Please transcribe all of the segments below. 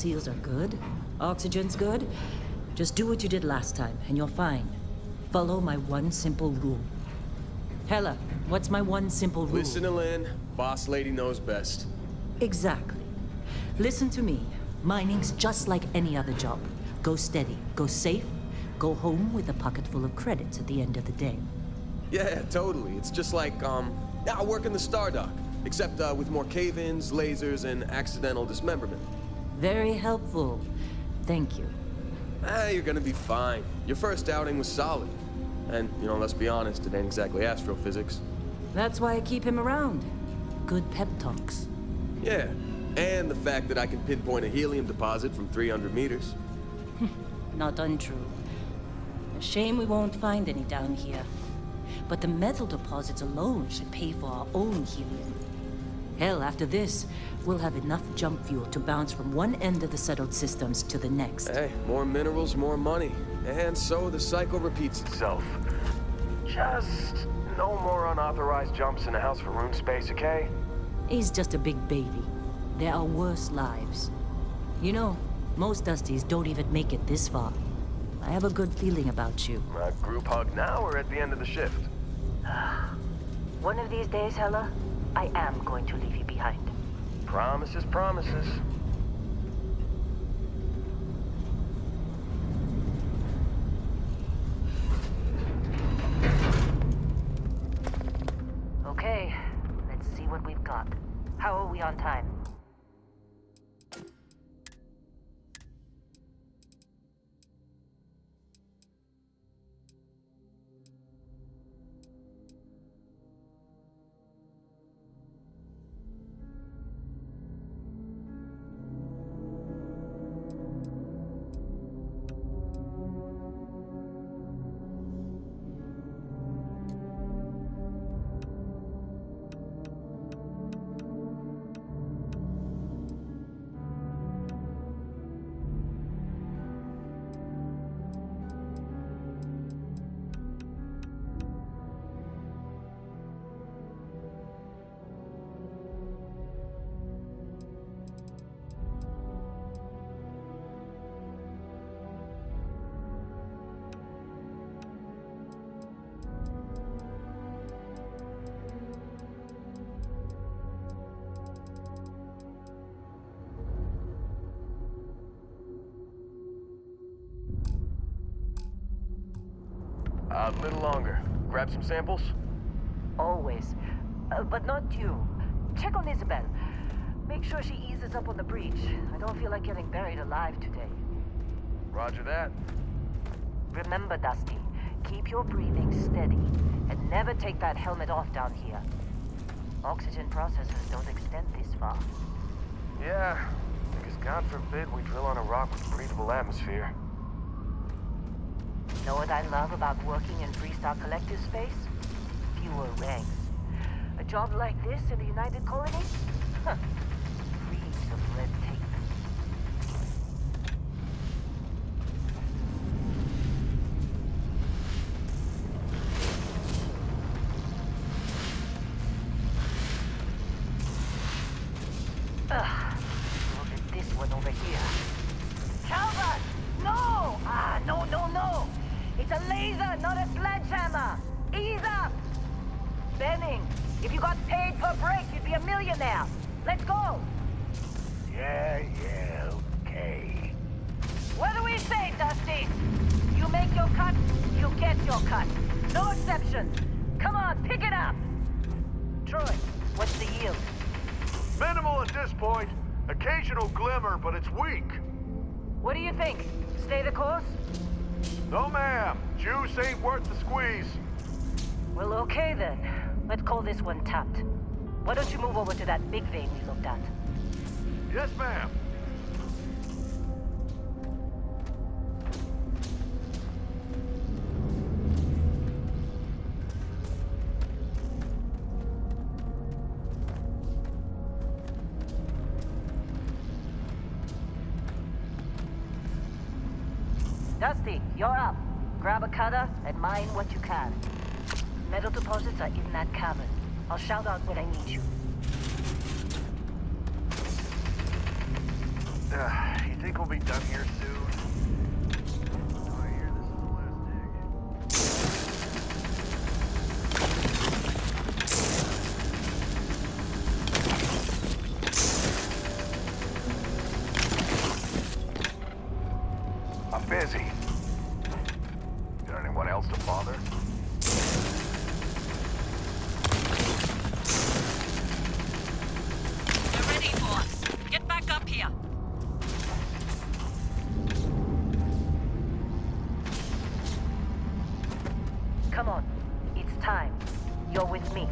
seals are good, oxygen's good, just do what you did last time, and you're fine. Follow my one simple rule. Hella, what's my one simple rule? Listen to Lynn. Boss lady knows best. Exactly. Listen to me. Mining's just like any other job. Go steady, go safe, go home with a pocket full of credits at the end of the day. Yeah, totally. It's just like, I work in the Stardock. Except with more cave-ins, lasers, and accidental dismemberment. Very helpful. Thank you. You're gonna be fine. Your first outing was solid. And, let's be honest, it ain't exactly astrophysics. That's why I keep him around. Good pep talks. Yeah, and the fact that I can pinpoint a helium deposit from 300 meters. Not untrue. A shame we won't find any down here. But the metal deposits alone should pay for our own helium. Hell, after this, we'll have enough jump fuel to bounce from one end of the settled systems to the next. Hey, more minerals, more money. And so the cycle repeats itself. Just no more unauthorized jumps in the house for room space, okay? He's just a big baby. There are worse lives. You know, most Dusties don't even make it this far. I have a good feeling about you. A group hug now or at the end of the shift? One of these days, Hella, I am going to leave you behind. Promises, promises. Okay, let's see what we've got. How are we on time? A little longer. Grab some samples? Always. But not you. Check on Isabel. Make sure she eases up on the breach. I don't feel like getting buried alive today. Roger that. Remember, Dusty, keep your breathing steady and never take that helmet off down here. Oxygen processors don't extend this far. Yeah, because God forbid we drill on a rock with breathable atmosphere. Know what I love about working in Freestar Collective space? Fewer ranks. A job like this in the United Colonies? Huh. Free of red tape. Look at this one over here. Calvert! No! No! It's a laser, not a sledgehammer! Ease up! Benning, if you got paid per break, you'd be a millionaire. Let's go! Yeah, okay. What do we say, Dusty? You make your cut, you get your cut. No exceptions. Come on, pick it up! Troy, what's the yield? Minimal at this point. Occasional glimmer, but it's weak. What do you think? Stay the course? No, ma'am. Juice ain't worth the squeeze. Well, okay then. Let's call this one tapped. Why don't you move over to that big vein we looked at? Yes, ma'am. Dusty, you're up. Grab a cutter and mine what you can. Metal deposits are in that cavern. I'll shout out when I need you. Think we'll be done here soon? I hear this is the last dig. I'm busy. Got anyone else to bother? They're ready for us. Get back up here. Come on. It's time. You're with me.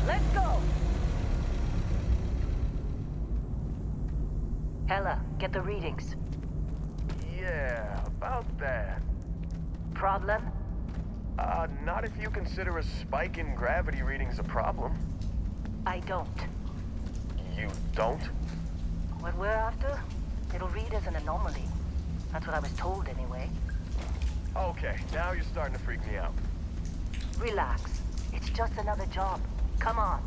Let's go! Hella, get the readings. Yeah, about that. Problem? Not if you consider a spike in gravity readings a problem. I don't. You don't? What we're after, it'll read as an anomaly. That's what I was told anyway. Okay, now you're starting to freak me out. Relax. It's just another job. Come on.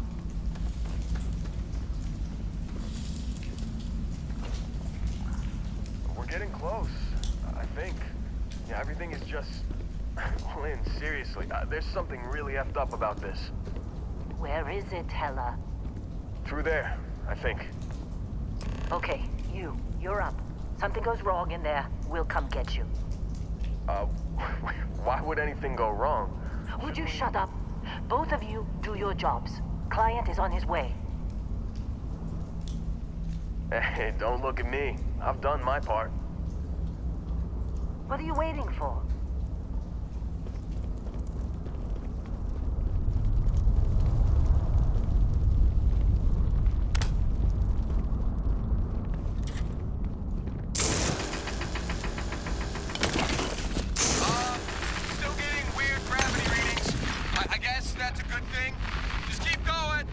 We're getting close, I think. Yeah, everything is just... Lynn, seriously, there's something really effed up about this. Where is it, Hella? Through there, I think. Okay, you're up. Something goes wrong in there, we'll come get you. Why would anything go wrong? Would you shut up? Both of you do your jobs. Client is on his way. Hey, don't look at me. I've done my part. What are you waiting for? Still getting weird gravity readings. I guess that's a good thing. Just keep going.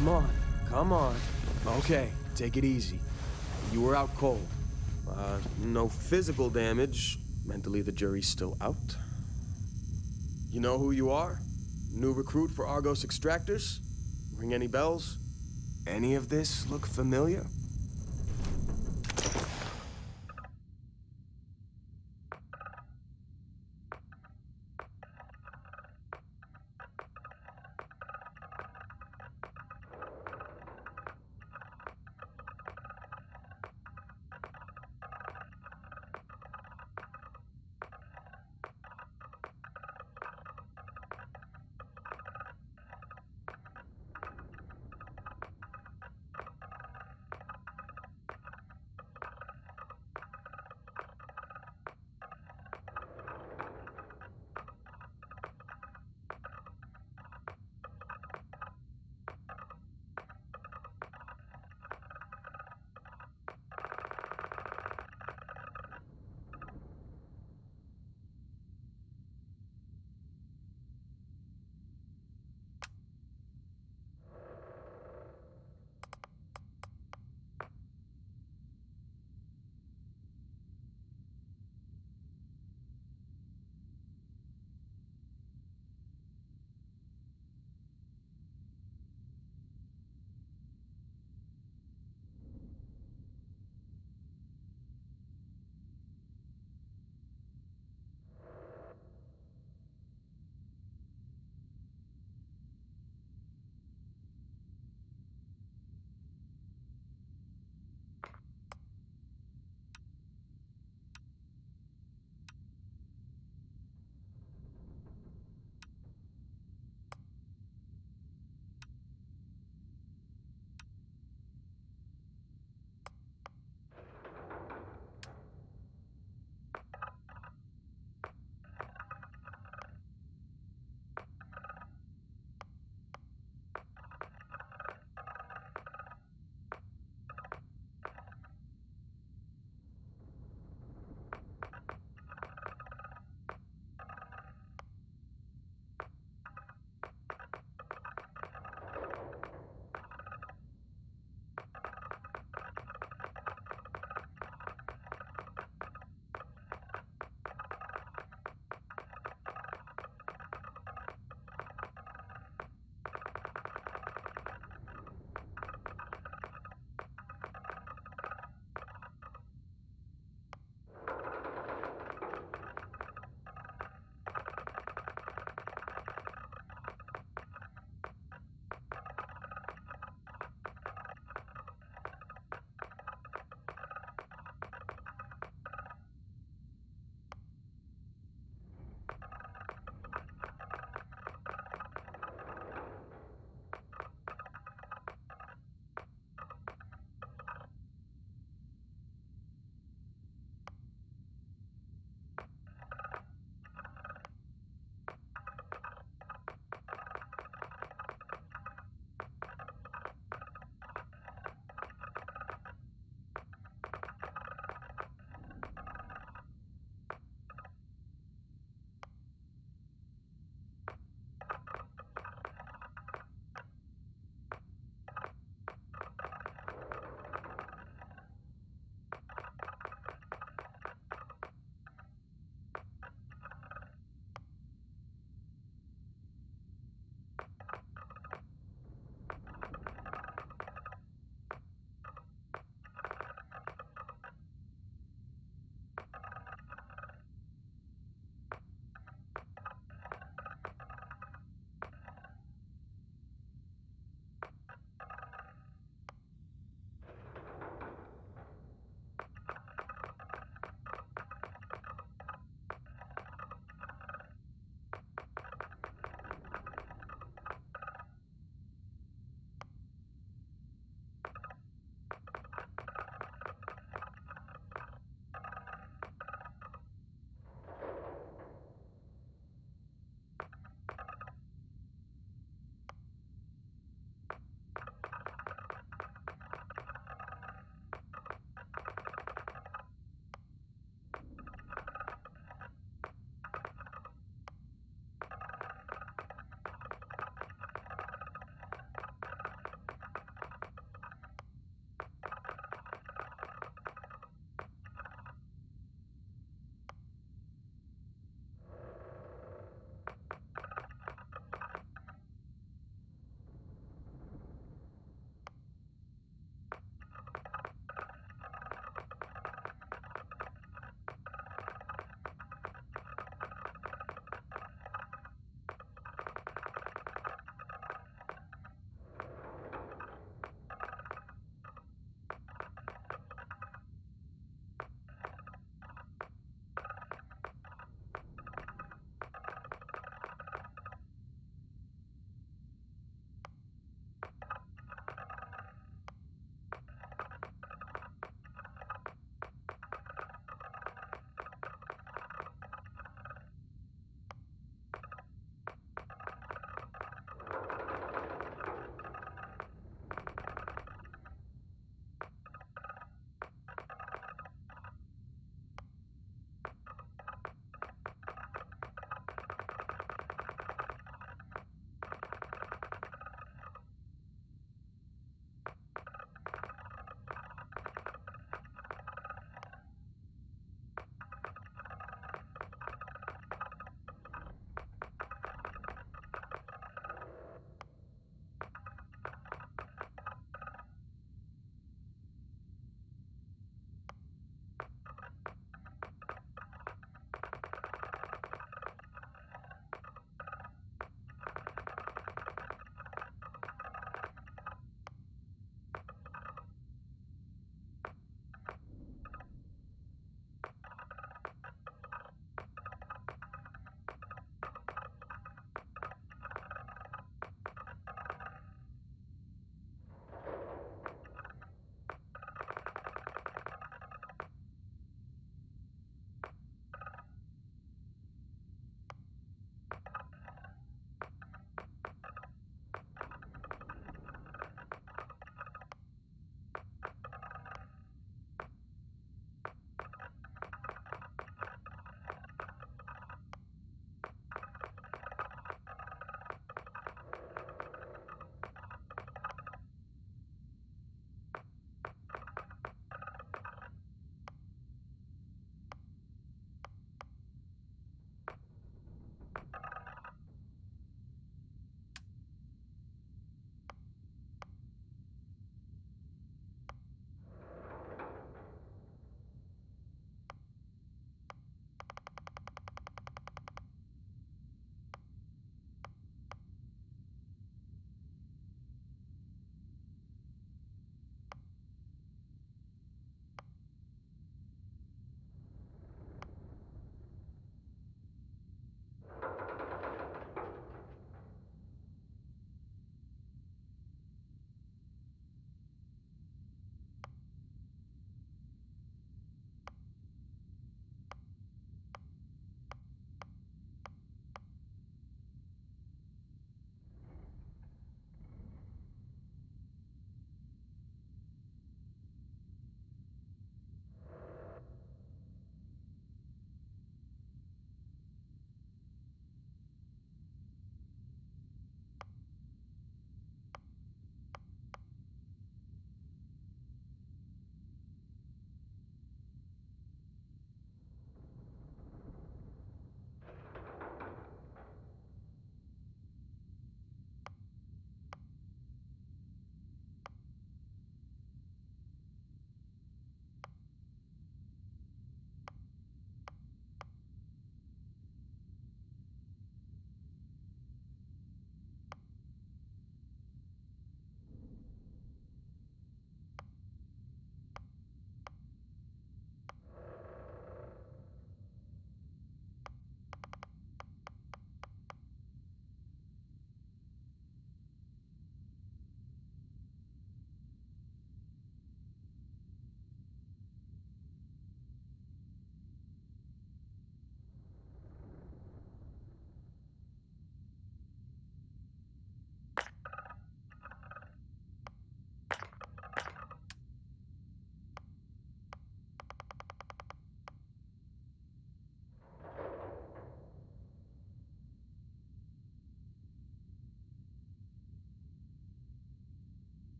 Come on, come on. Okay, take it easy. You were out cold. No physical damage. Mentally, the jury's still out. You know who you are? New recruit for Argos Extractors? Ring any bells? Any of this look familiar?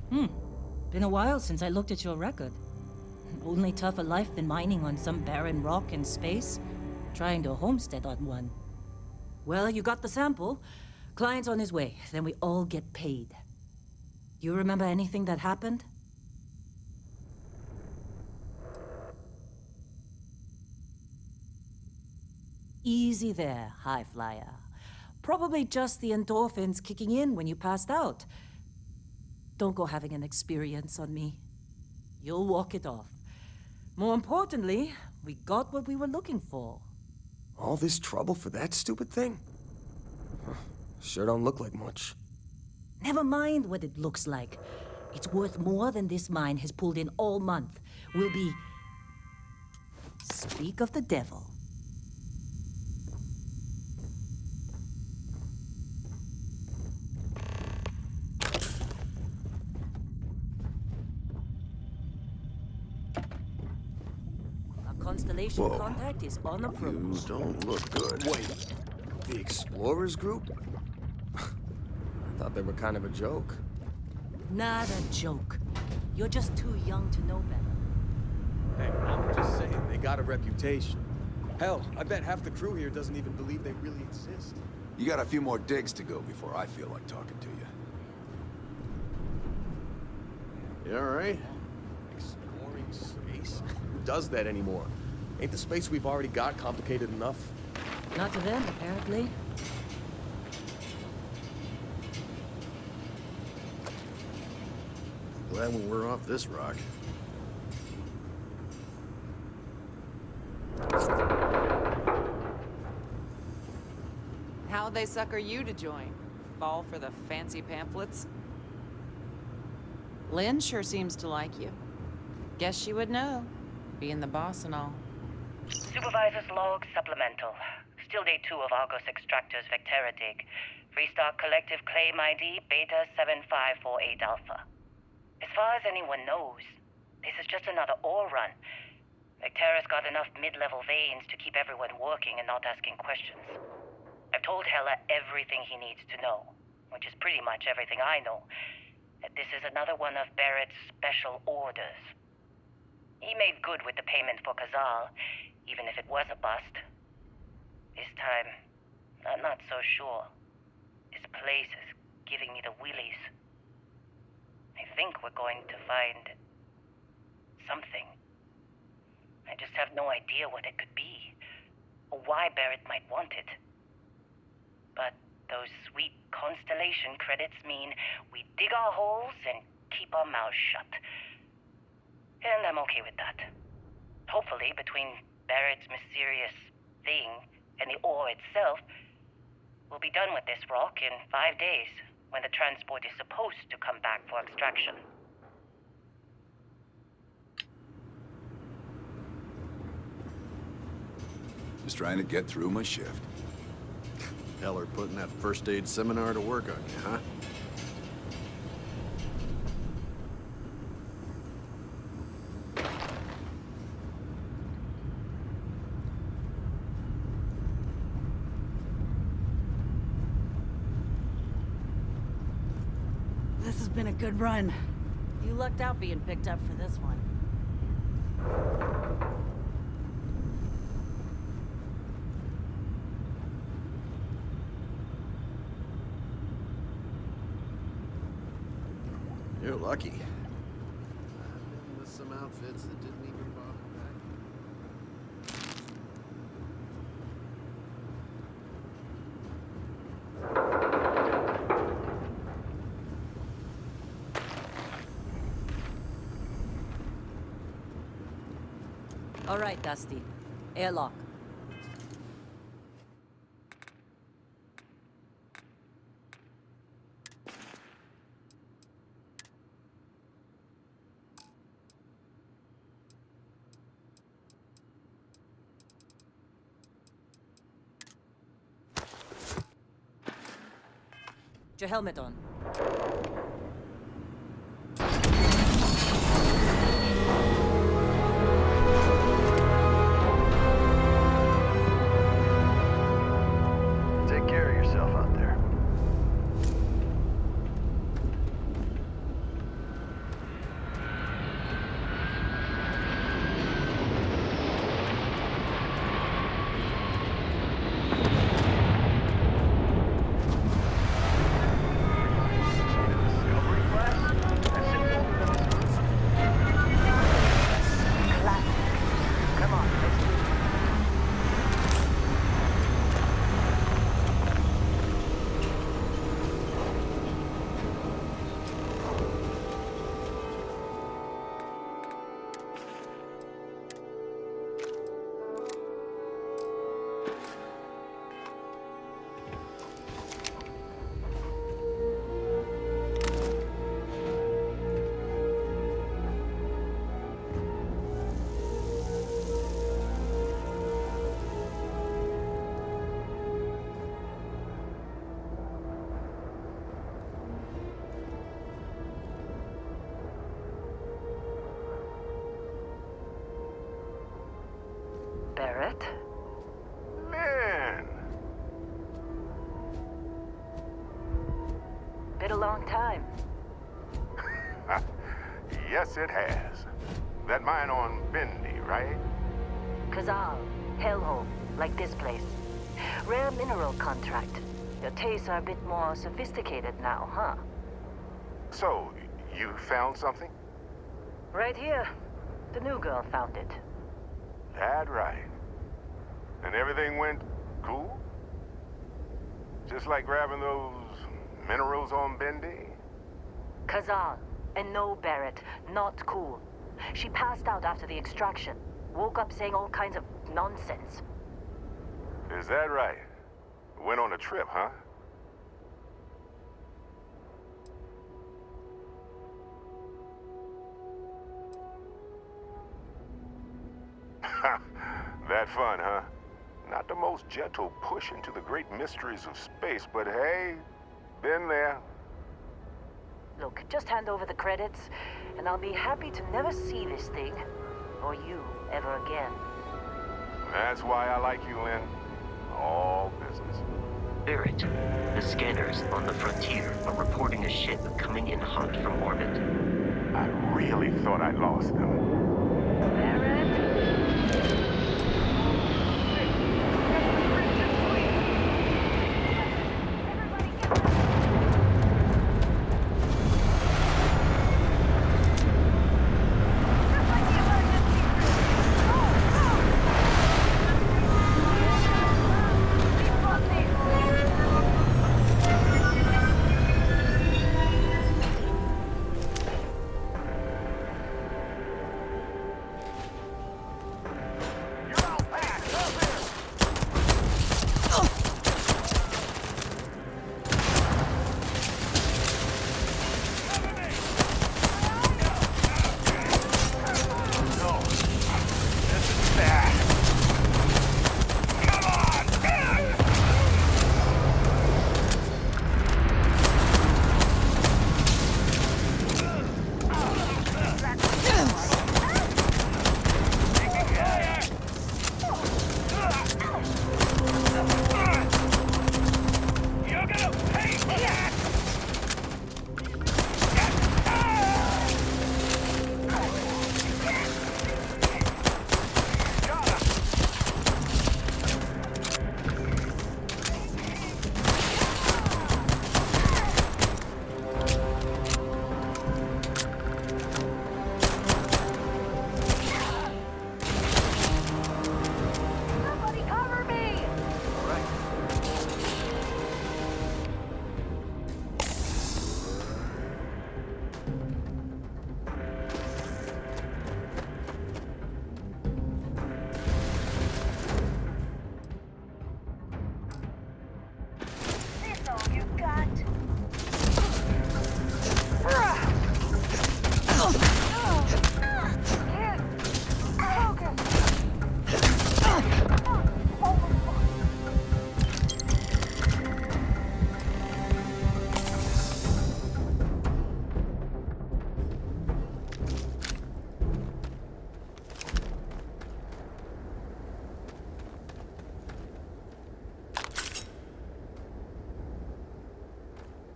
Been a while since I looked at your record. Only tougher life than mining on some barren rock in space. Trying to homestead on one. Well, you got the sample. Client's on his way, then we all get paid. You remember anything that happened? Easy there, High Flyer. Probably just the endorphins kicking in when you passed out. Don't go having an experience on me. You'll walk it off. More importantly, we got what we were looking for. All this trouble for that stupid thing? Huh, sure don't look like much. Never mind what it looks like. It's worth more than this mine has pulled in all month. We'll be... Speak of the devil. Our constellation Whoa. contact is on approach. You don't look good. Wait, the Explorers group? I thought they were kind of a joke. Not a joke. You're just too young to know better. Hey, I'm just saying, they got a reputation. Hell, I bet half the crew here doesn't even believe they really exist. You got a few more digs to go before I feel like talking to you. You alright? Exploring space? Who does that anymore? Ain't the space we've already got complicated enough? Not to them, apparently. Glad when we're off this rock. How'd they sucker you to join? Fall for the fancy pamphlets? Lynn sure seems to like you. Guess she would know, being the boss and all. Supervisor's log supplemental. Still day 2 of Argos Extractors Vectera dig. Freestock Collective Claim ID Beta 7548 Alpha. As far as anyone knows, this is just another ore run. Vectera's got enough mid-level veins to keep everyone working and not asking questions. I've told Hella everything he needs to know, which is pretty much everything I know. That this is another one of Barrett's special orders. He made good with the payment for Kazal, even if it was a bust. This time, I'm not so sure. This place is giving me the willies. I think we're going to find something. I just have no idea what it could be, or why Barrett might want it. But those sweet constellation credits mean we dig our holes and keep our mouths shut. And I'm okay with that. Hopefully, between Barrett's mysterious thing and the ore itself, we'll be done with this rock in 5 days, when the transport is supposed to come back for extraction. Just trying to get through my shift. Heller putting that first aid seminar to work on you, huh? This has been a good run. You lucked out being picked up for this one. You're lucky. I've been with some outfits that didn't even bother back. All right, Dusty. Airlock. Put your helmet on. Take care of yourself out there. long time. Yes, it has. That mine on Bendy, right? Kazal, Hellhole, like this place. Rare mineral contract. Your tastes are a bit more sophisticated now, huh? So, you found something? Right here. The new girl found it. That right. And everything went cool? Just like grabbing those minerals on Bendy? Kazal, and no Barrett, not cool. She passed out after the extraction. Woke up saying all kinds of nonsense. Is that right? Went on a trip, huh? That fun, huh? Not the most gentle push into the great mysteries of space, but hey, been there. Look, just hand over the credits, and I'll be happy to never see this thing, or you, ever again. That's why I like you, Lynn. All business. Barrett, the scanners on the frontier are reporting a ship coming in hot from orbit. I really thought I'd lost them. Barrett?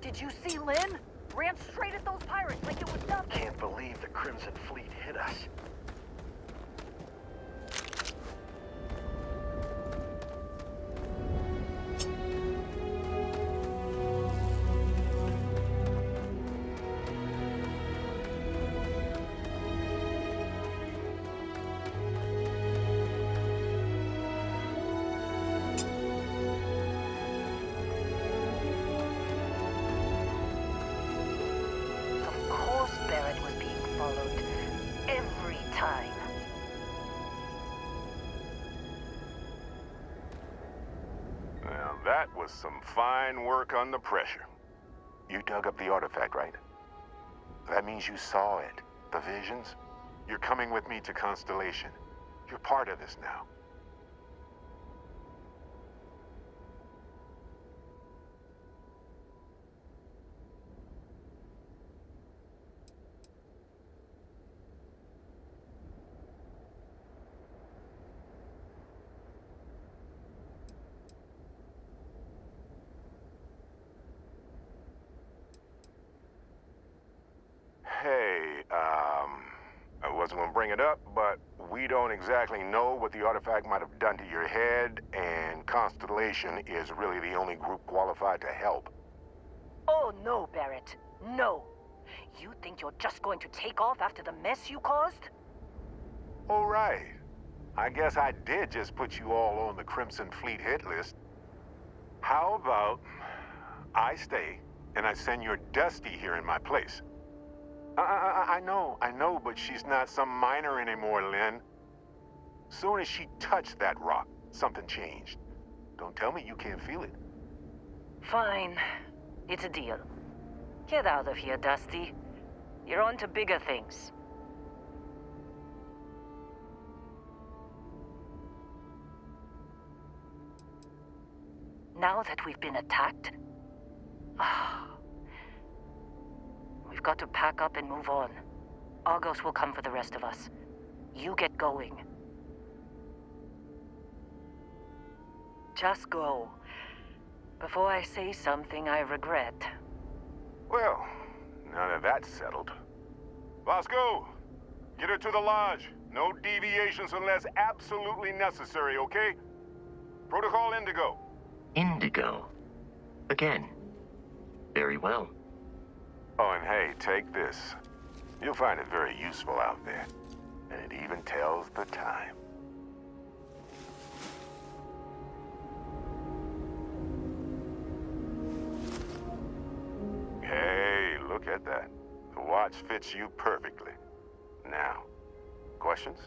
Did you see Lynn? Ran straight at those pirates like it was nothing. Can't believe the Crimson Fleet hit us. Of course Barrett was being followed. Every time. Now, that was some fine work under pressure. You dug up the artifact, right? That means you saw it. The visions? You're coming with me to Constellation. You're part of this now. bring it up, but we don't exactly know what the artifact might have done to your head, and Constellation is really the only group qualified to help. Oh, no, Barrett. No. You think you're just going to take off after the mess you caused? Oh, right. I guess I did just put you all on the Crimson Fleet hit list. How about I stay and I send your Dusty here in my place? I know, but she's not some miner anymore, Lynn. Soon as she touched that rock, something changed. Don't tell me you can't feel it. Fine. It's a deal. Get out of here, Dusty. You're on to bigger things. Now that we've been attacked, we've got to pack up and move on. Argos will come for the rest of us. You get going. Just go. Before I say something I regret. Well, now that that's settled. Vasco, get her to the lodge. No deviations unless absolutely necessary, okay? Protocol Indigo. Indigo. Again. Very well. Oh, and hey, take this. You'll find it very useful out there. And it even tells the time. Hey, look at that. The watch fits you perfectly. Now, questions?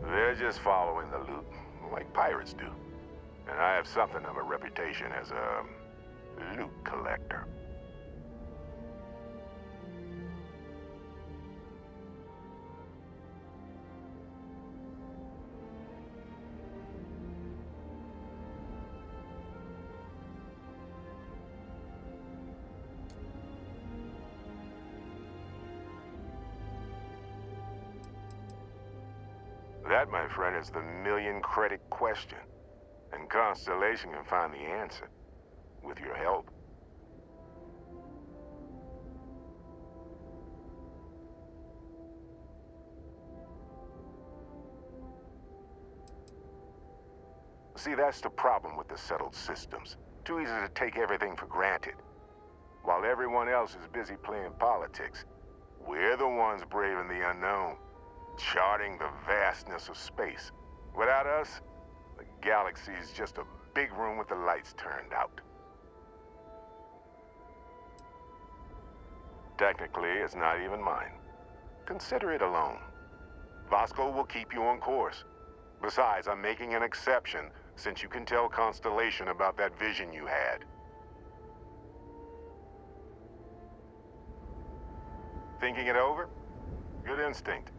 They're just following the loot, like pirates do. And I have something of a reputation as a loot collector. That, my friend, is the million-credit question. And Constellation can find the answer. With your help. See, that's the problem with the settled systems. Too easy to take everything for granted. While everyone else is busy playing politics, we're the ones braving the unknown. Charting the vastness of space. Without us, the galaxy is just a big room with the lights turned out. Technically, it's not even mine. Consider it alone. Vasco will keep you on course. Besides, I'm making an exception since you can tell Constellation about that vision you had. Thinking it over? Good instinct.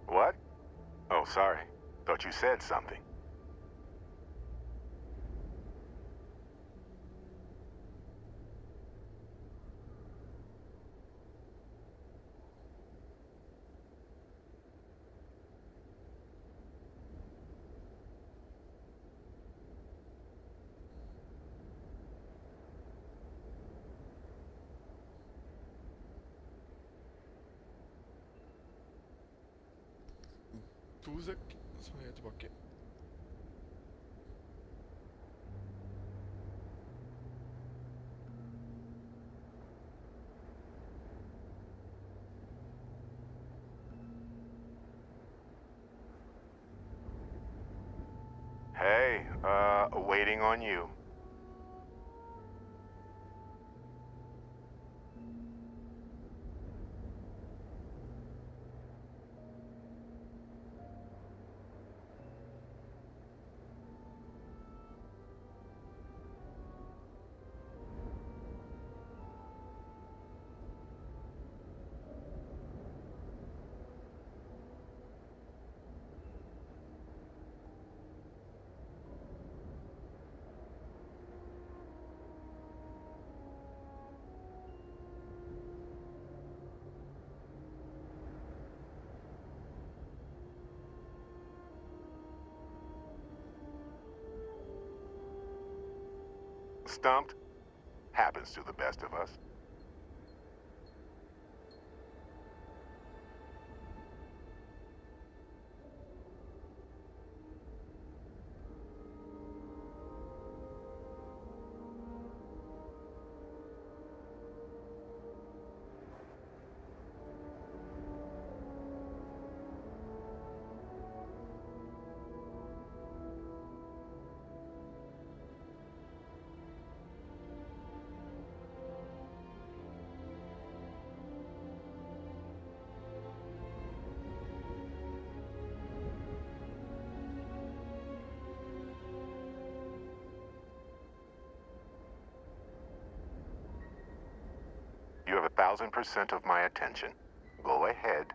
What? Oh, sorry. Thought you said something. Tuzek, co je to taky? Hey, waiting on you. Stumped? Happens to the best of us. You have 1,000% of my attention. Go ahead.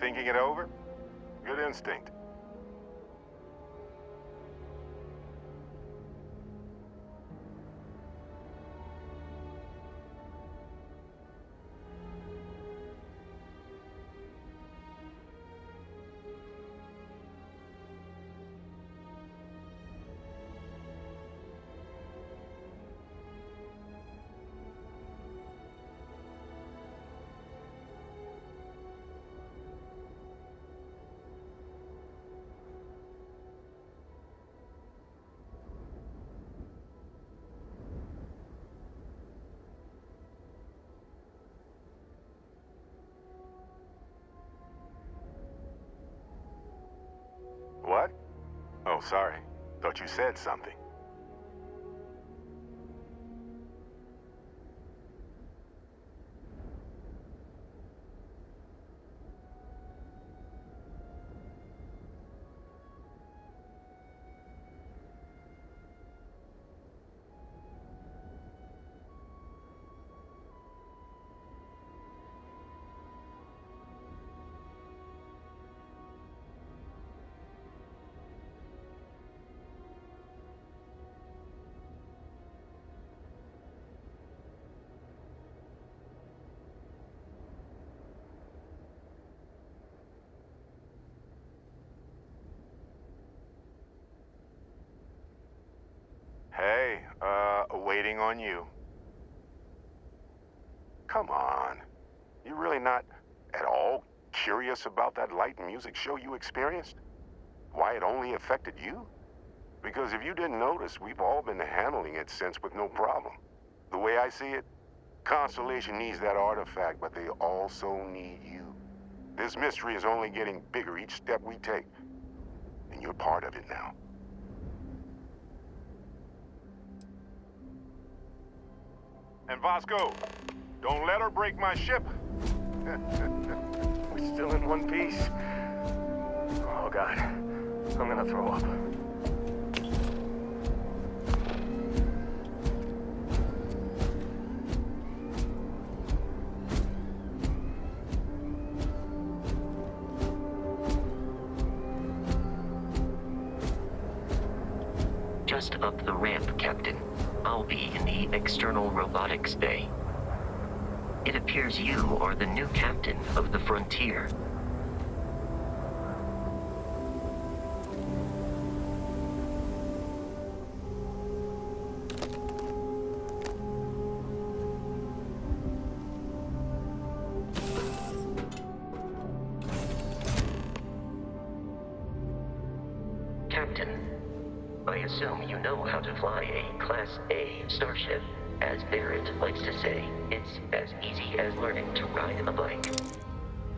Thinking it over? Good instinct. What? Oh, sorry. Thought you said something. Hey, waiting on you. Come on. You really not at all curious about that light and music show you experienced? Why it only affected you? Because if you didn't notice, we've all been handling it since with no problem. The way I see it, Constellation needs that artifact, but they also need you. This mystery is only getting bigger each step we take, and you're part of it now. And Vasco, don't let her break my ship. We're still in one piece. Oh, God. I'm gonna throw up. Just up the ramp, Captain. I'll be in the external robotics bay. It appears you are the new captain of the Frontier. Captain, I assume you know how to fly a Class A starship. As Barrett likes to say, it's as easy as learning to ride a bike.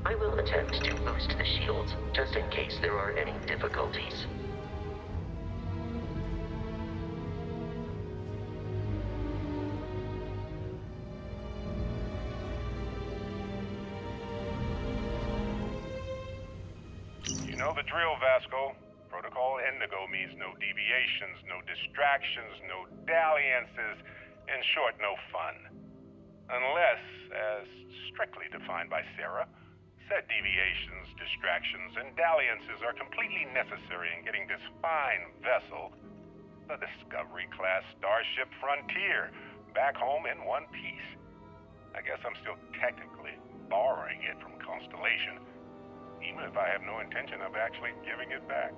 I will attempt to boost the shields, just in case there are any difficulties. know the drill, Vasco. Protocol Indigo means no deviations, no distractions, no dalliances. In short, no fun. Unless, as strictly defined by Sarah, said deviations, distractions, and dalliances are completely necessary in getting this fine vessel, the Discovery-class Starship Frontier, back home in one piece. I guess I'm still technically borrowing it from Constellation, even if I have no intention of actually giving it back.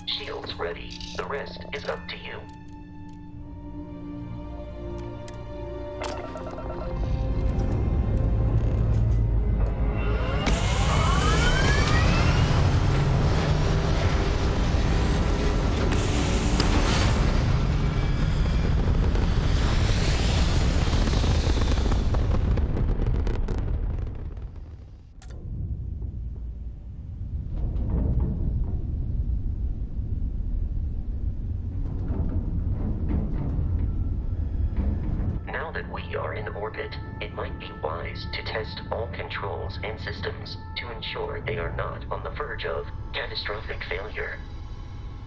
Shields ready. The rest is up to you. Now that we are in orbit, it might be wise to test all controls and systems to ensure they are not on the verge of catastrophic failure.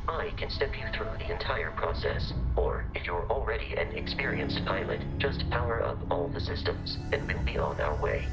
I can step you through the entire process, or if you're already an experienced pilot, just power up all the systems and we'll be on our way.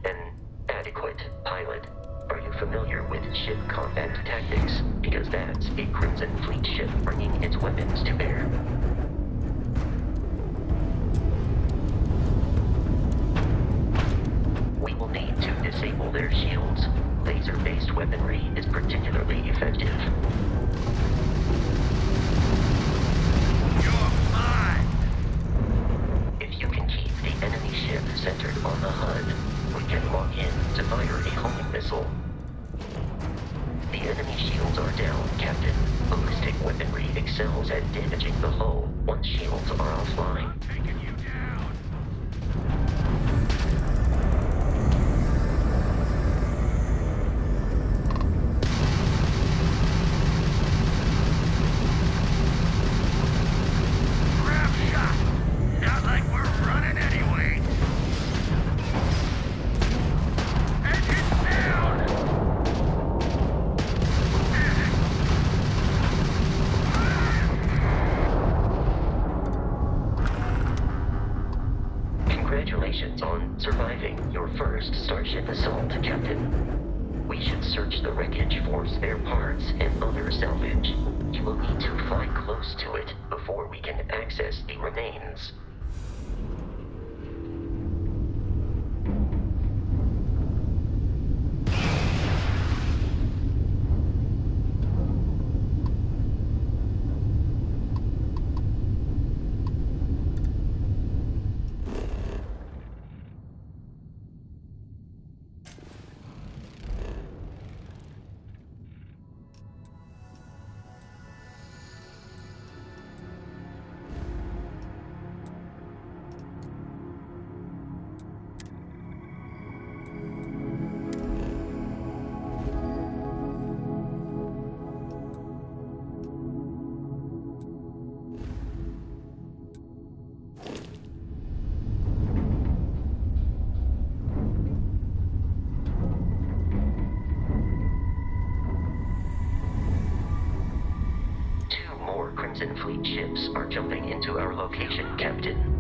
An adequate pilot. Are you familiar with ship combat tactics? Because that's a Crimson Fleet ship bringing its weapons to bear. We will need to disable their shields. Laser-based weaponry is particularly effective. You're mine! If you can keep the enemy ship centered on the HUD, we can lock in to fire a homing missile. The enemy shields are down, Captain. Ballistic weaponry excels at damaging the hull once shields are offline. Taking you down! Grab shot! Not like we're running anyway! Engines down! Congratulations on surviving your first Starship assault, Captain. We should search the wreckage for spare parts and other salvage. You will need to fly close to it before we can access the remains. Crimson Fleet ships are jumping into our location, Captain.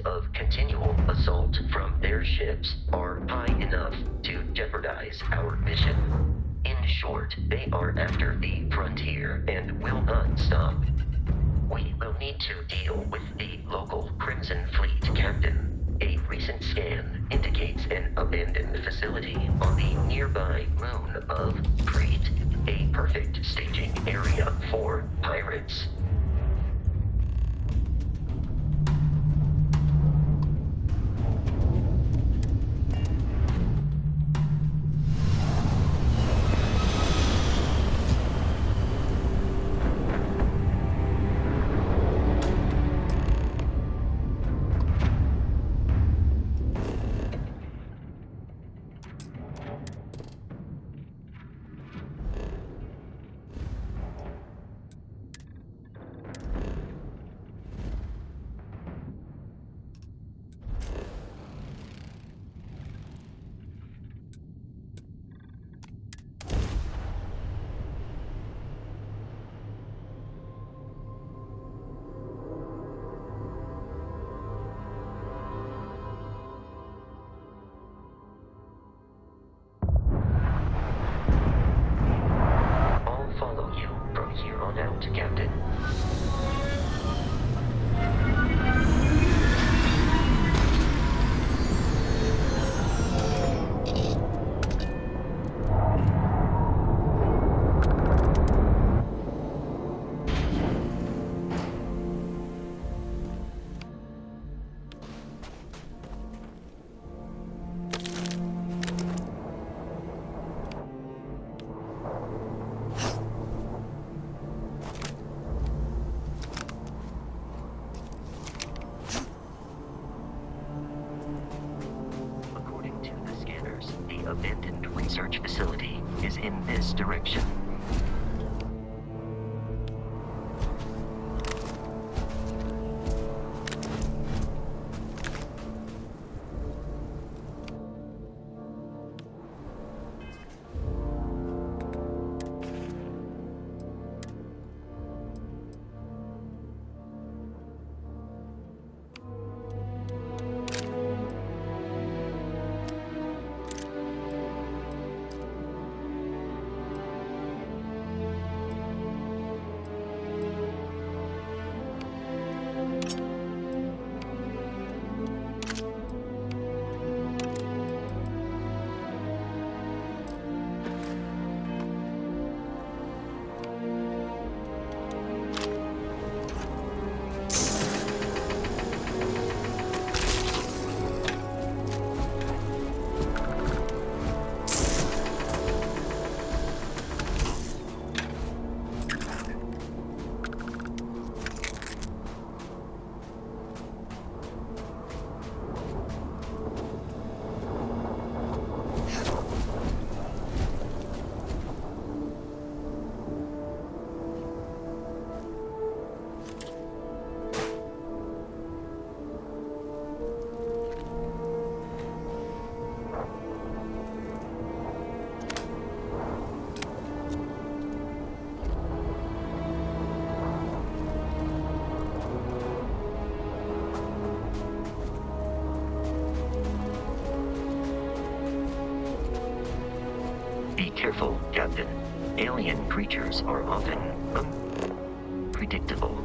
of continual assault from their ships are high enough to jeopardize our mission. In short, they are after the frontier and will not stop. We will need to deal with the local Crimson Fleet captain. A recent scan indicates an abandoned facility on the nearby moon of Crete, a perfect staging area for pirates. Captain. Abandoned research facility is in this direction. Be careful, Captain. Alien creatures are often unpredictable.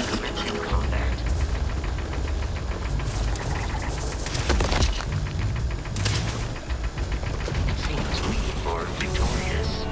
Commencing combat. Seems we are victorious.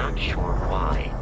not sure why.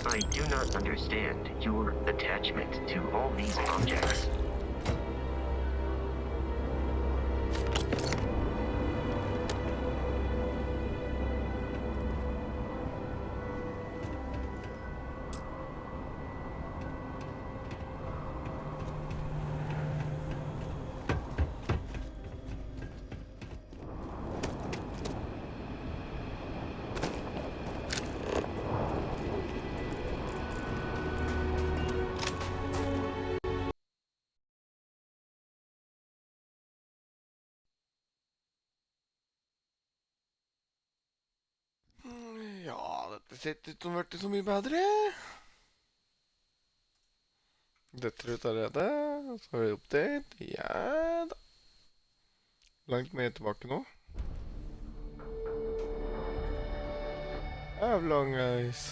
I do not understand your attachment to all these objects. Ja, dette ser ut som det ble så mye bedre. Dette ut allerede. Så har vi update. Ja da. Langt mer tilbake nå. Jævla guys.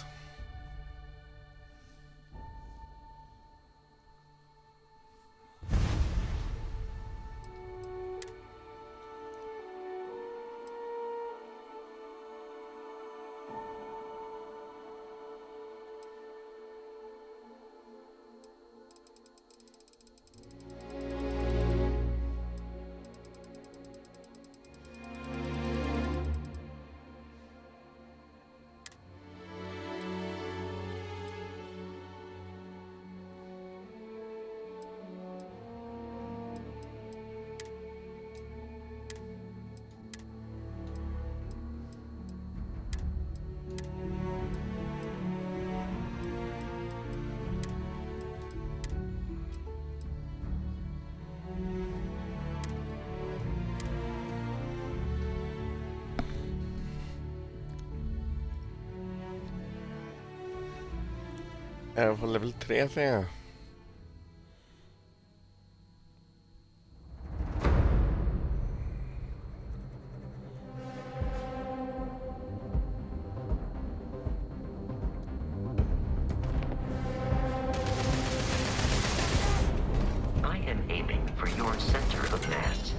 Jeg er på level 3, ser jeg. I am aiming for your center of mass.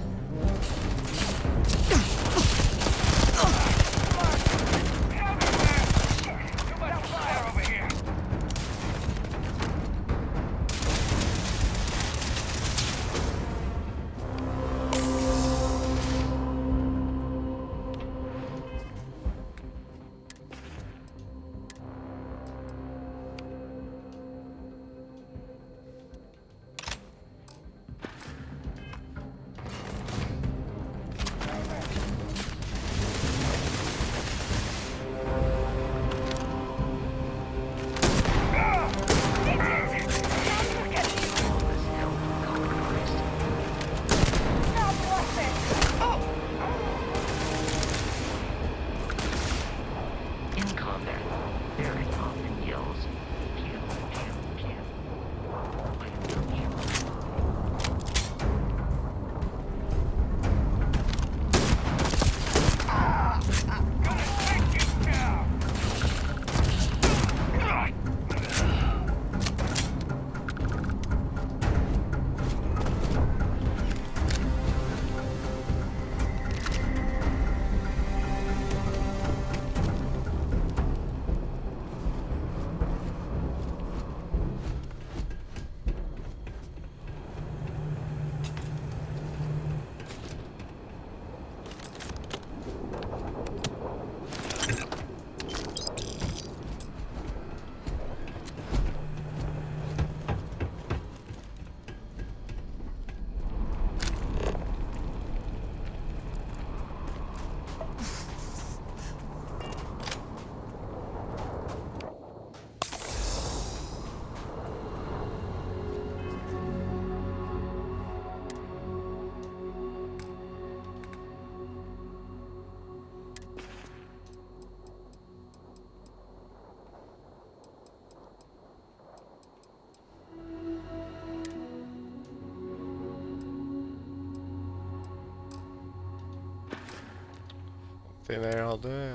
Se der jeg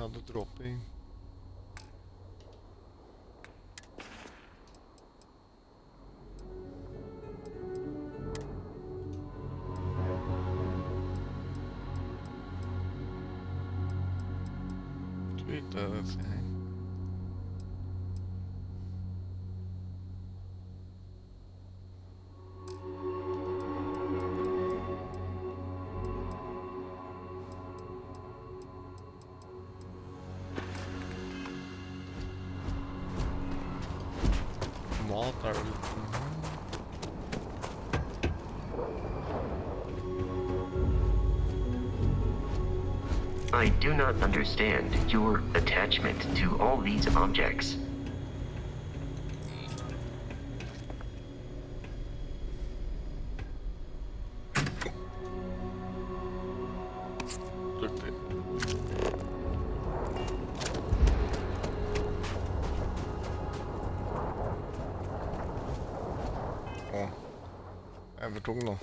hadde dropping. Sweet, that's it. Mat er det litt. I do not understand your attachment to all these objects. Duktig. Å, Evertung nå.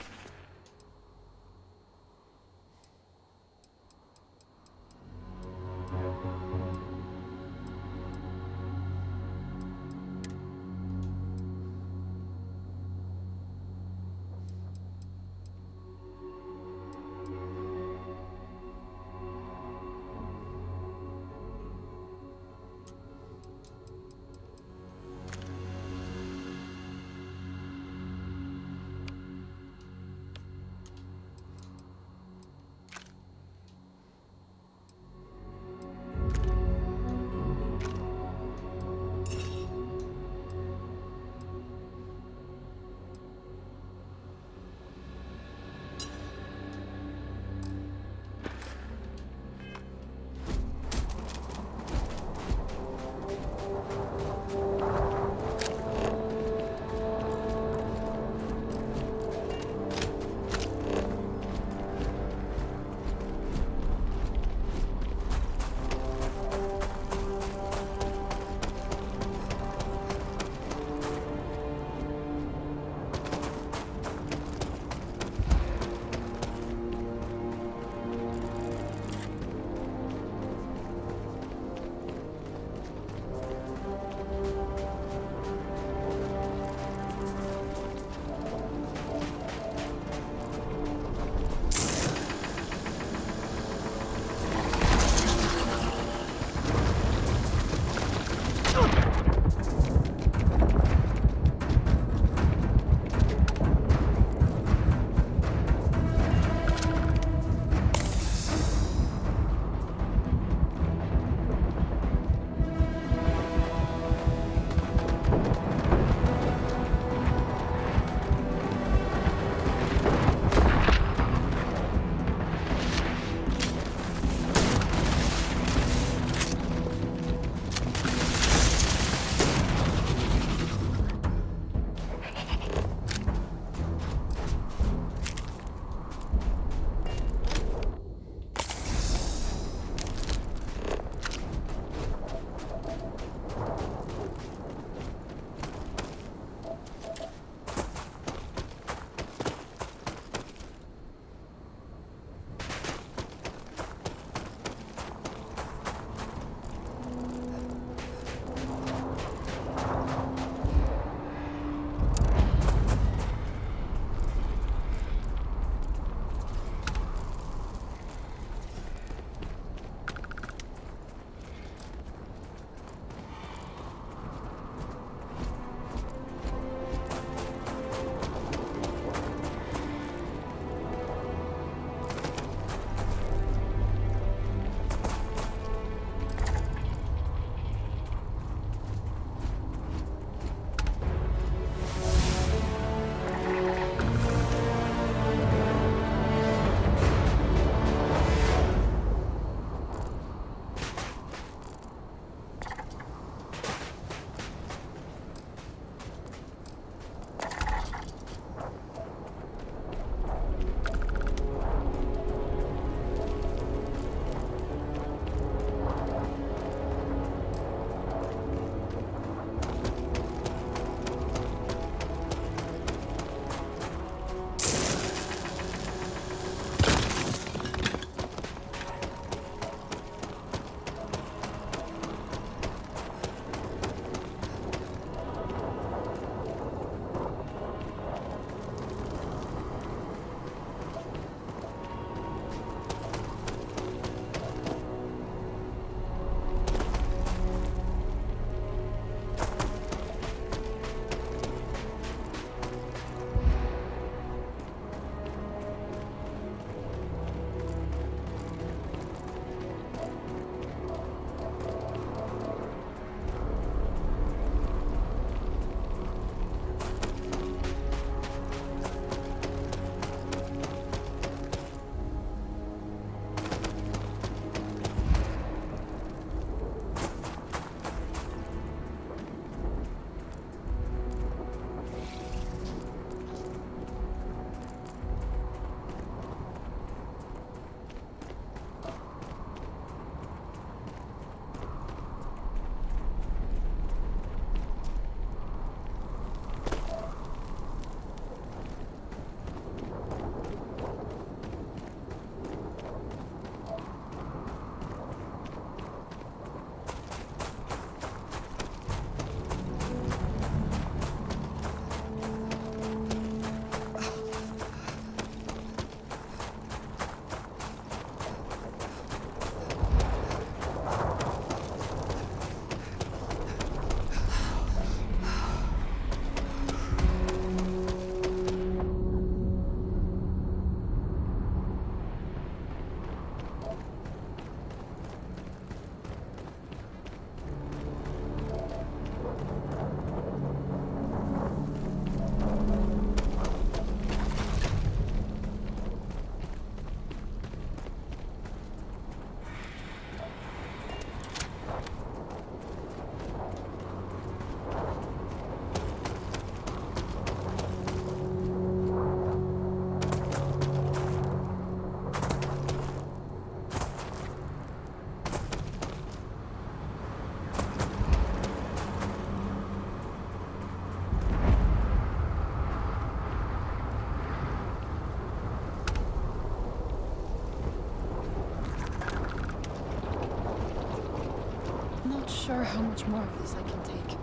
not sure how much more of this I can take.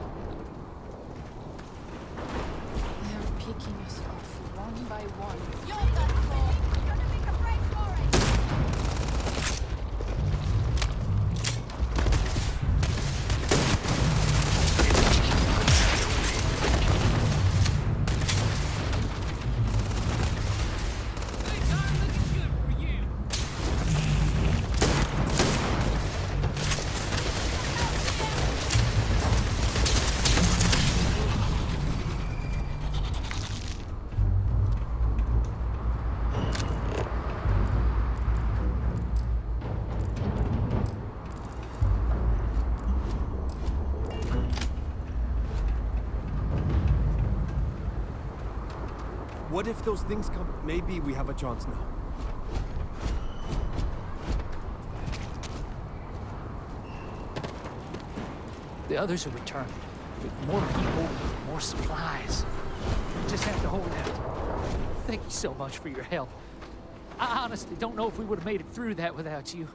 They are picking us off one by one. You're done for! You're gonna make a break for it! What if those things come? Maybe we have a chance now. The others will return. With more people, more supplies. We just have to hold out. Thank you so much for your help. I honestly don't know if we would have made it through that without you.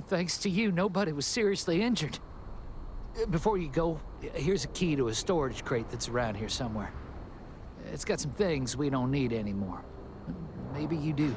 Thanks to you, nobody was seriously injured. Before you go, here's a key to a storage crate that's around here somewhere. It's got some things we don't need anymore. Maybe you do.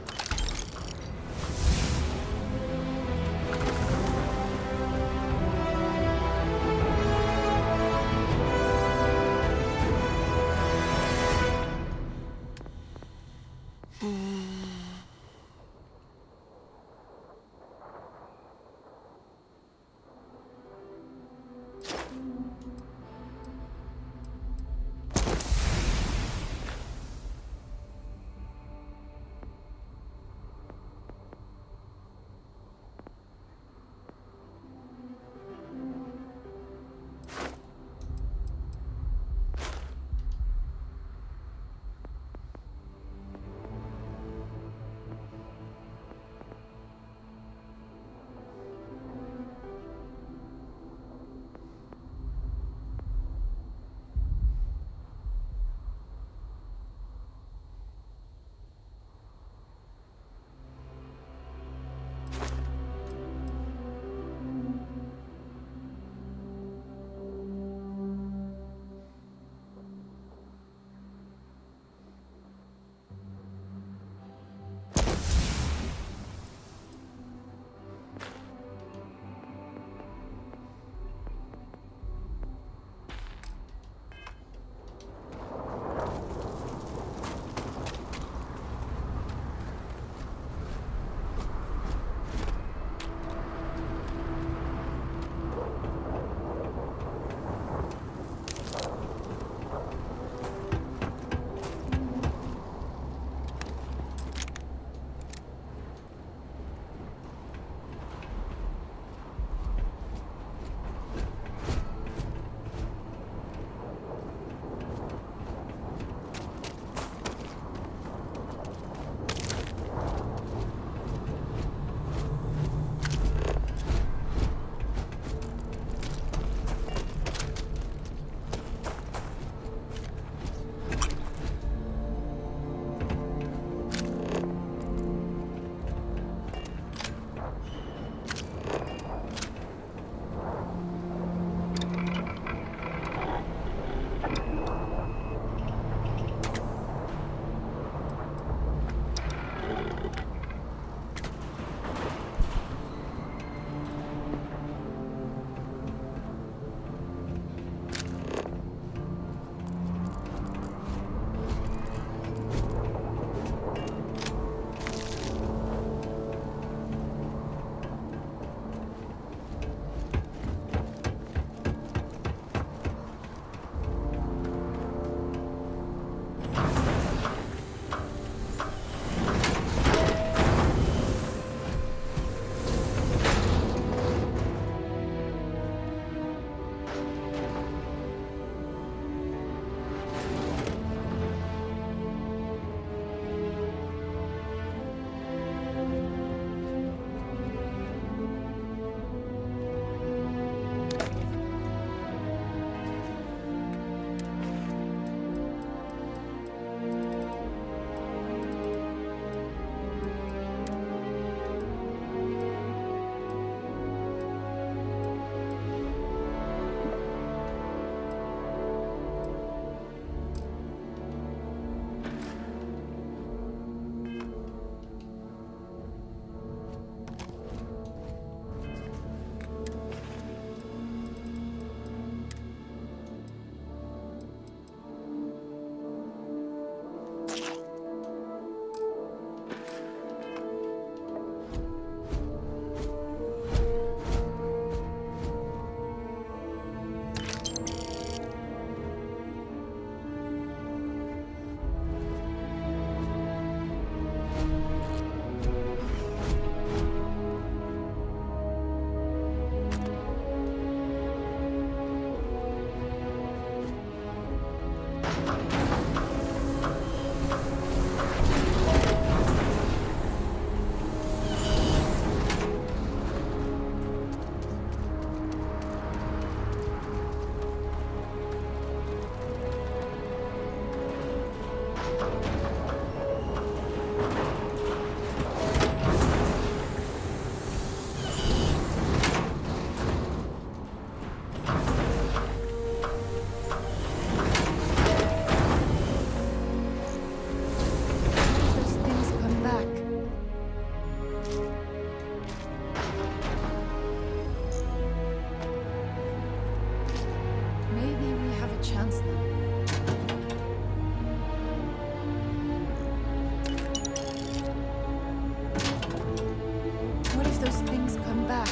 things come back,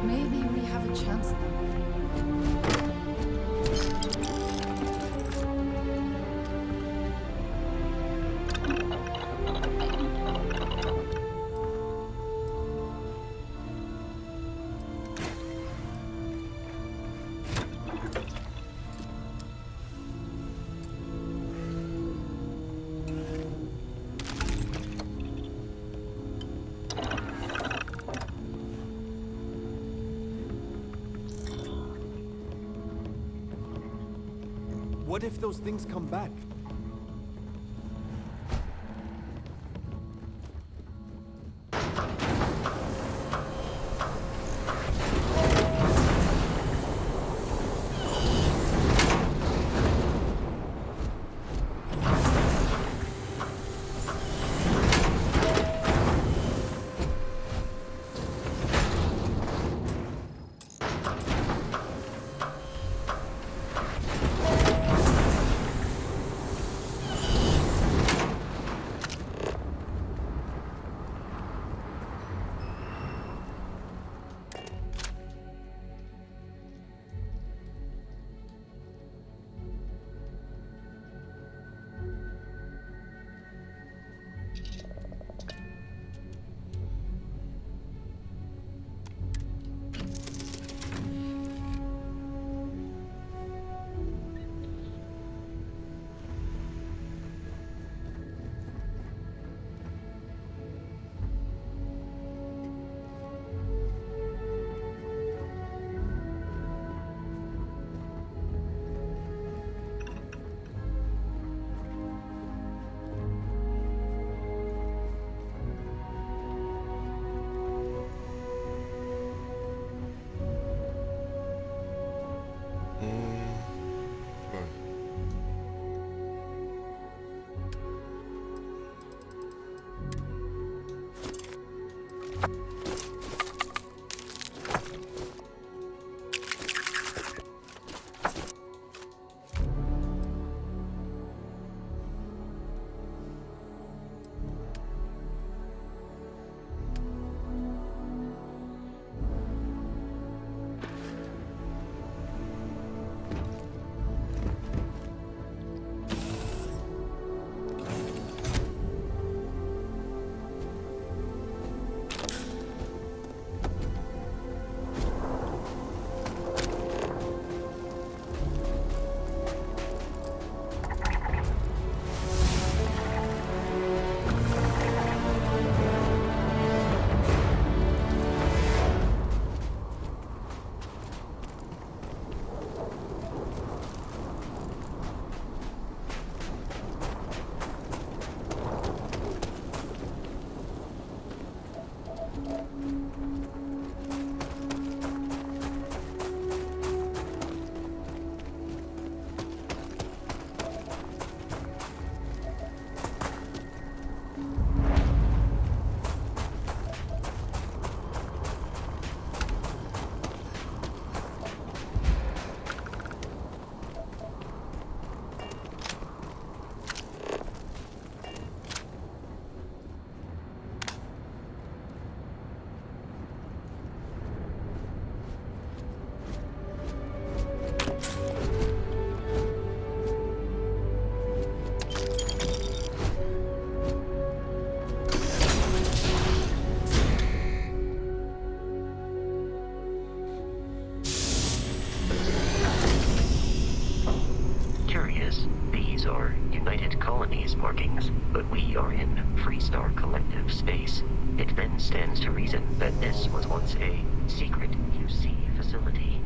maybe we have a chance then. What if those things come back? markings, but we are in Freestar Collective space. It then stands to reason that this was once a secret UC facility.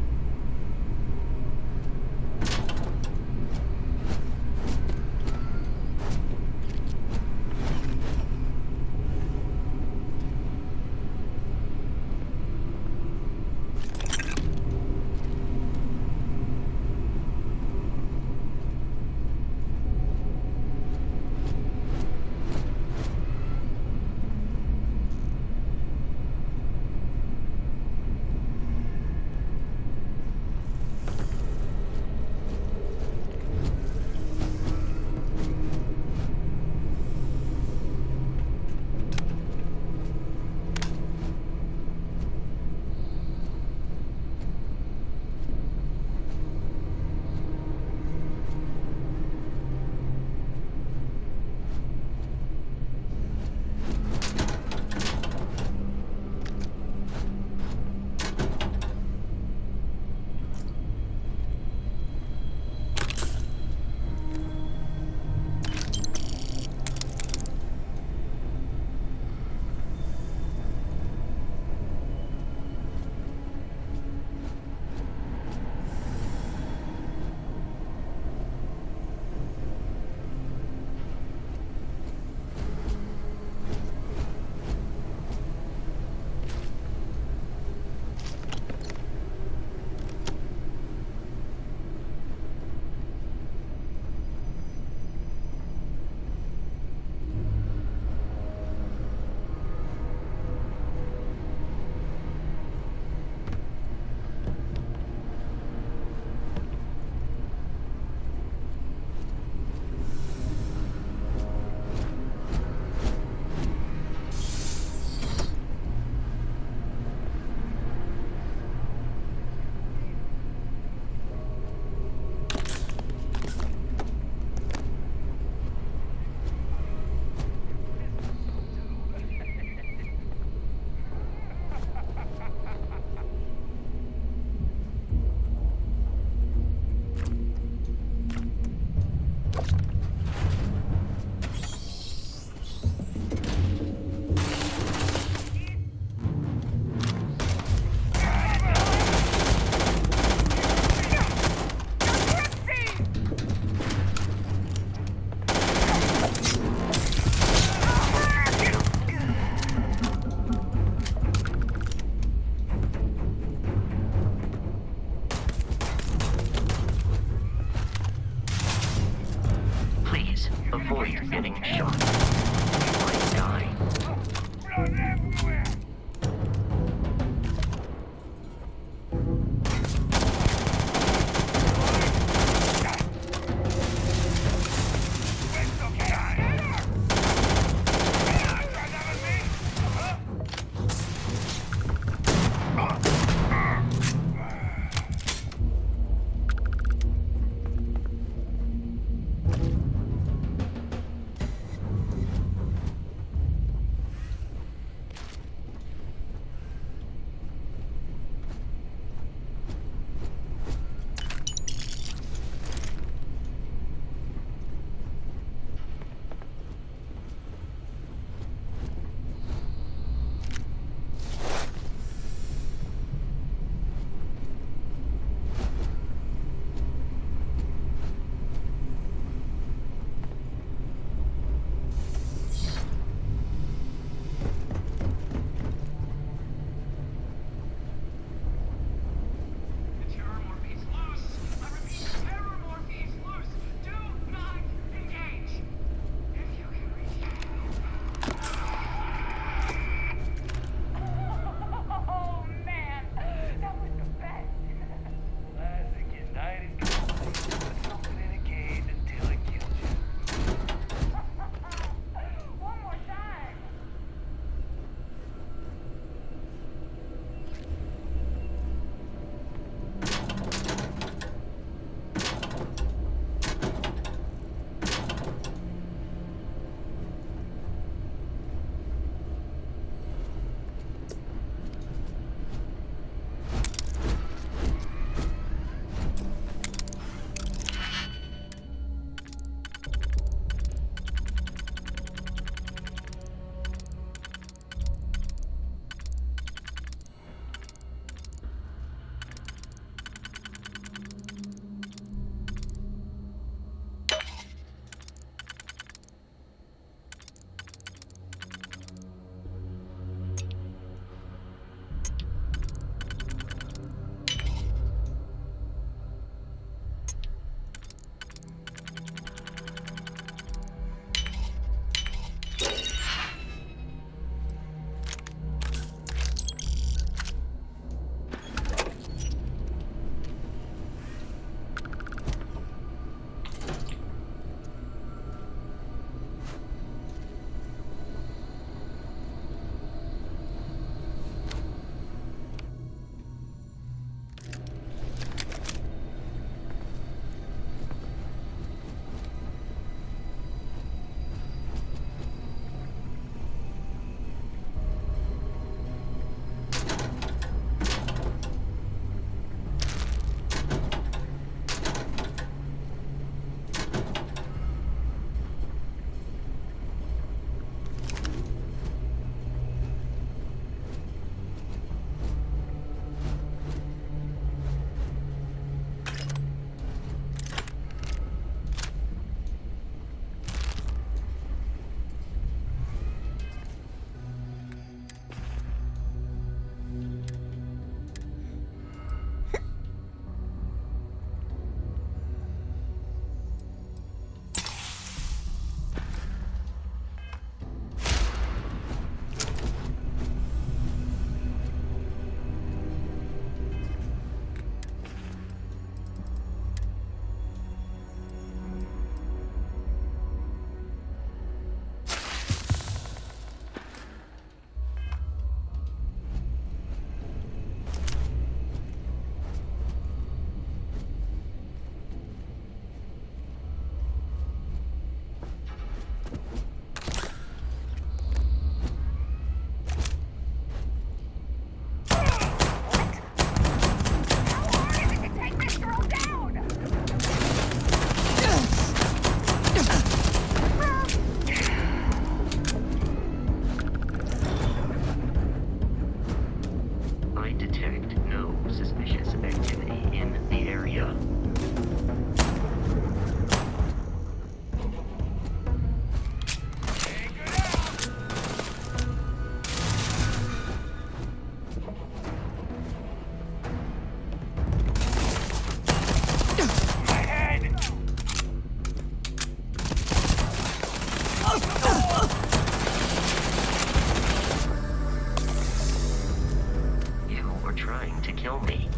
trying to kill me,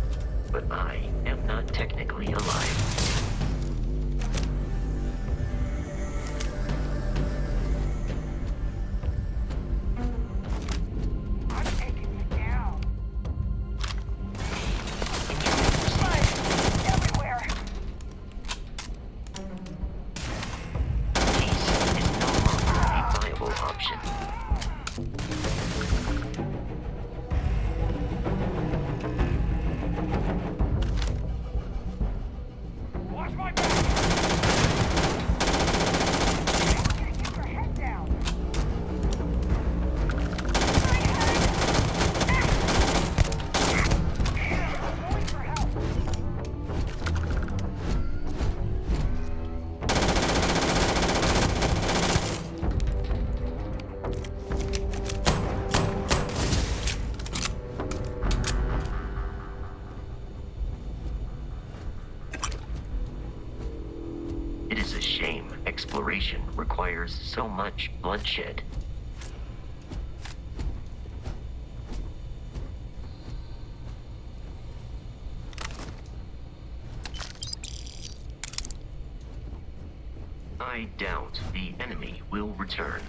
but I am not technically alive. It is a shame exploration requires so much bloodshed. I doubt the enemy will return.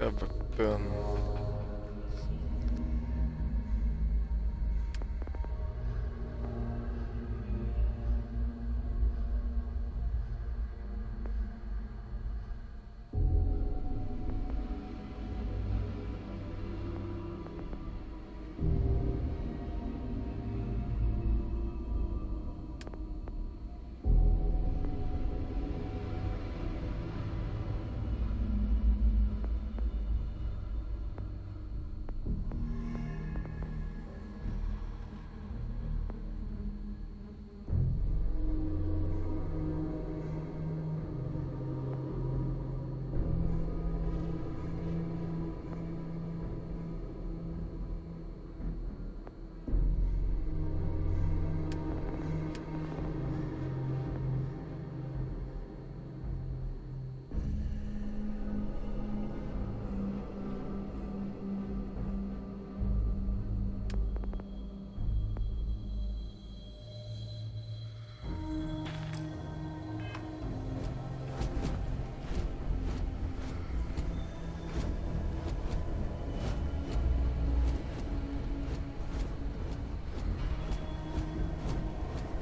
Öppen.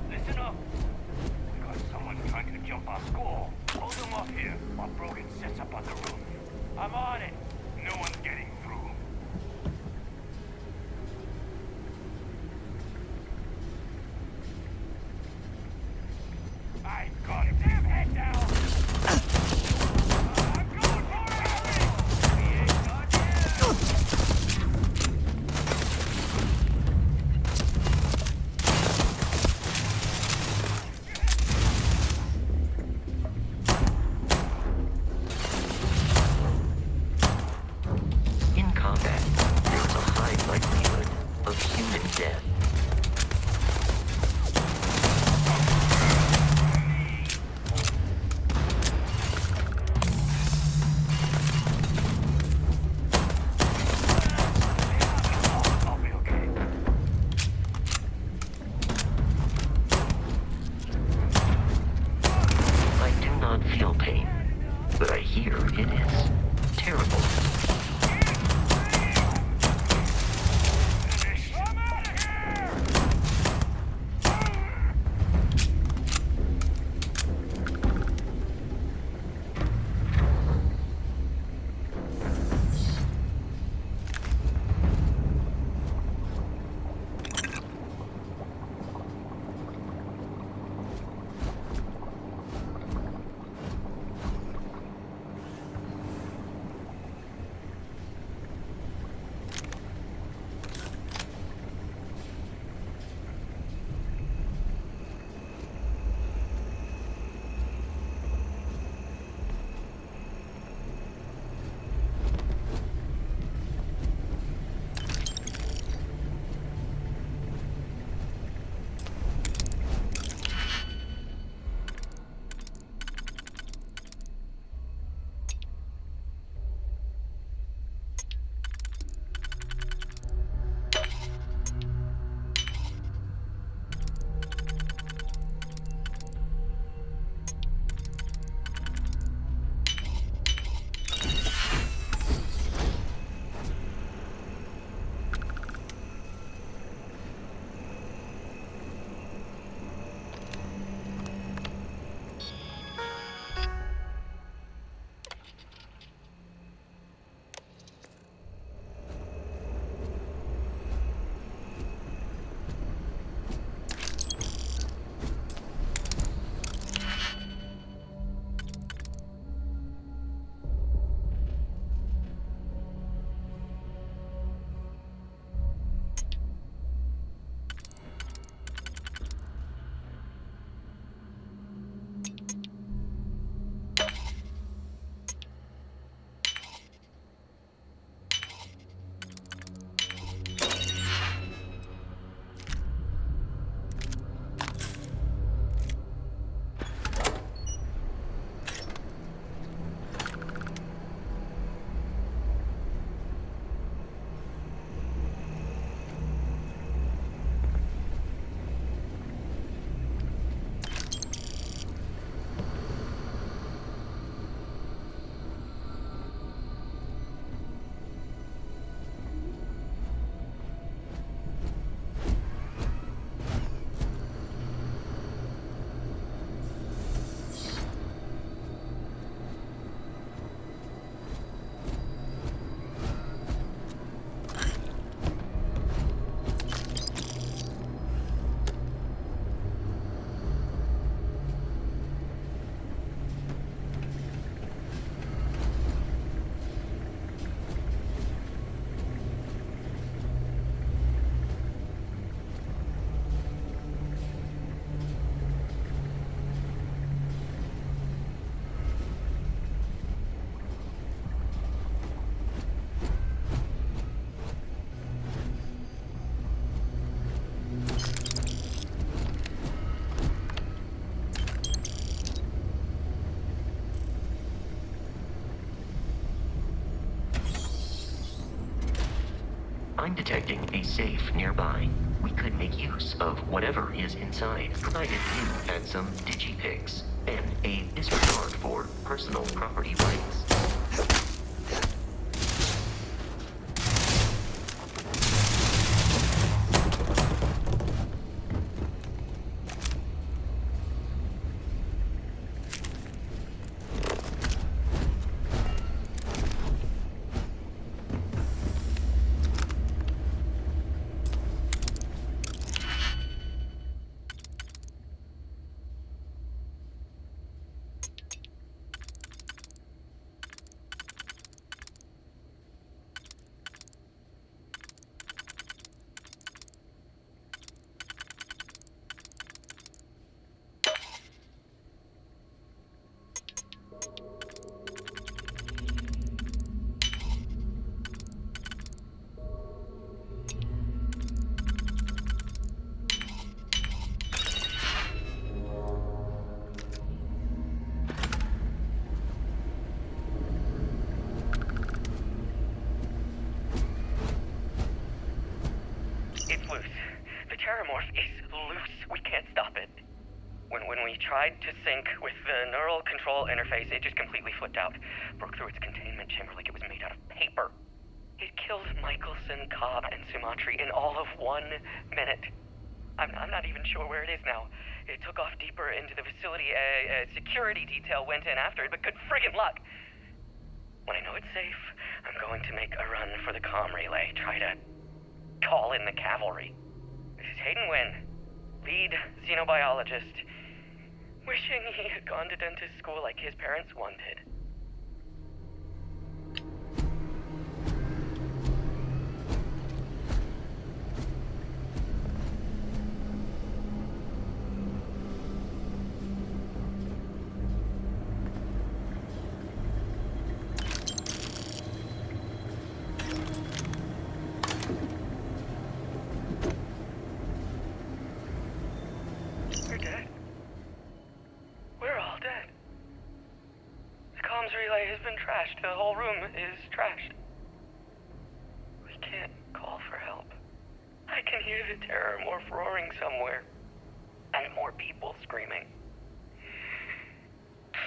Listen up. We got someone trying to jump our school. Hold them up here while Brogan sets up on the roof. I'm on it. No one's getting through. I got him. Damn head down. I'm going for it, Harry. We ain't done yet. In combat, there is a high likelihood of human death. I'll be okay. I do not feel pain, but I hear it is terrible. I'm out of here! I'm detecting a safe nearby. We could make use of whatever is inside, provided you had some digipics and a disregard for personal property rights. Terramorph is loose. We can't stop it. When we tried to sync with the neural control interface, it just completely flipped out. Broke through its containment chamber like it was made out of paper. It killed Michelson, Cobb, and Sumatri in all of 1 minute. I'm not even sure where it is now. It took off deeper into the facility. A security detail went in after it, but good friggin' luck. When I know it's safe, I'm going to make a run for the comm relay. Try to call in the cavalry. This is Hayden Wynn, lead xenobiologist. Wishing he had gone to dentist school like his parents wanted. We're dead. We're all dead. The comms relay has been trashed. The whole room is trashed. We can't call for help. I can hear the Terramorph roaring somewhere. And more people screaming.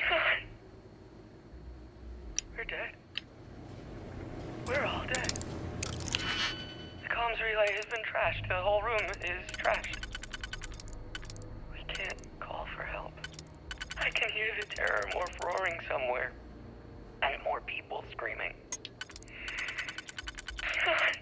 God. We're dead. We're all dead. The comms relay has been trashed. The whole room is trashed. We can't call for help. I can hear the Terramorph roaring somewhere. And more people screaming. God.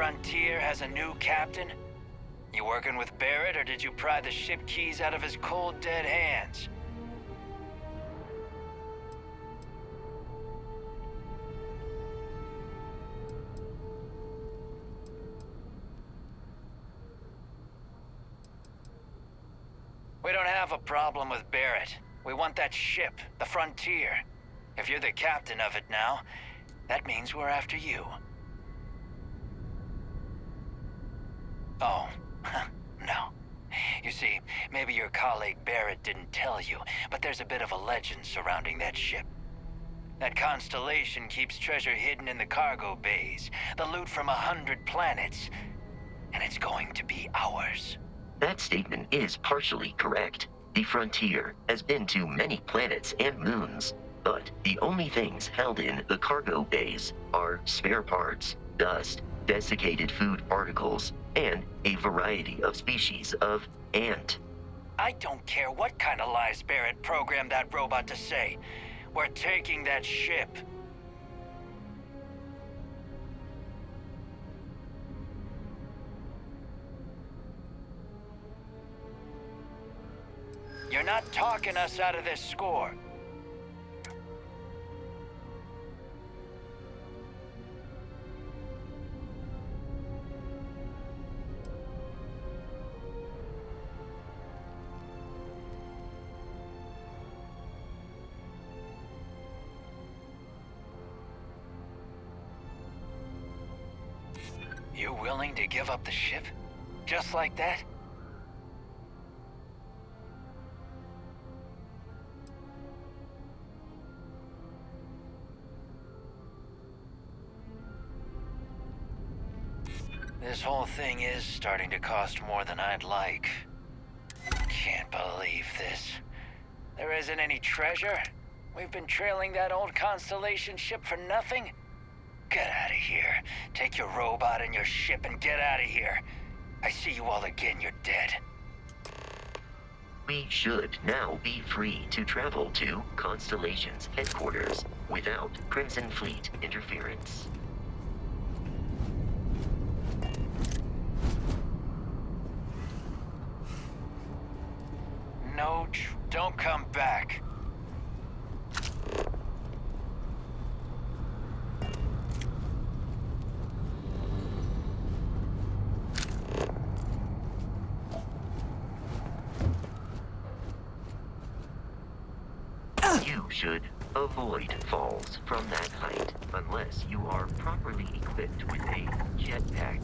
Frontier has a new captain? You working with Barrett, or did you pry the ship keys out of his cold, dead hands? We don't have a problem with Barrett. We want that ship, the Frontier. If you're the captain of it now, that means we're after you. Oh, no. You see, maybe your colleague Barrett didn't tell you, but there's a bit of a legend surrounding that ship. That constellation keeps treasure hidden in the cargo bays, the loot from 100 planets, and it's going to be ours. That statement is partially correct. The Frontier has been to many planets and moons, but the only things held in the cargo bays are spare parts, dust, desiccated food particles, and a variety of species of ant. I don't care what kind of lies Barrett programmed that robot to say. We're taking that ship. You're not talking us out of this score. You willing to give up the ship? Just like that? This whole thing is starting to cost more than I'd like. Can't believe this. There isn't any treasure? We've been trailing that old Constellation ship for nothing? Get out of here. Take your robot and your ship and get out of here. I see you all again, you're dead. We should now be free to travel to Constellation's headquarters without Crimson Fleet interference. No, don't come back. You should avoid falls from that height unless you are properly equipped with a jetpack.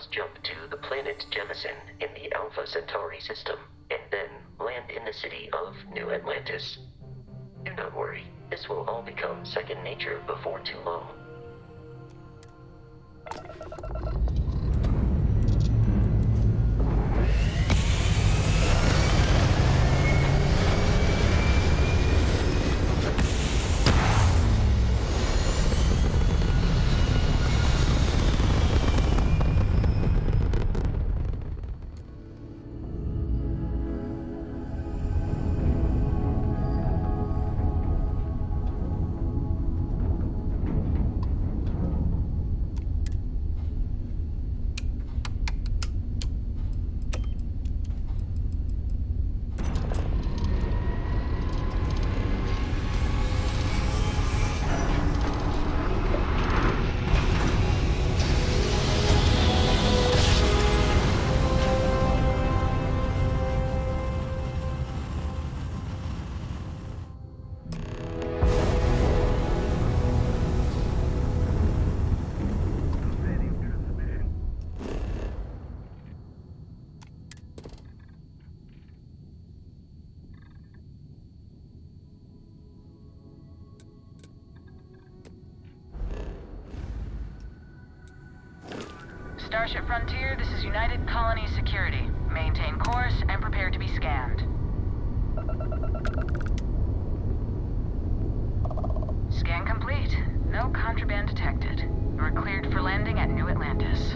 must jump to the planet Jemison in the Alpha Centauri system, and then land in the city of New Atlantis. Do not worry, this will all become second nature before too long. Starship Frontier, this is United Colony Security. Maintain course and prepare to be scanned. Scan complete. No contraband detected. You are cleared for landing at New Atlantis.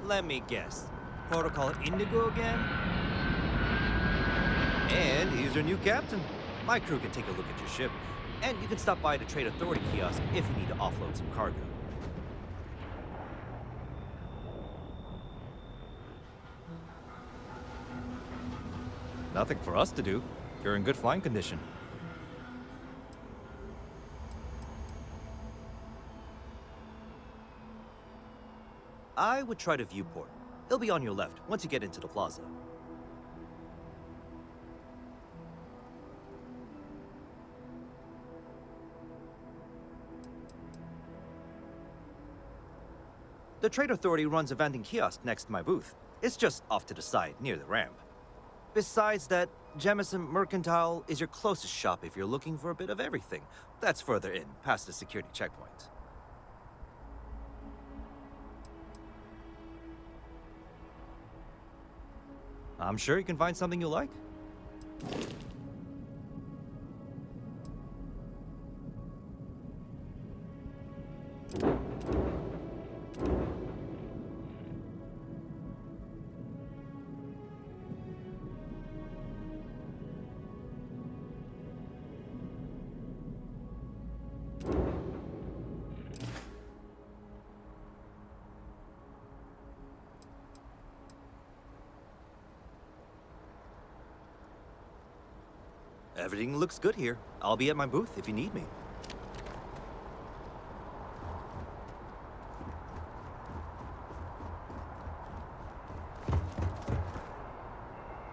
Let me guess. Protocol Indigo again? And he's your new captain. My crew can take a look at your ship, and you can stop by the Trade Authority kiosk if you need to offload some cargo. Nothing for us to do. You're in good flying condition. I would try the viewport. It'll be on your left once you get into the plaza. The Trade Authority runs a vending kiosk next to my booth. It's just off to the side, near the ramp. Besides that, Jemison Mercantile is your closest shop if you're looking for a bit of everything. That's further in, past the security checkpoint. I'm sure you can find something you like. Everything looks good here. I'll be at my booth if you need me.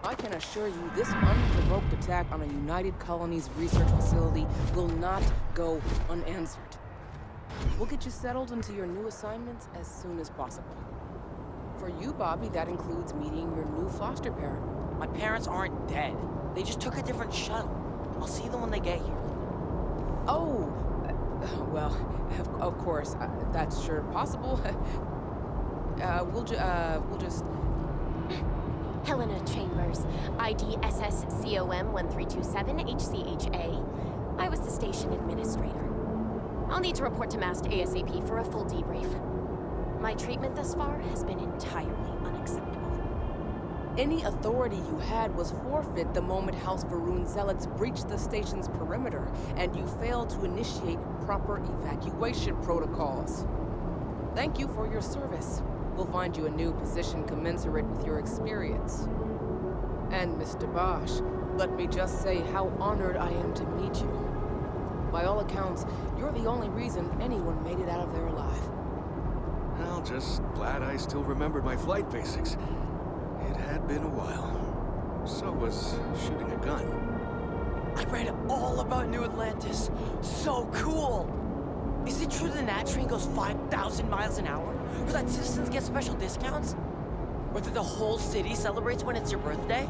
I can assure you, this unprovoked attack on a United Colonies research facility will not go unanswered. We'll get you settled into your new assignments as soon as possible. For you, Bobby, that includes meeting your new foster parent. My parents aren't dead. They just took a different shuttle. I'll see them when they get here. Oh, well, of course, that's sure possible. We'll just... Helena Chambers, ID SSCOM 1327 HCHA. I was the station administrator. I'll need to report to MAST ASAP for a full debrief. My treatment thus far has been entirely unacceptable. Any authority you had was forfeit the moment House Varun zealots breached the station's perimeter, and you failed to initiate proper evacuation protocols. Thank you for your service. We'll find you a new position commensurate with your experience. And Mr. Bosch, let me just say how honored I am to meet you. By all accounts, you're the only reason anyone made it out of there alive. Well, just glad I still remembered my flight basics. It had been a while. So was shooting a gun. I read all about New Atlantis. So cool! Is it true the Nat train goes 5,000 miles an hour? Or that citizens get special discounts? Or that the whole city celebrates when it's your birthday?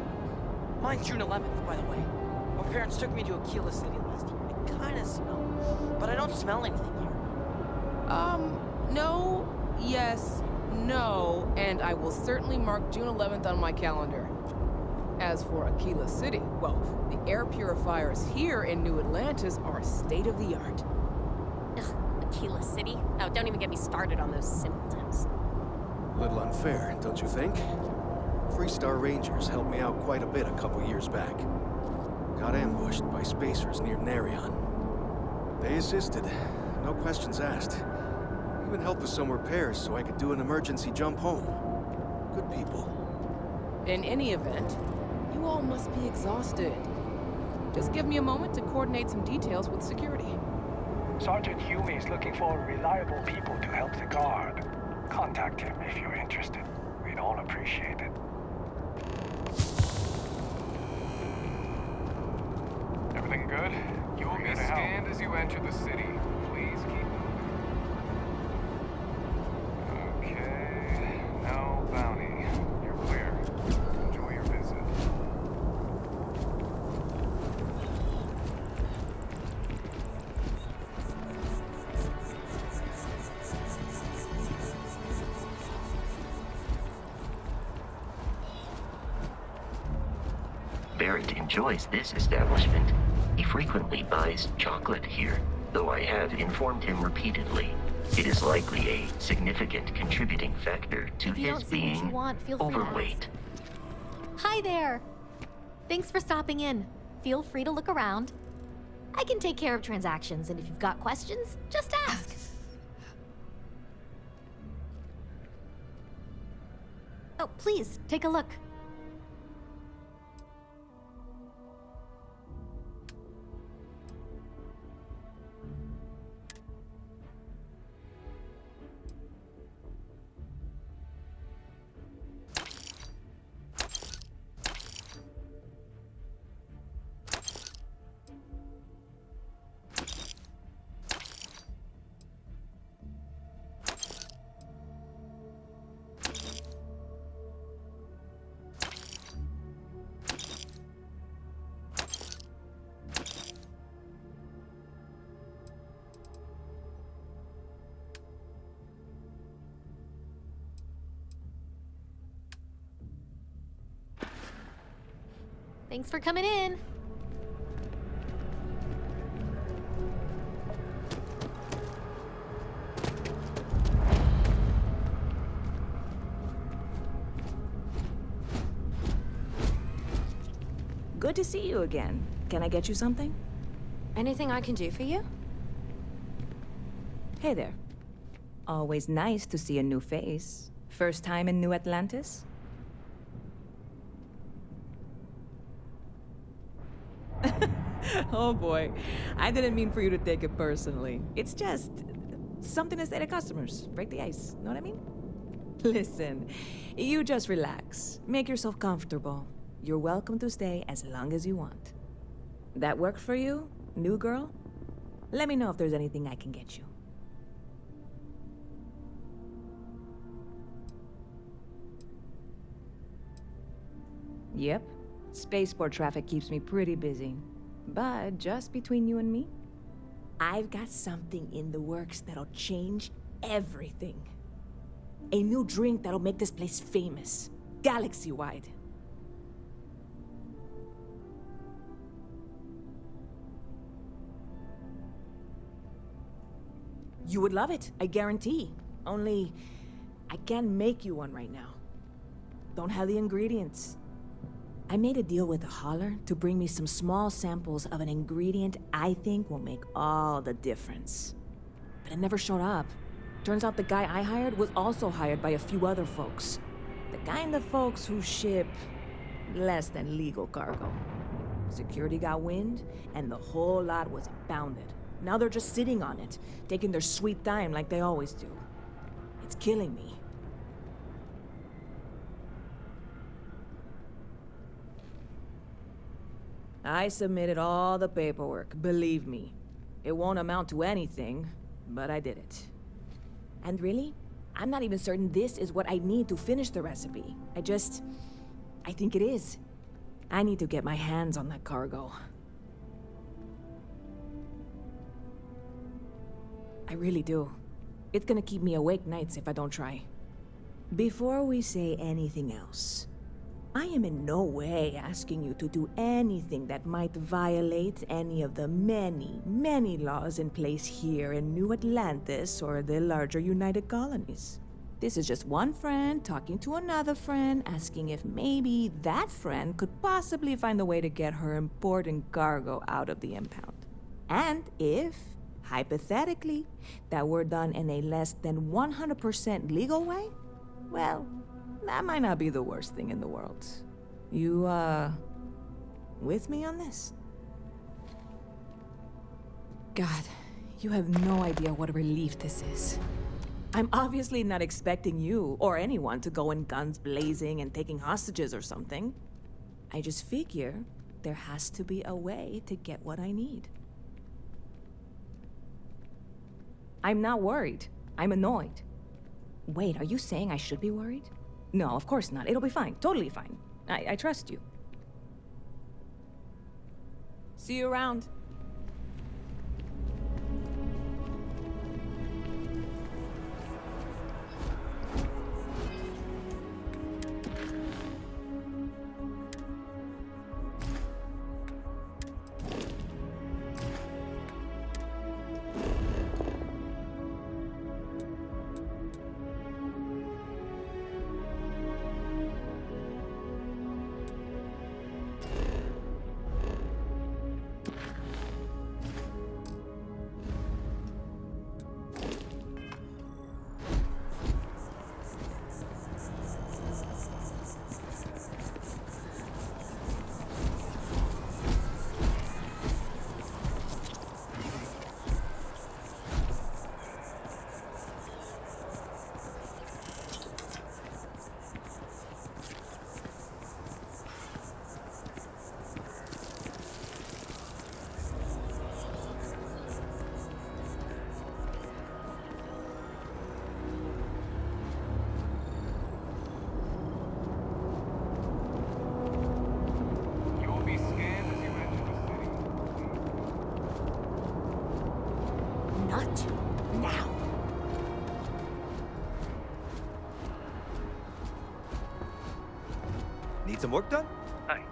Mine's June 11th, by the way. My parents took me to Aquila City last year. I kinda smell, but I don't smell anything here. No, yes, no, and I will certainly mark June 11th on my calendar. As for Aquila City, well, the air purifiers here in New Atlantis are state-of-the-art. Ugh, Aquila City? Oh, don't even get me started on those simpletons. A little unfair, don't you think? Freestar Rangers helped me out quite a bit a couple years back. Got ambushed by spacers near Narion. They assisted, no questions asked. Even helped with some repairs so I could do an emergency jump home. Good people. In any event, you all must be exhausted. Just give me a moment to coordinate some details with security. Sergeant Huey is looking for reliable people to help the guard. Contact him if you're interested. We'd all appreciate it. Everything good? You will be scanned as you enter the city. Please keep moving. Okay. No bounty. You're clear. Enjoy your visit. Barrett enjoys this establishment. He frequently buys chocolate here, though I have informed him repeatedly. It is likely a significant contributing factor to If you his don't see what you being want, feel free to overweight. Hi there! Thanks for stopping in. Feel free to look around. I can take care of transactions, and if you've got questions, just ask. Oh, please, take a look. Thanks for coming in. Good to see you again. Can I get you something? Anything I can do for you? Hey there. Always nice to see a new face. First time in New Atlantis? Oh boy. I didn't mean for you to take it personally. It's just something to say to customers. Break the ice. Know what I mean? Listen, you just relax. Make yourself comfortable. You're welcome to stay as long as you want. That work for you, new girl? Let me know if there's anything I can get you. Yep. Spaceport traffic keeps me pretty busy. But just between you and me, I've got something in the works that'll change everything. A new drink that'll make this place famous, galaxy-wide. You would love it, I guarantee. Only, I can't make you one right now. Don't have the ingredients. I made a deal with the hauler to bring me some small samples of an ingredient I think will make all the difference. But it never showed up. Turns out the guy I hired was also hired by a few other folks. The kind of folks who ship less than legal cargo. Security got wind, and the whole lot was impounded. Now they're just sitting on it, taking their sweet time like they always do. It's killing me. I submitted all the paperwork, believe me. It won't amount to anything, but I did it. And really, I'm not even certain this is what I need to finish the recipe. I think it is. I need to get my hands on that cargo. I really do. It's gonna keep me awake nights if I don't try. Before we say anything else, I am in no way asking you to do anything that might violate any of the many, many laws in place here in New Atlantis or the larger United Colonies. This is just one friend talking to another friend, asking if maybe that friend could possibly find a way to get her important cargo out of the impound. And if, hypothetically, that were done in a less than 100% legal way, well, that might not be the worst thing in the world. You, with me on this? God, you have no idea what a relief this is. I'm obviously not expecting you or anyone to go in guns blazing and taking hostages or something. I just figure there has to be a way to get what I need. I'm not worried. I'm annoyed. Wait, are you saying I should be worried? No, of course not. It'll be fine. Totally fine. I trust you. See you around. Not now. Need some work done? Hi.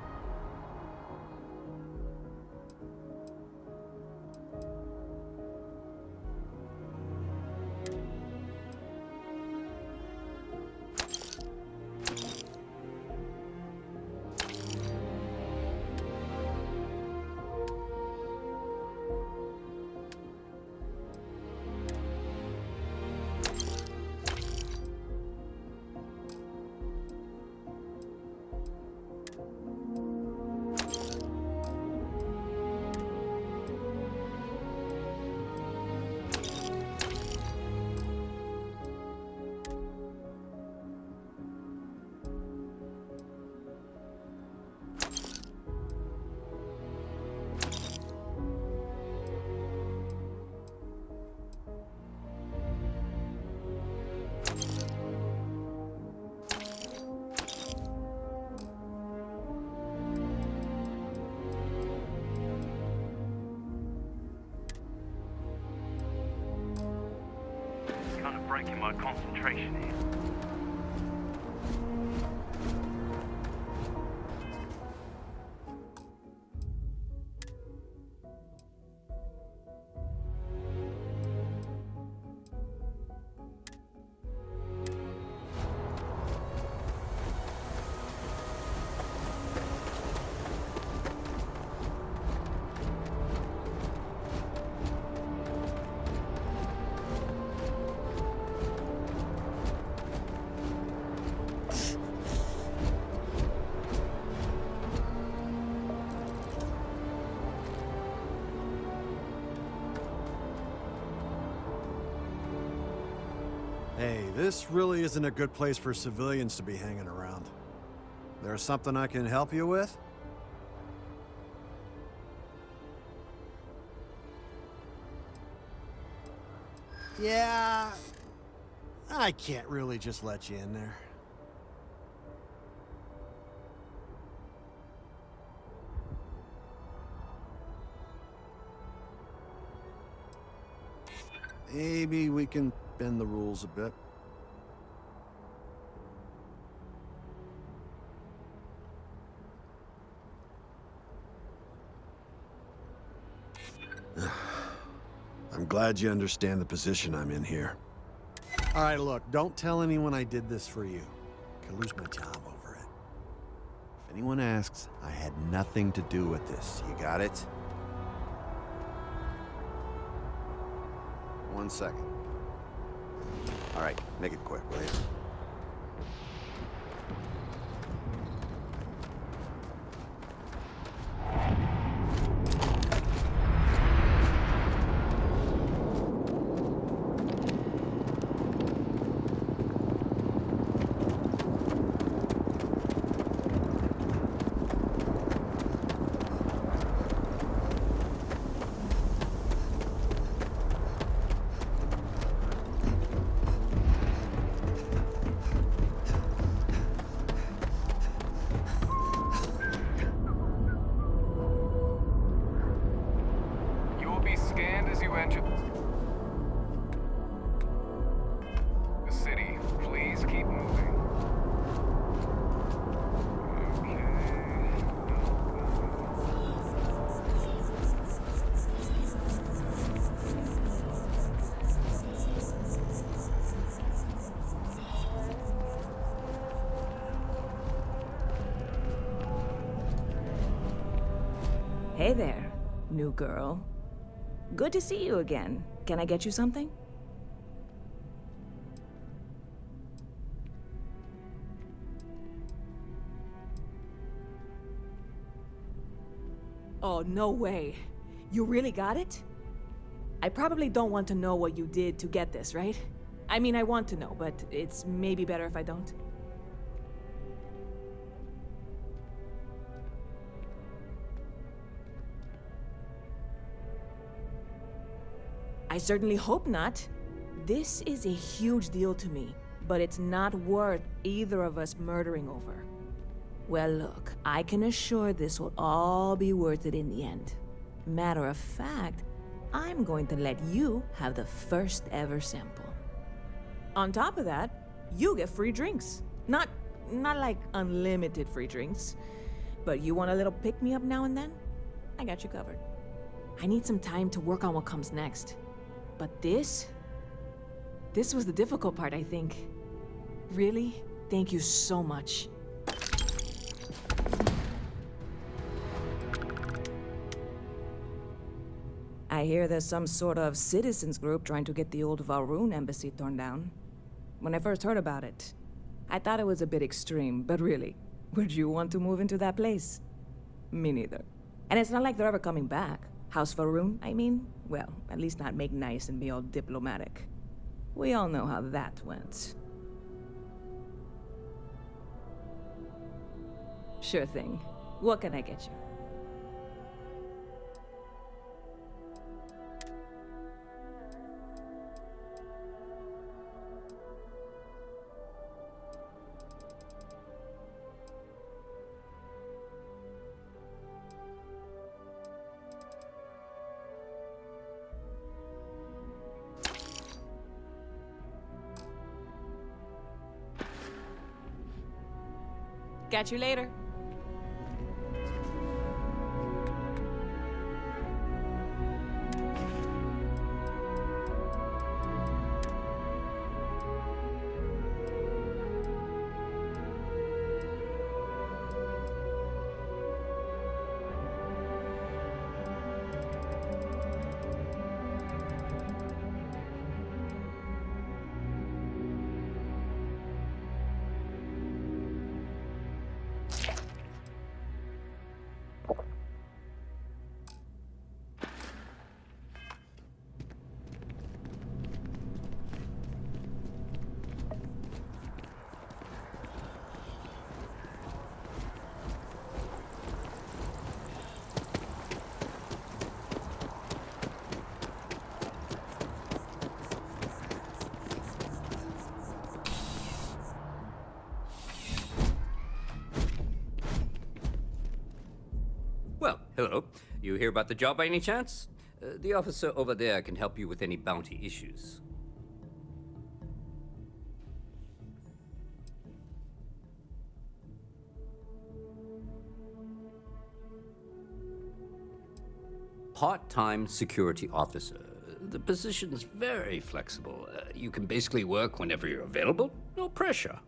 kind of breaking my concentration here. Hey, this really isn't a good place for civilians to be hanging around. There's something I can help you with? Yeah, I can't really just let you in there. Maybe we can bend the rules a bit. I'm glad you understand the position I'm in here. All right, look, don't tell anyone I did this for you. I could lose my job over it. If anyone asks, I had nothing to do with this. You got it? 1 second. All right, make it quick, will you? Hey there, new girl. Good to see you again. Can I get you something? Oh, no way. You really got it? I probably don't want to know what you did to get this, right? I mean, I want to know, but it's maybe better if I don't. I certainly hope not. This is a huge deal to me, but it's not worth either of us murdering over. Well, look, I can assure this will all be worth it in the end. Matter of fact, I'm going to let you have the first ever sample. On top of that, you get free drinks. Not like unlimited free drinks, but you want a little pick-me-up now and then? I got you covered. I need some time to work on what comes next. But this was the difficult part, I think. Really, thank you so much. I hear there's some sort of citizens group trying to get the old Valroon embassy torn down. When I first heard about it, I thought it was a bit extreme, but really, would you want to move into that place? Me neither. And it's not like they're ever coming back. House Valroon, I mean? Well, at least not make nice and be all diplomatic. We all know how that went. Sure thing. What can I get you? Catch you later. Well, hello. You hear about the job by any chance? The officer over there can help you with any bounty issues. Part-time security officer. The position's very flexible. You can basically work whenever you're available. No pressure.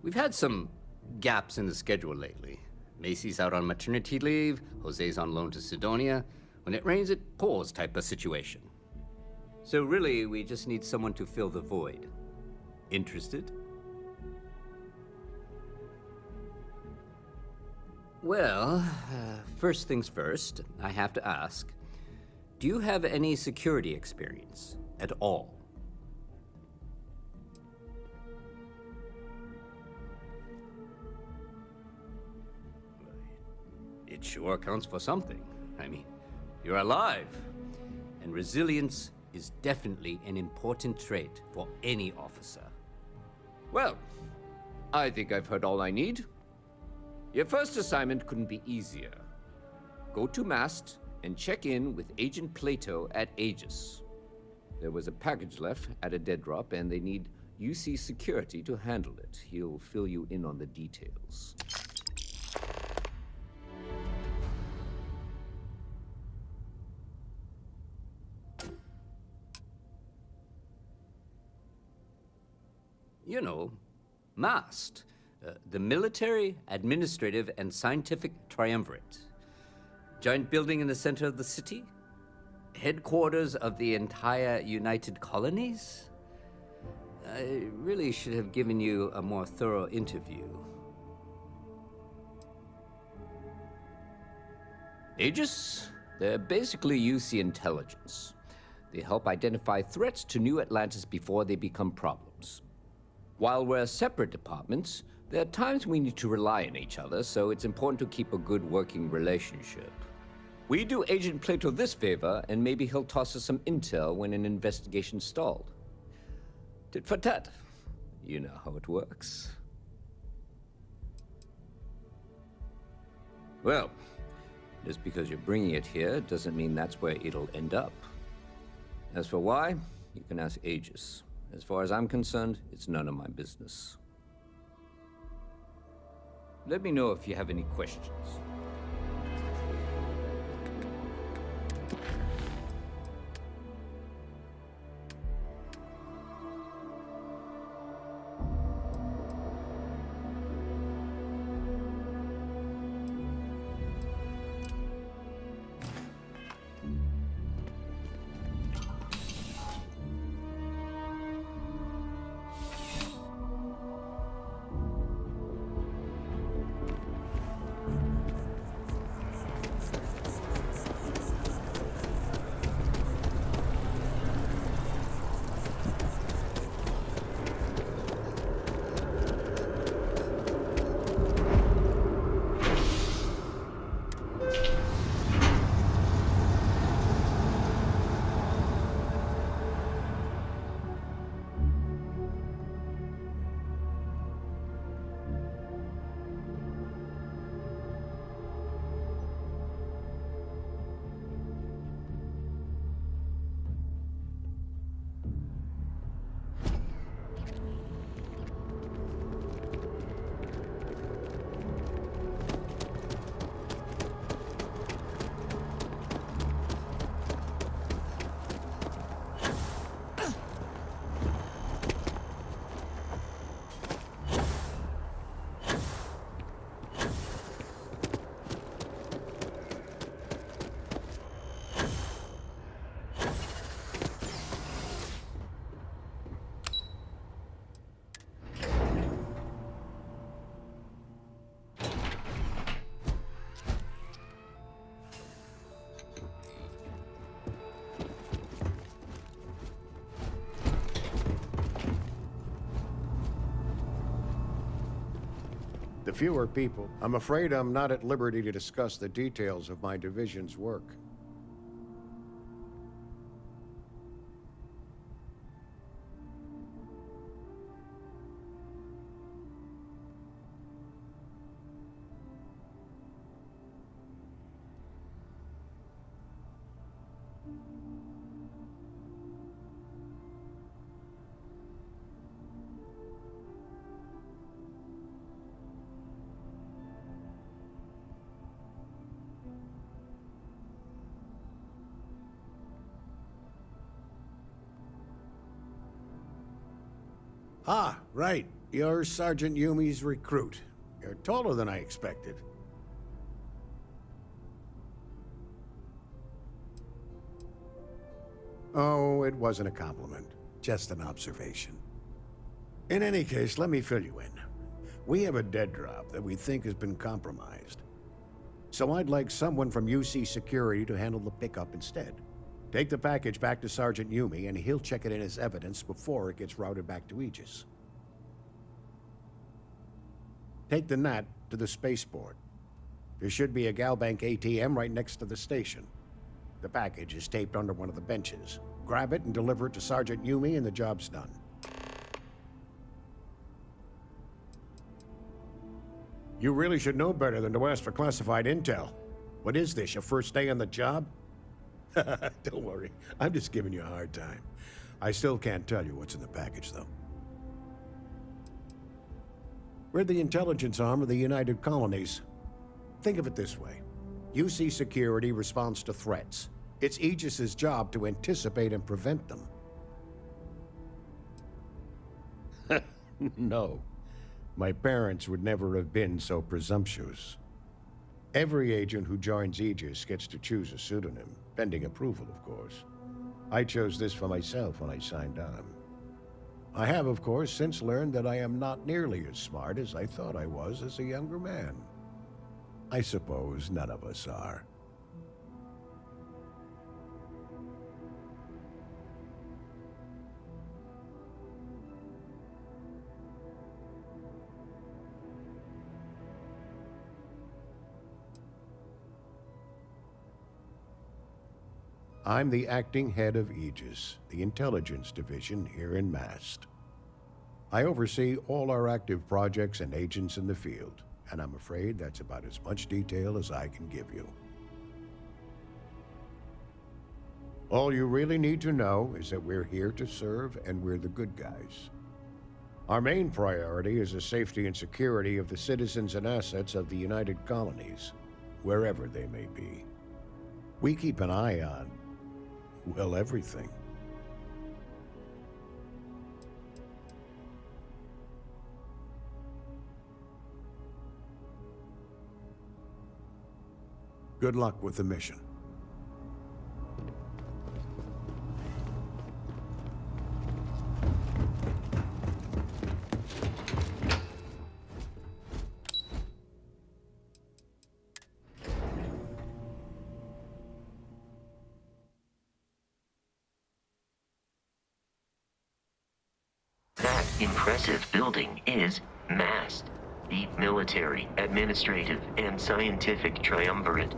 We've had some gaps in the schedule lately. Macy's out on maternity leave, Jose's on loan to Sidonia. When it rains, it pours type of situation. So really, we just need someone to fill the void. Interested? Well, first things first, I have to ask, do you have any security experience at all? It sure counts for something. I mean, you're alive. And resilience is definitely an important trait for any officer. Well, I think I've heard all I need. Your first assignment couldn't be easier. Go to Mast and check in with Agent Plato at Aegis. There was a package left at a dead drop, and they need UC security to handle it. He'll fill you in on the details. You know, MAST, the Military, Administrative, and Scientific Triumvirate. Giant building in the center of the city? Headquarters of the entire United Colonies? I really should have given you a more thorough interview. Aegis? They're basically UC intelligence. They help identify threats to New Atlantis before they become problems. While we're separate departments, there are times we need to rely on each other, so it's important to keep a good working relationship. We do Agent Plato this favor, and maybe he'll toss us some intel when an investigation stalled. Tit for tat. You know how it works. Well, just because you're bringing it here doesn't mean that's where it'll end up. As for why, you can ask Aegis. As far as I'm concerned, it's none of my business. Let me know if you have any questions. The fewer people. I'm afraid I'm not at liberty to discuss the details of my division's work. Ah, right. You're Sergeant Yumi's recruit. You're taller than I expected. Oh, it wasn't a compliment. Just an observation. In any case, let me fill you in. We have a dead drop that we think has been compromised. So I'd like someone from UC Security to handle the pickup instead. Take the package back to Sergeant Yumi, and he'll check it in as evidence before it gets routed back to Aegis. Take the NAT to the spaceport. There should be a Galbank ATM right next to the station. The package is taped under one of the benches. Grab it and deliver it to Sergeant Yumi, and the job's done. You really should know better than to ask for classified intel. What is this, your first day on the job? Don't worry, I'm just giving you a hard time. I still can't tell you what's in the package, though. We're the intelligence arm of the United Colonies. Think of it this way. UC Security responds to threats. It's Aegis's job to anticipate and prevent them. No. My parents would never have been so presumptuous. Every agent who joins Aegis gets to choose a pseudonym, pending approval, of course. I chose this for myself when I signed on. I have, of course, since learned that I am not nearly as smart as I thought I was as a younger man. I suppose none of us are. I'm the acting head of Aegis, the intelligence division here in Mast. I oversee all our active projects and agents in the field, and I'm afraid that's about as much detail as I can give you. All you really need to know is that we're here to serve, and we're the good guys. Our main priority is the safety and security of the citizens and assets of the United Colonies, wherever they may be. We keep an eye on, well, everything. Good luck with the mission. That impressive building is MAST, the Military, Administrative, and Scientific Triumvirate.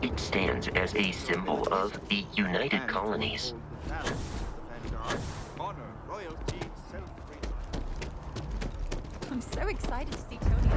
It stands as a symbol of the United Colonies. I'm so excited to see Tony.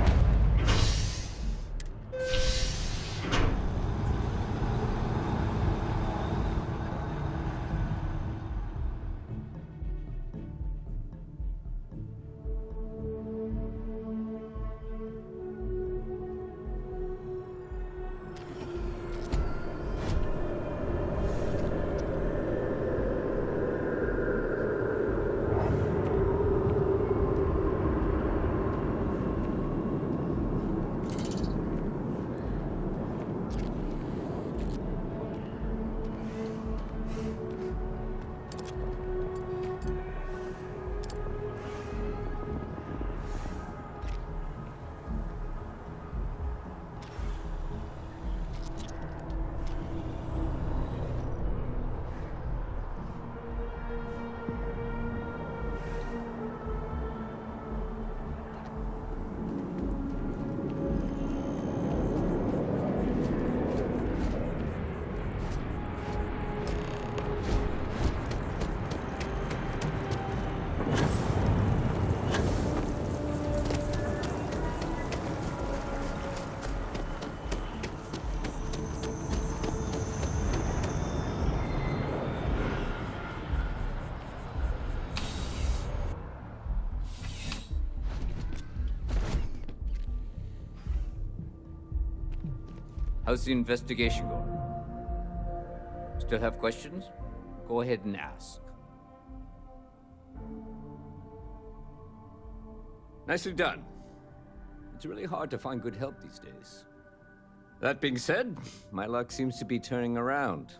How's the investigation going? Still have questions? Go ahead and ask. Nicely done. It's really hard to find good help these days. That being said, my luck seems to be turning around.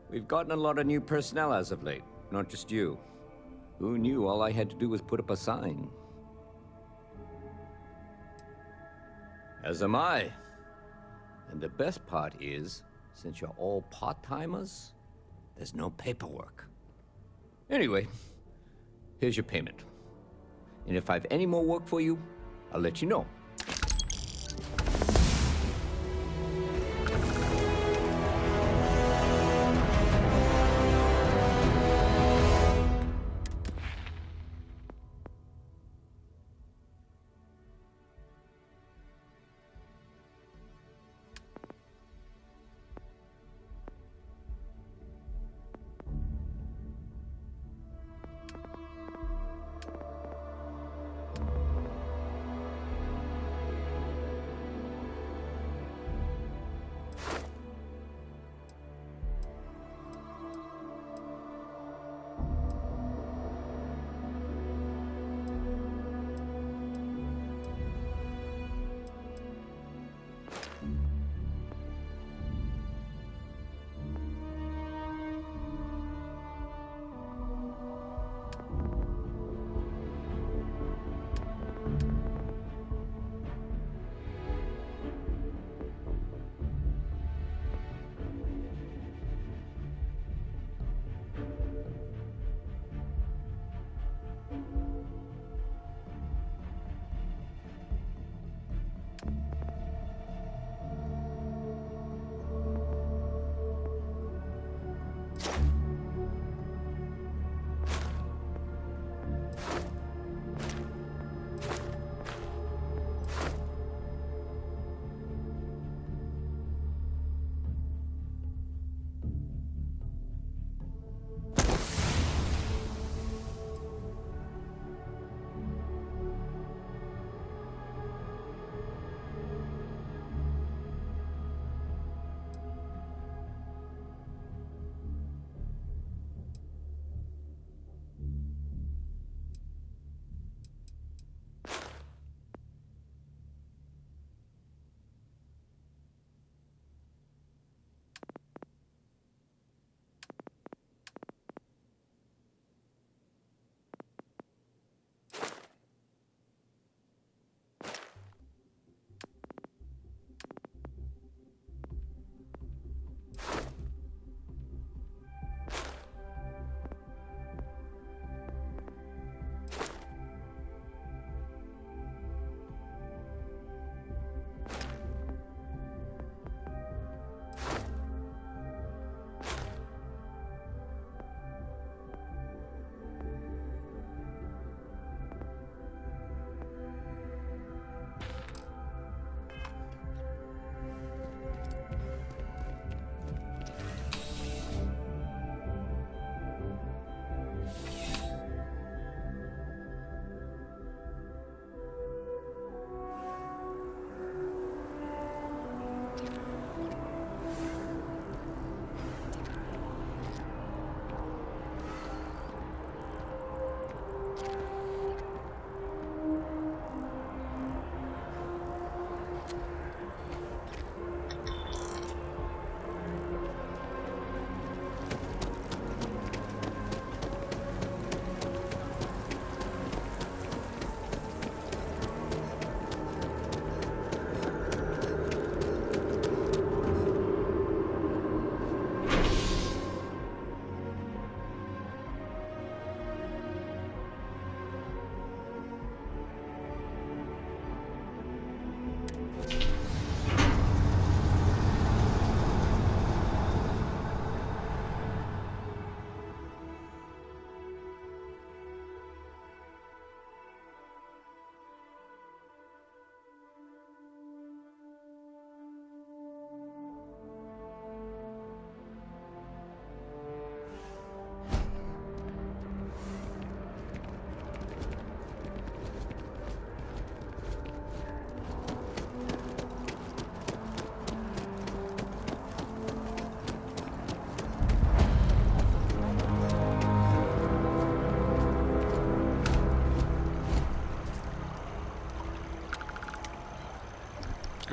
We've gotten a lot of new personnel as of late, not just you. Who knew all I had to do was put up a sign? As am I. And the best part is, since you're all part-timers, there's no paperwork. Anyway, here's your payment. And if I have any more work for you, I'll let you know.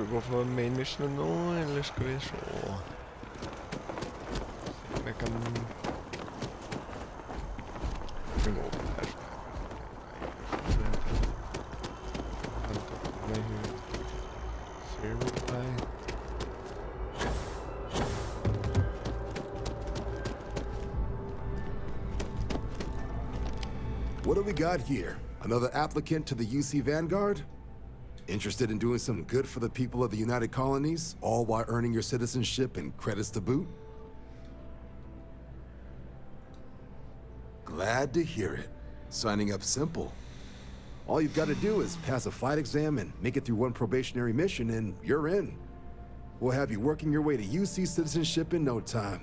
Ska vi gå för main mission nå, eller ska vi så? Jag kan gå på det här. What do we got here? Another applicant to the UC Vanguard? Interested in doing some good for the people of the United Colonies, all while earning your citizenship and credits to boot? Glad to hear it. Signing up simple. All you've got to do is pass a flight exam and make it through one probationary mission and you're in. We'll have you working your way to UC citizenship in no time.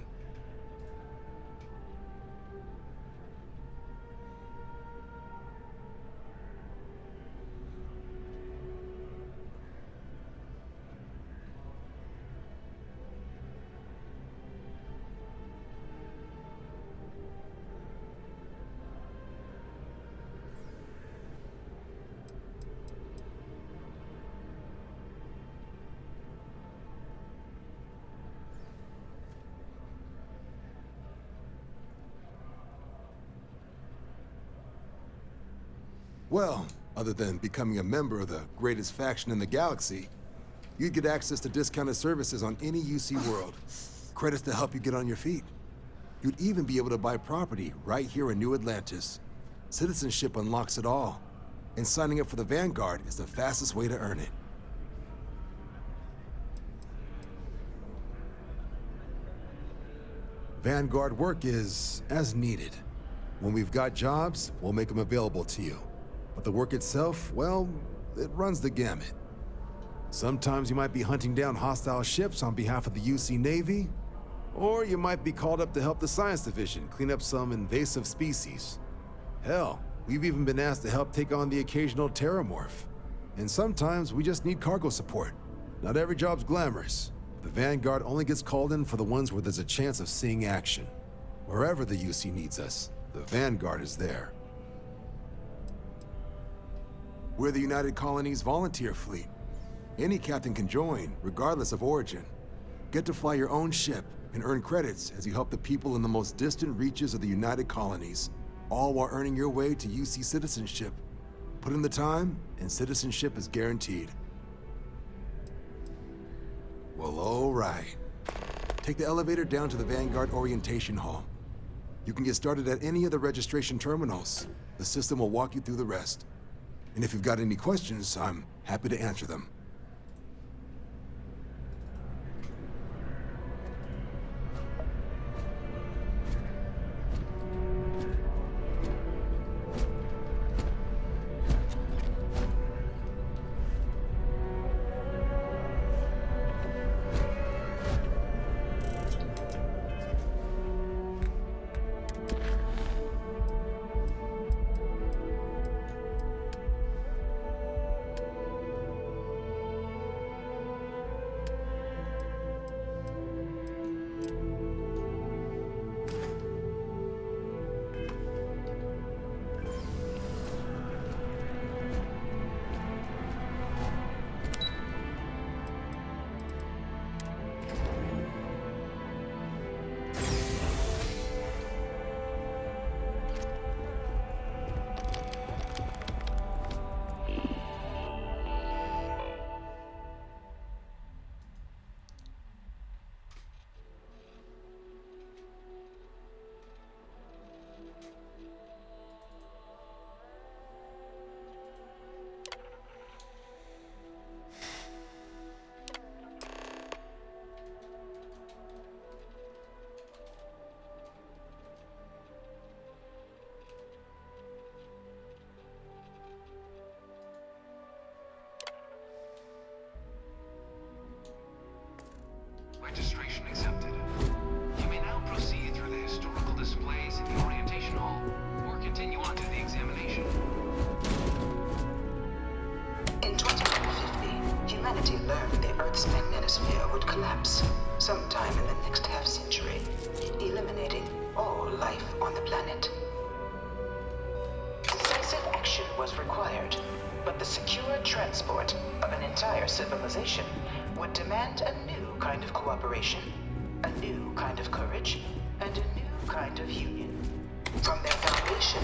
Well, other than becoming a member of the greatest faction in the galaxy, you'd get access to discounted services on any UC world. Credits to help you get on your feet. You'd even be able to buy property right here in New Atlantis. Citizenship unlocks it all, and signing up for the Vanguard is the fastest way to earn it. Vanguard work is as needed. When we've got jobs, we'll make them available to you. But the work itself, well, it runs the gamut. Sometimes you might be hunting down hostile ships on behalf of the UC Navy, or you might be called up to help the Science Division clean up some invasive species. Hell, we've even been asked to help take on the occasional Terramorph. And sometimes we just need cargo support. Not every job's glamorous. The Vanguard only gets called in for the ones where there's a chance of seeing action. Wherever the UC needs us, the Vanguard is there. We're the United Colonies Volunteer Fleet. Any captain can join, regardless of origin. Get to fly your own ship and earn credits as you help the people in the most distant reaches of the United Colonies, all while earning your way to UC citizenship. Put in the time, and citizenship is guaranteed. Well, all right. Take the elevator down to the Vanguard Orientation Hall. You can get started at any of the registration terminals. The system will walk you through the rest. And if you've got any questions, I'm happy to answer them. Registration accepted. You may now proceed through the historical displays in the orientation hall, or continue on to the examination. In 2050, humanity learned the Earth's magnetosphere would collapse sometime in the next half-century, eliminating all life on the planet. Decisive action was required, but the secure transport of an entire civilization would demand a new kind of cooperation, a new kind of courage, and a new kind of union. From their foundation,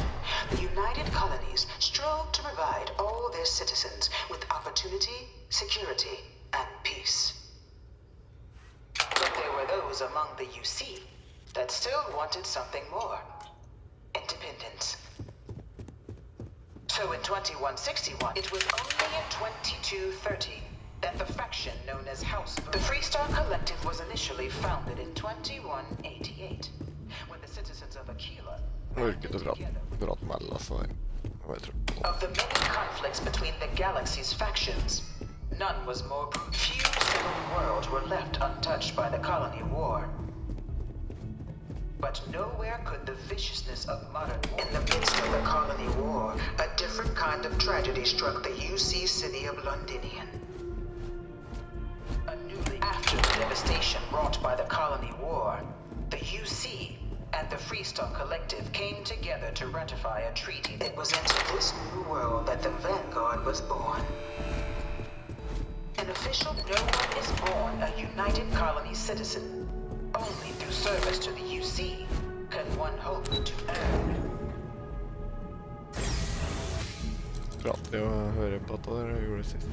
the United Colonies strove to provide all their citizens with opportunity, security, and peace. But there were those among the UC that still wanted something more. Independence. So in 2161, it was only in 2230 that the faction known as House... The Freestar Collective was initially founded in 2188, when the citizens of Aquila... Of the many conflicts between the galaxy's factions, none was more... Few civil worlds were left untouched by the colony war. But nowhere could the viciousness of modern war... In the midst of the colony war, a different kind of tragedy struck the UC city of Londinian. After the devastation wrought by the colony war, the UC and the Freestar Collective came together to ratify a treaty. It was into this new world that the Vanguard was born. An official, no one is born a United Colony citizen. Only through service to the UC can one hope to earn. Prater jag hörde på att jag gjorde sist.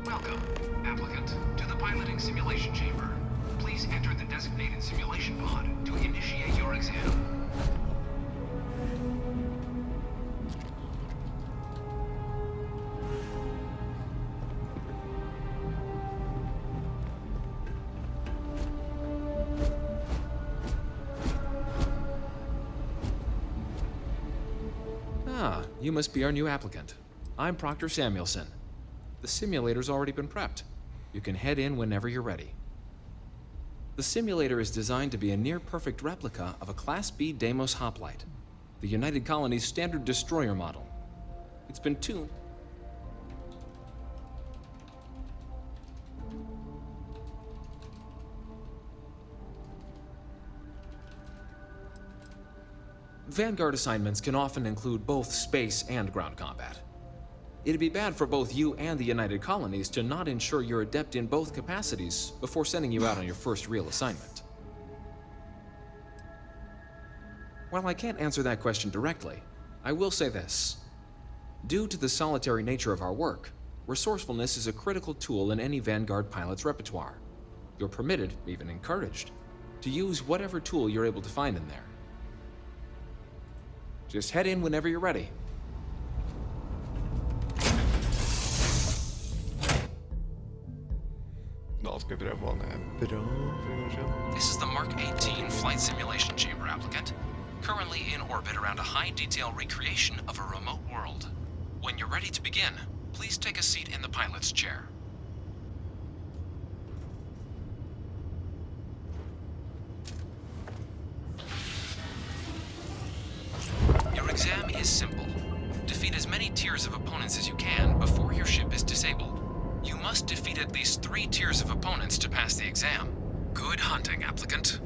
Welcome, applicant, to the piloting simulation chamber. Please enter the designated simulation pod to initiate your exam. Ah, you must be our new applicant. I'm Proctor Samuelson. The simulator's already been prepped. You can head in whenever you're ready. The simulator is designed to be a near-perfect replica of a Class B Deimos hoplite, the United Colony's standard destroyer model. It's been tuned... Vanguard assignments can often include both space and ground combat. It'd be bad for both you and the United Colonies to not ensure you're adept in both capacities before sending you out on your first real assignment. While I can't answer that question directly, I will say this. Due to the solitary nature of our work, resourcefulness is a critical tool in any Vanguard pilot's repertoire. You're permitted, even encouraged, to use whatever tool you're able to find in there. Just head in whenever you're ready. This is the Mark 18 Flight Simulation Chamber applicant, currently in orbit around a high-detail recreation of a remote world. When you're ready to begin, please take a seat in the pilot's chair. Your exam is simple. Defeat as many tiers of opponents as you can before your ship is disabled. You must defeat at least 3 tiers of opponents to pass the exam. Good hunting, applicant.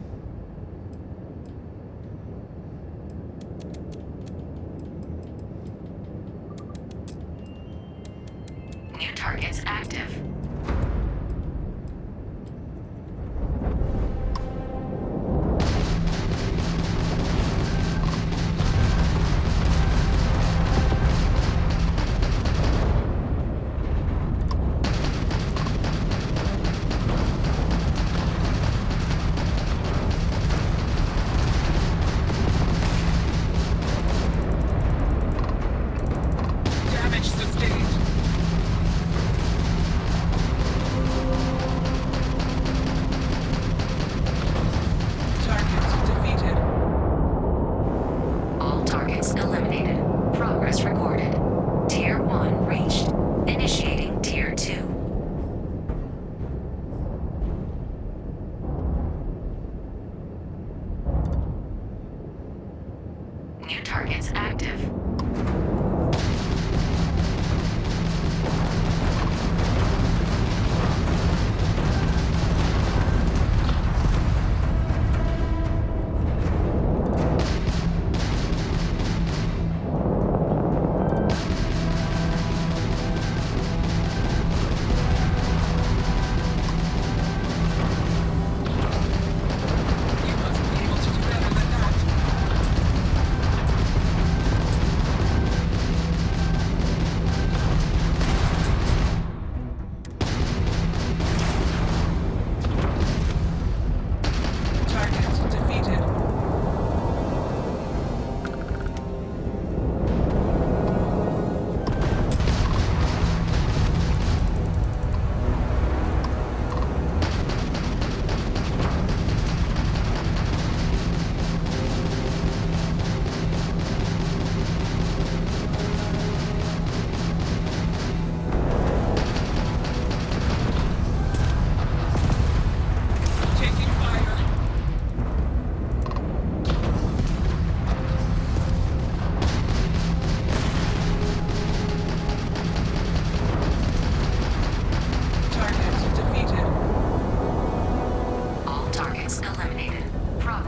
New targets active.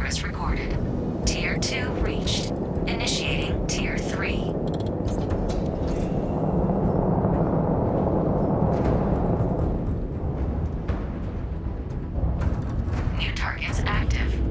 progress recorded. Tier 2 reached. Initiating Tier 3. New targets active.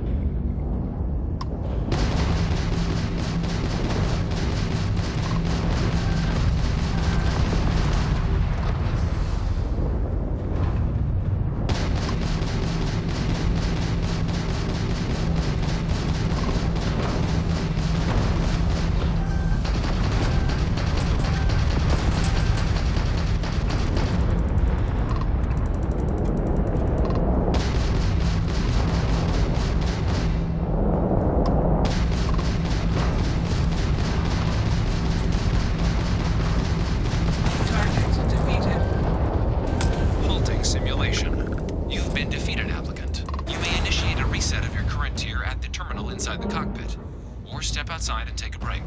Outside and take a break.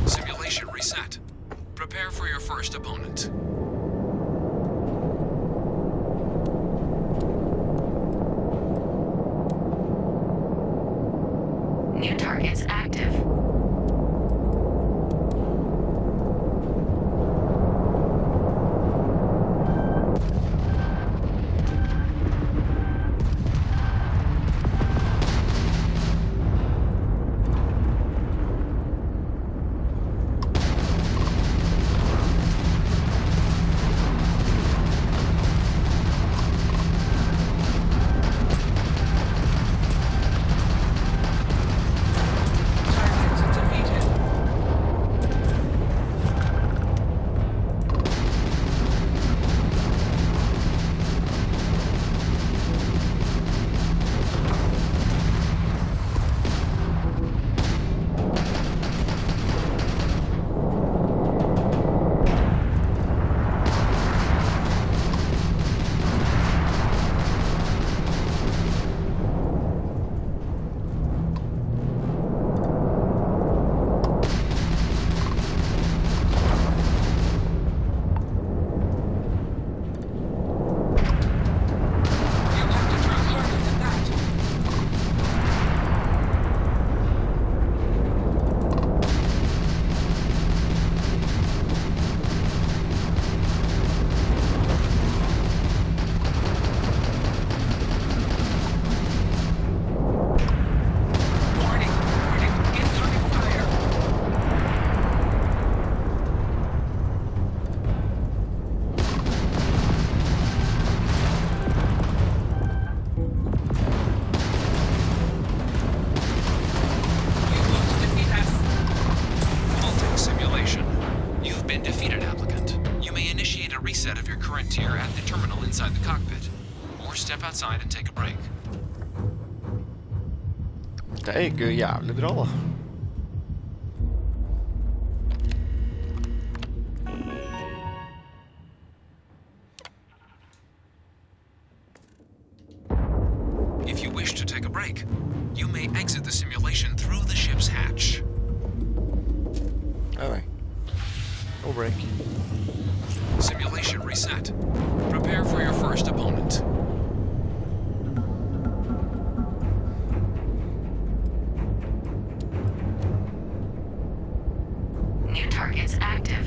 Simulation reset. Prepare for your first opponent. New targets active. completed, applicant. You may initiate a reset of your current tier at the terminal inside the cockpit, or step outside and take a break. Det gikk jo jævlig bra, da. If you wish to take a break, you may exit the simulation through the ship's hatch. Alright. No break. Simulation reset. Prepare for your first opponent. New targets active.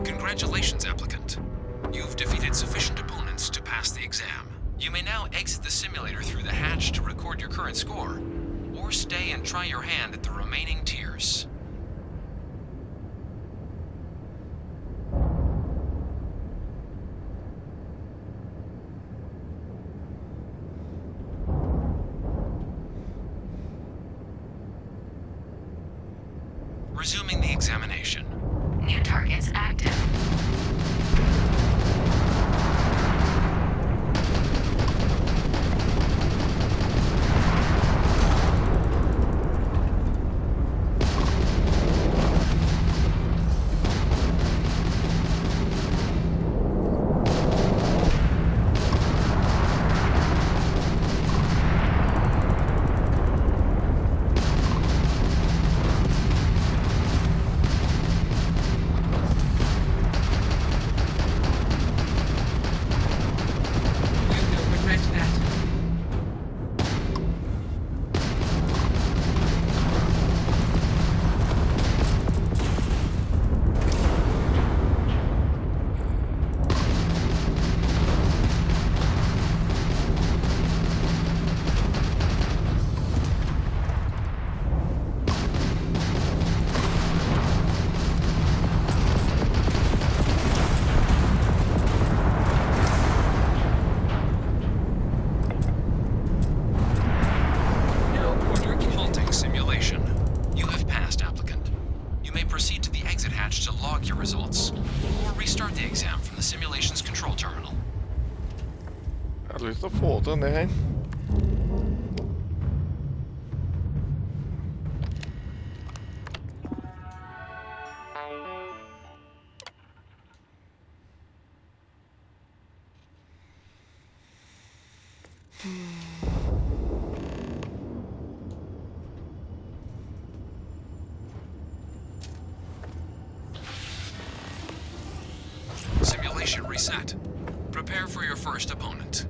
Congratulations, applicant. You've defeated sufficient opponents to pass the exam. You may now exit the simulator through the hatch to record your current score, or stay and try your hand at the remaining tiers. Resuming the examination. New targets active. Jeg har lyst til å få til det her. Simulation reset. Prepare for your first opponent.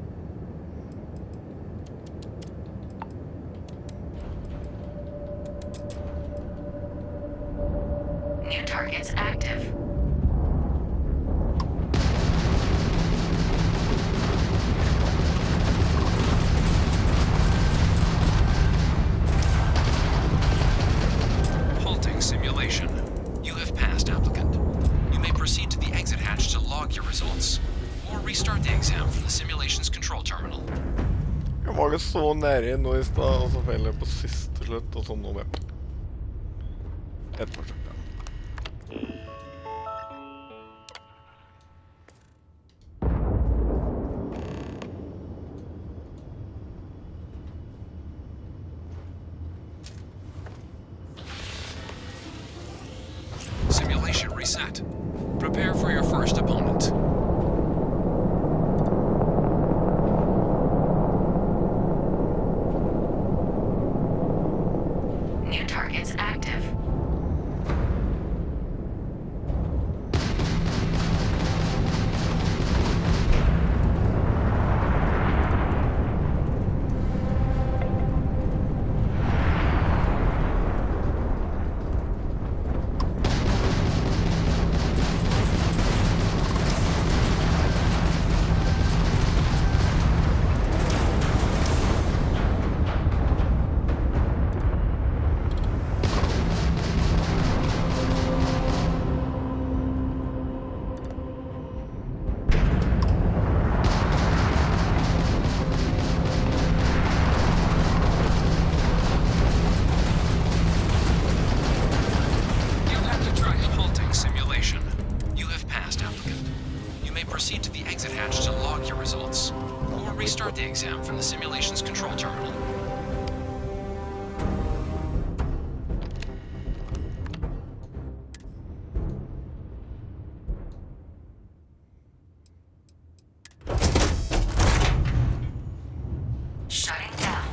New targets active. restart the exam from the simulation's control terminal. Jeg var litt så nære nå I stad, og så feil jeg på siste slutt, og så nå med. Et forsøk, ja. Simulation reset. Prepare for your first opponent. New targets active. Proceed to the exit hatch to log your results, or restart the exam from the simulation's control terminal. Shutting down.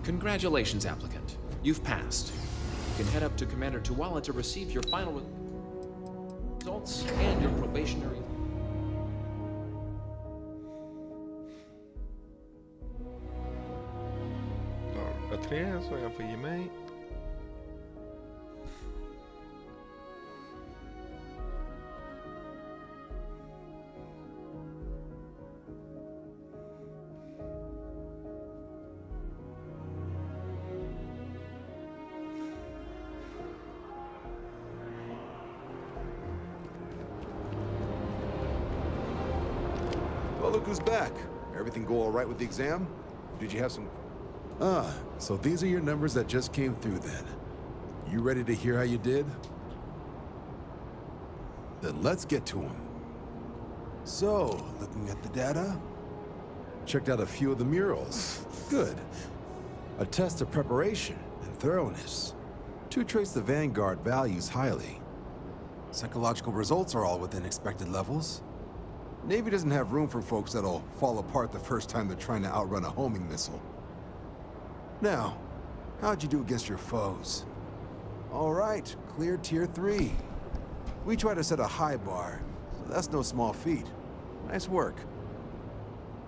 Congratulations, applicant. You've passed. You can head up to Commander Tuwala to receive your final results and your probationary... Dag 3, så jag får ge mig. Well, look who's back. Everything go all right with the exam? Did you have some... Ah, so these are your numbers that just came through then. You ready to hear how you did? Then let's get to them. So, looking at the data, checked out a few of the murals. Good. A test of preparation and thoroughness. Two traits the Vanguard values highly. Psychological results are all within expected levels. Navy doesn't have room for folks that'll fall apart the first time they're trying to outrun a homing missile. Now, how'd you do against your foes? All right, clear Tier 3. We try to set a high bar, so that's no small feat. Nice work.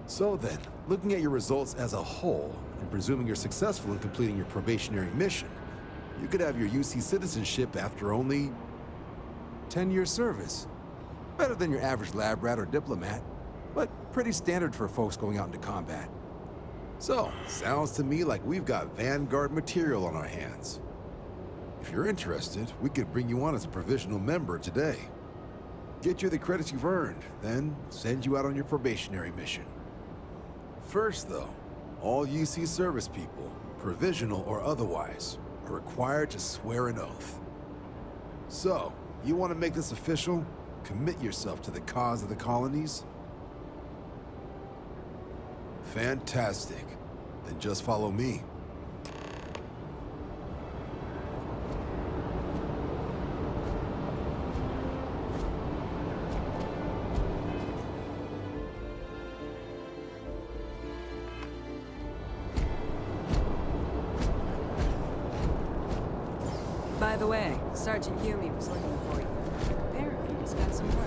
So then, looking at your results as a whole, and presuming you're successful in completing your probationary mission, you could have your UC citizenship after only 10 years service. Better than your average lab rat or diplomat, but pretty standard for folks going out into combat. So, sounds to me like we've got Vanguard material on our hands. If you're interested, we could bring you on as a provisional member today. Get you the credits you've earned, then send you out on your probationary mission. First, though, all UC service people, provisional or otherwise, are required to swear an oath. So, you want to make this official? Commit yourself to the cause of the colonies? Fantastic. Then just follow me. By the way, Sergeant Hume was looking for you. Apparently, he's got some work.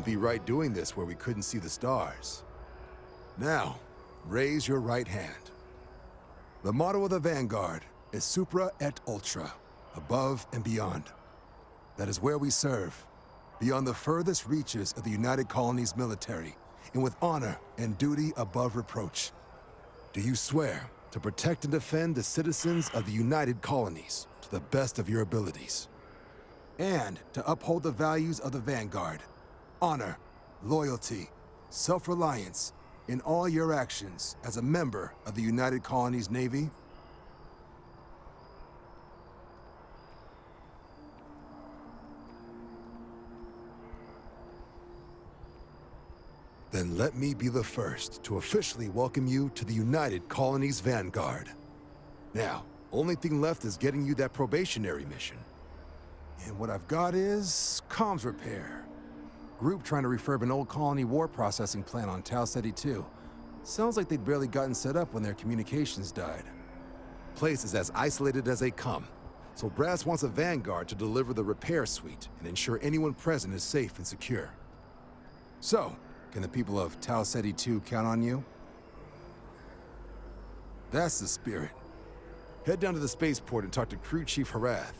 Wouldn't be right doing this where we couldn't see the stars. Now, raise your right hand. The motto of the Vanguard is Supra et Ultra, above and beyond. That is where we serve, beyond the furthest reaches of the United Colonies military, and with honor and duty above reproach. Do you swear to protect and defend the citizens of the United Colonies to the best of your abilities? And to uphold the values of the Vanguard, honor, loyalty, self-reliance, in all your actions as a member of the United Colonies Navy? Then let me be the first to officially welcome you to the United Colonies Vanguard. Now, only thing left is getting you that probationary mission. And what I've got is comms repair. Group trying to refurb an old colony war processing plant on Tau Ceti 2. Sounds like they'd barely gotten set up when their communications died. Place is as isolated as they come, so Brass wants a Vanguard to deliver the repair suite and ensure anyone present is safe and secure. So, can the people of Tau Ceti 2 count on you? That's the spirit. Head down to the spaceport and talk to Crew Chief Harath.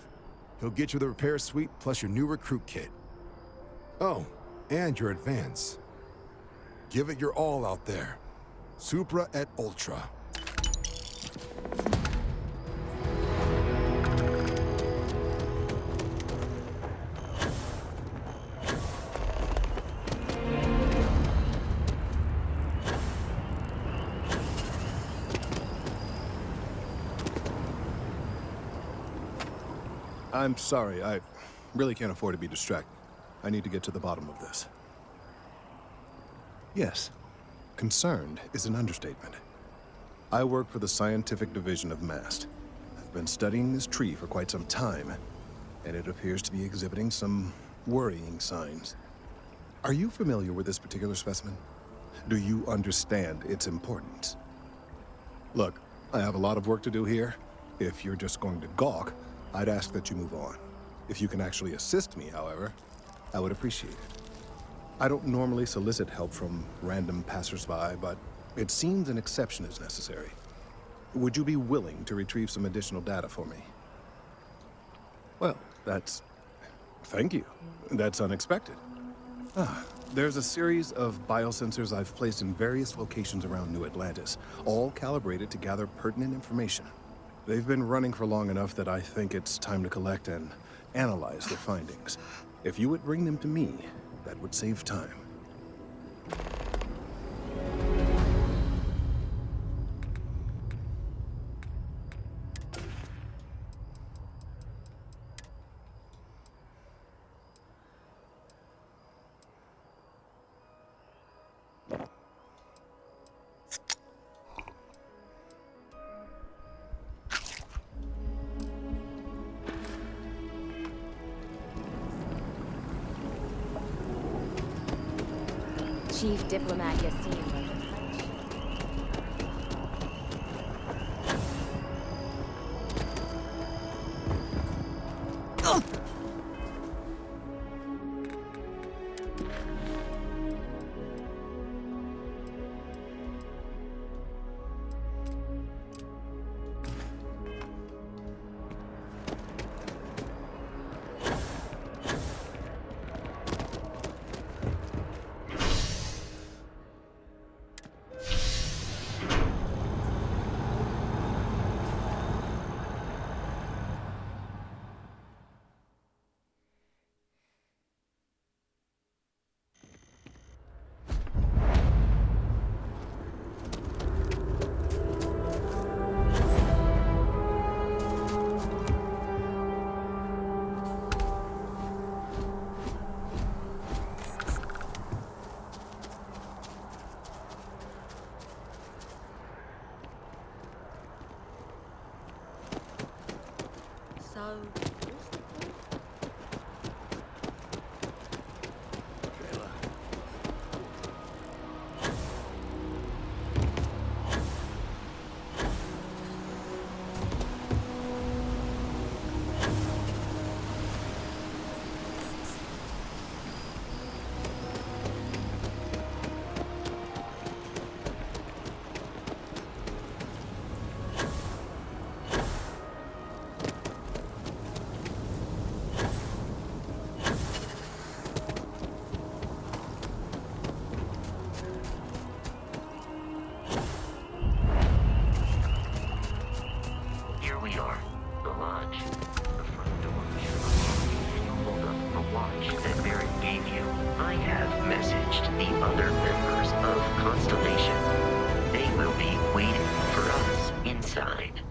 He'll get you the repair suite plus your new recruit kit. Oh, and your advance. Give it your all out there. Supra et Ultra. I'm sorry, I really can't afford to be distracted. I need to get to the bottom of this. Yes, concerned is an understatement. I work for the scientific division of MAST. I've been studying this tree for quite some time, and it appears to be exhibiting some worrying signs. Are you familiar with this particular specimen? Do you understand its importance? Look, I have a lot of work to do here. If you're just going to gawk, I'd ask that you move on. If you can actually assist me, however, I would appreciate it. I don't normally solicit help from random passersby, but it seems an exception is necessary. Would you be willing to retrieve some additional data for me? Well, thank you. That's unexpected. There's a series of biosensors I've placed in various locations around New Atlantis, all calibrated to gather pertinent information. They've been running for long enough that I think it's time to collect and analyze their findings. If you would bring them to me, that would save time. Chief Diplomat Yassin. we are. The lodge. The front door is unlocked. You hold up the watch that Barrett gave you. I have messaged the other members of Constellation. They will be waiting for us inside.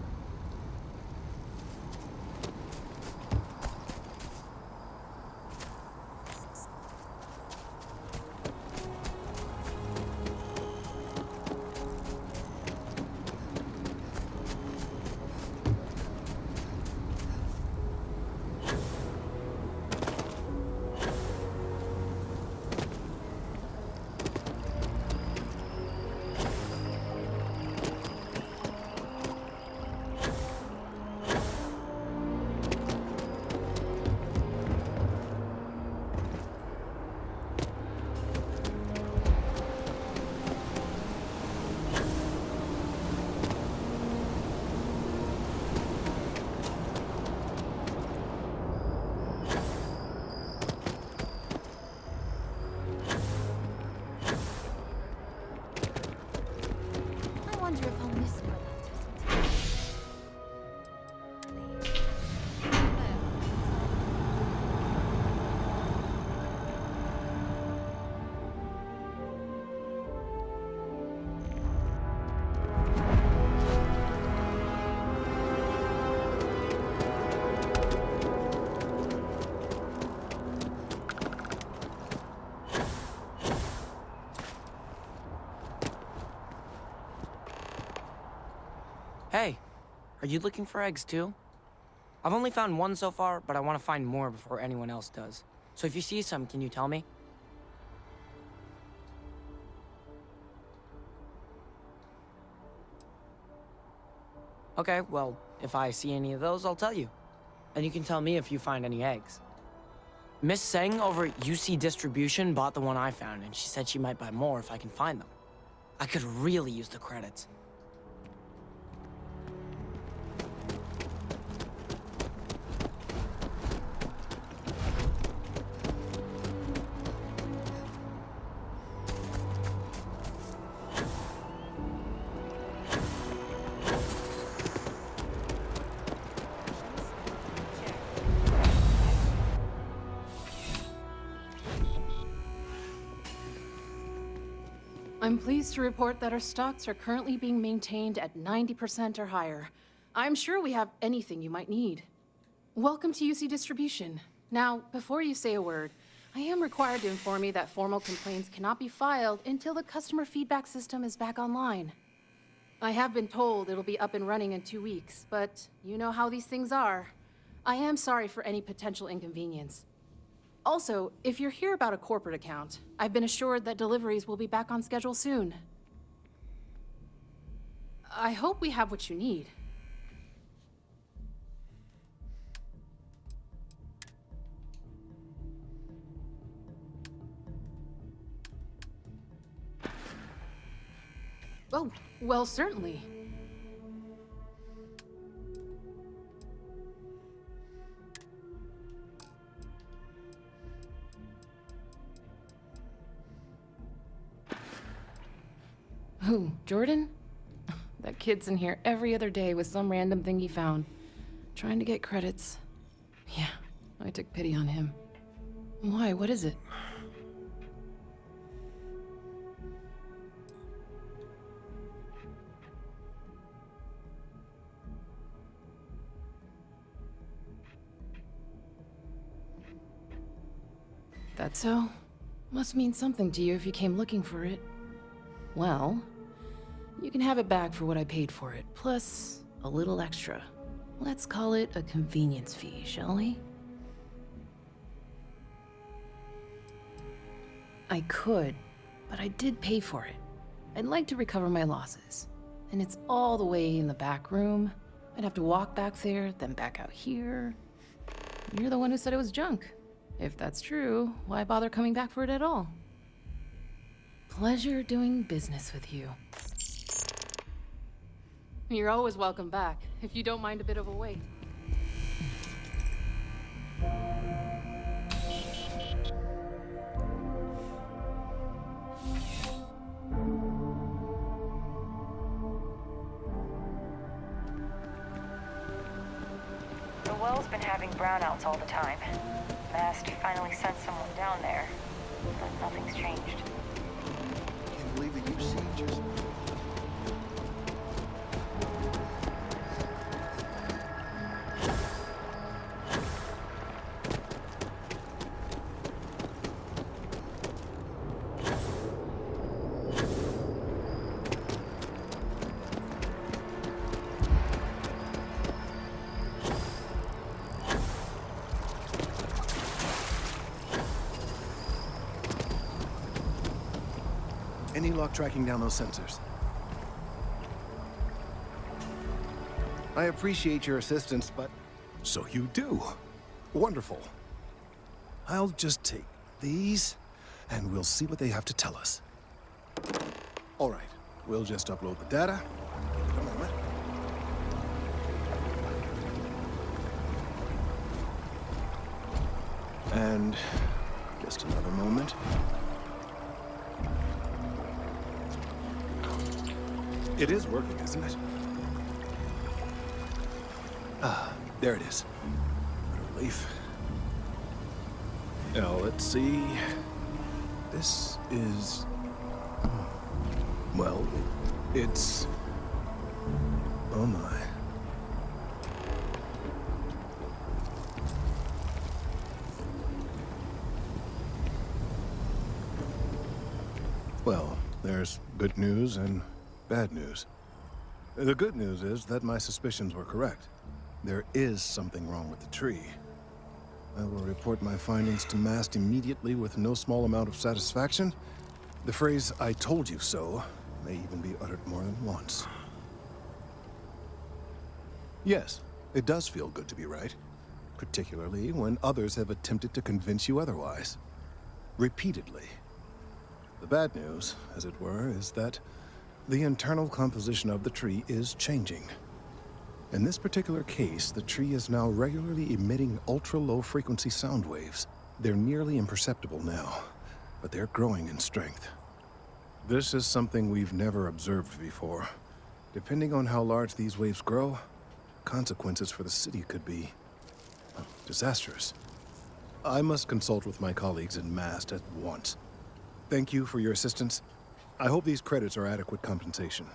Hey, are you looking for eggs too? I've only found one so far, but I want to find more before anyone else does. So if you see some, can you tell me? Okay, well, if I see any of those, I'll tell you. And you can tell me if you find any eggs. Miss Seng over at UC Distribution bought the one I found, and she said she might buy more if I can find them. I could really use the credits. I'm pleased to report that our stocks are currently being maintained at 90% or higher. I'm sure we have anything you might need. Welcome to UC Distribution. Now, before you say a word, I am required to inform you that formal complaints cannot be filed until the customer feedback system is back online. I have been told it'll be up and running in 2 weeks, but you know how these things are. I am sorry for any potential inconvenience. Also, if you're here about a corporate account, I've been assured that deliveries will be back on schedule soon. I hope we have what you need. Oh, well, certainly. Who, Jordan? That kid's in here every other day with some random thing he found. Trying to get credits. Yeah, I took pity on him. Why, what is it? That so? Must mean something to you if you came looking for it. Well, you can have it back for what I paid for it, plus a little extra. Let's call it a convenience fee, shall we? I could, but I did pay for it. I'd like to recover my losses. And it's all the way in the back room. I'd have to walk back there, then back out here. You're the one who said it was junk. If that's true, why bother coming back for it at all? Pleasure doing business with you. You're always welcome back, if you don't mind a bit of a wait. well's been having brownouts all the time. Mast finally sent someone down there, but nothing's changed. I can't believe that you see just... Any luck tracking down those sensors? I appreciate your assistance, but... So you do. Wonderful. I'll just take these, and we'll see what they have to tell us. All right, we'll just upload the data. Give it a moment. And just another moment. It is working, isn't it? Ah, there it is. What a relief. Now, let's see. This is... Well, it's... Oh my. Well, there's good news and bad news. The good news is that my suspicions were correct. There is something wrong with the tree. I will report my findings to MAST immediately with no small amount of satisfaction. The phrase, "I told you so," may even be uttered more than once. Yes, it does feel good to be right, particularly when others have attempted to convince you otherwise. Repeatedly. The bad news, as it were, is that the internal composition of the tree is changing. In this particular case, the tree is now regularly emitting ultra-low frequency sound waves. They're nearly imperceptible now, but they're growing in strength. This is something we've never observed before. Depending on how large these waves grow, consequences for the city could be disastrous. I must consult with my colleagues in MAST at once. Thank you for your assistance. I hope these credits are adequate compensation.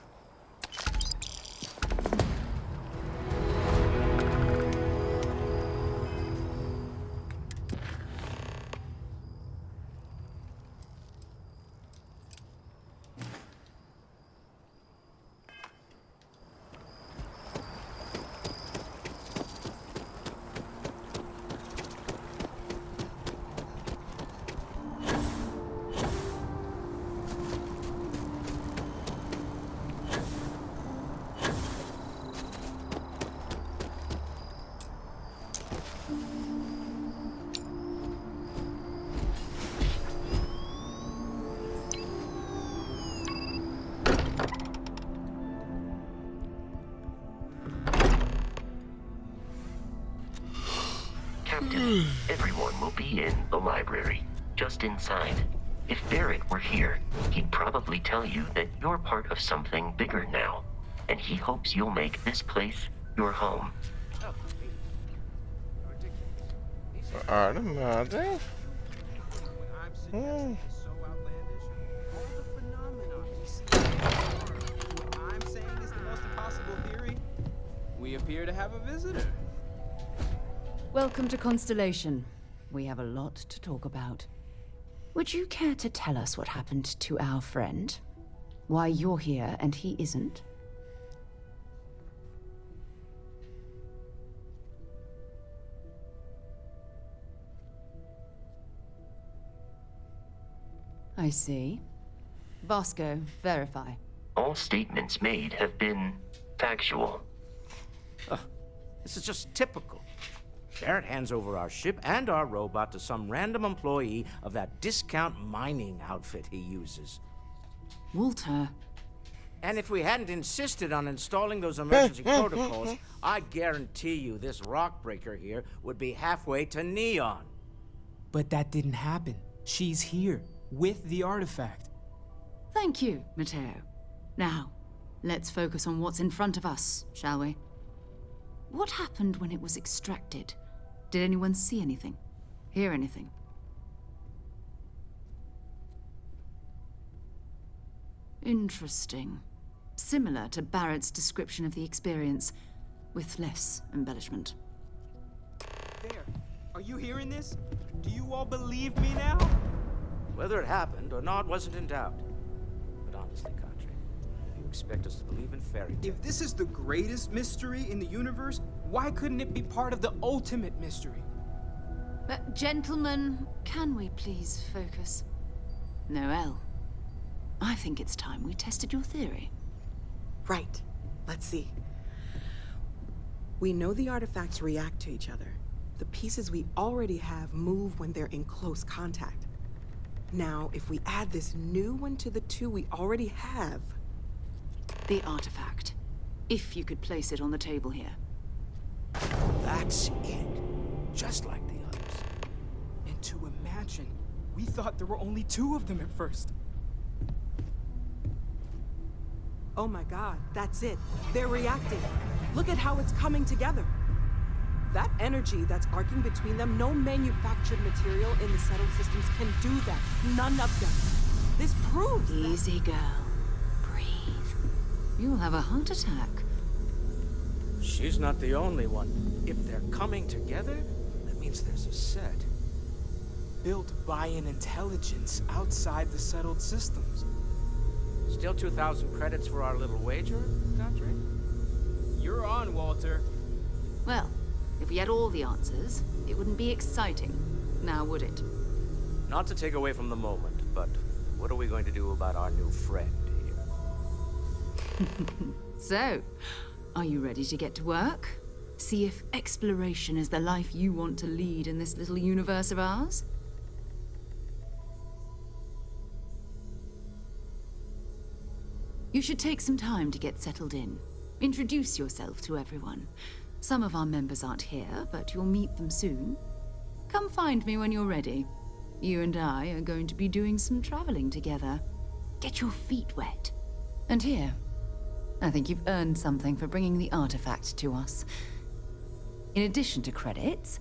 Captain, everyone will be in the library, just inside. If Barrett were here, he'd probably tell you that you're part of something bigger now, and he hopes you'll make this place your home. Armada? We appear to have a visitor. Welcome to Constellation. We have a lot to talk about. Would you care to tell us what happened to our friend? Why you're here and he isn't? I see. Vasco, verify. All statements made have been factual. This is just typical. Barrett hands over our ship and our robot to some random employee of that discount mining outfit he uses. Walter. And if we hadn't insisted on installing those emergency protocols, I guarantee you this rock breaker here would be halfway to Neon. But that didn't happen. She's here, with the artifact. Thank you, Matteo. Now, let's focus on what's in front of us, shall we? What happened when it was extracted? Did anyone see anything? Hear anything? Interesting. Similar to Barrett's description of the experience, with less embellishment. There. Are you hearing this? Do you all believe me now? Whether it happened or not wasn't in doubt. But honestly, Katri, if you expect us to believe in fairy tales... If this is the greatest mystery in the universe, why couldn't it be part of the ultimate mystery? But gentlemen, can we please focus? Noel, I think it's time we tested your theory. Right. Let's see. We know the artifacts react to each other. The pieces we already have move when they're in close contact. Now, if we add this new one to the two we already have... The artifact. If you could place it on the table here. That's it. Just like the others. And to imagine, we thought there were only 2 of them at first. Oh my god, that's it. They're reacting. Look at how it's coming together. That energy that's arcing between them, no manufactured material in the settled systems can do that. None of them. This proves Easy, girl. Breathe. You'll have a heart attack. She's not the only one. If they're coming together, that means there's a set. Built by an intelligence outside the settled systems. Still 2,000 credits for our little wager, Katri? You're on, Walter. Well, if we had all the answers, it wouldn't be exciting. Now, would it? Not to take away from the moment, but what are we going to do about our new friend here? So, are you ready to get to work? See if exploration is the life you want to lead in this little universe of ours? You should take some time to get settled in. Introduce yourself to everyone. Some of our members aren't here, but you'll meet them soon. Come find me when you're ready. You and I are going to be doing some traveling together. Get your feet wet. And here, I think you've earned something for bringing the artifact to us. In addition to credits,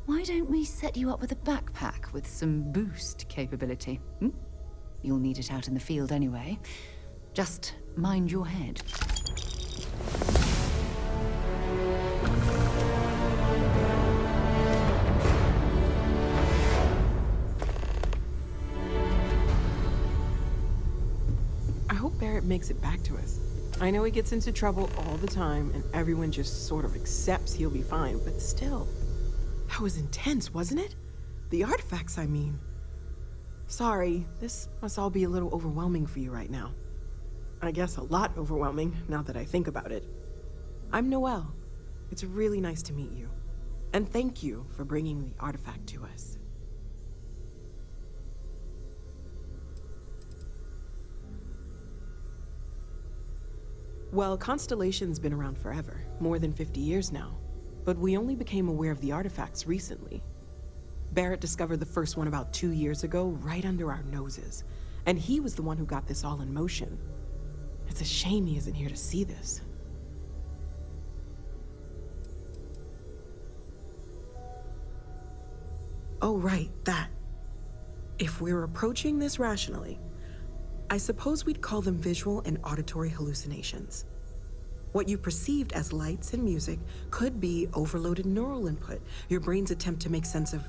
why don't we set you up with a backpack with some boost capability? You'll need it out in the field anyway. Just mind your head. I hope Barrett makes it back to us. I know he gets into trouble all the time, and everyone just sort of accepts he'll be fine, but still. That was intense, wasn't it? The artifacts, I mean. Sorry, this must all be a little overwhelming for you right now. I guess a lot overwhelming, now that I think about it. I'm Noel. It's really nice to meet you. And thank you for bringing the artifact to us. Well, Constellation's been around forever, more than 50 years now. But we only became aware of the artifacts recently. Barrett discovered the first one about 2 years ago, right under our noses. And he was the one who got this all in motion. It's a shame he isn't here to see this. Oh, right, that. If we're approaching this rationally, I suppose we'd call them visual and auditory hallucinations. What you perceived as lights and music could be overloaded neural input, your brain's attempt to make sense of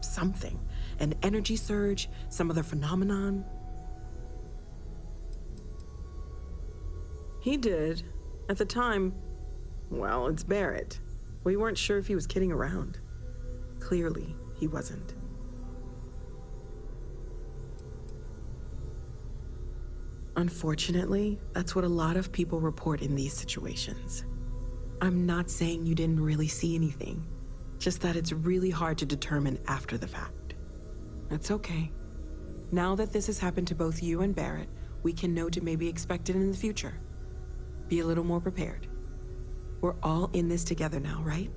something, an energy surge, some other phenomenon. He did. At the time, well, it's Barrett. We weren't sure if he was kidding around. Clearly, he wasn't. Unfortunately, that's what a lot of people report in these situations. I'm not saying you didn't really see anything, just that it's really hard to determine after the fact. That's okay. Now that this has happened to both you and Barrett, we can know to maybe expect it in the future. Be a little more prepared. We're all in this together now, right?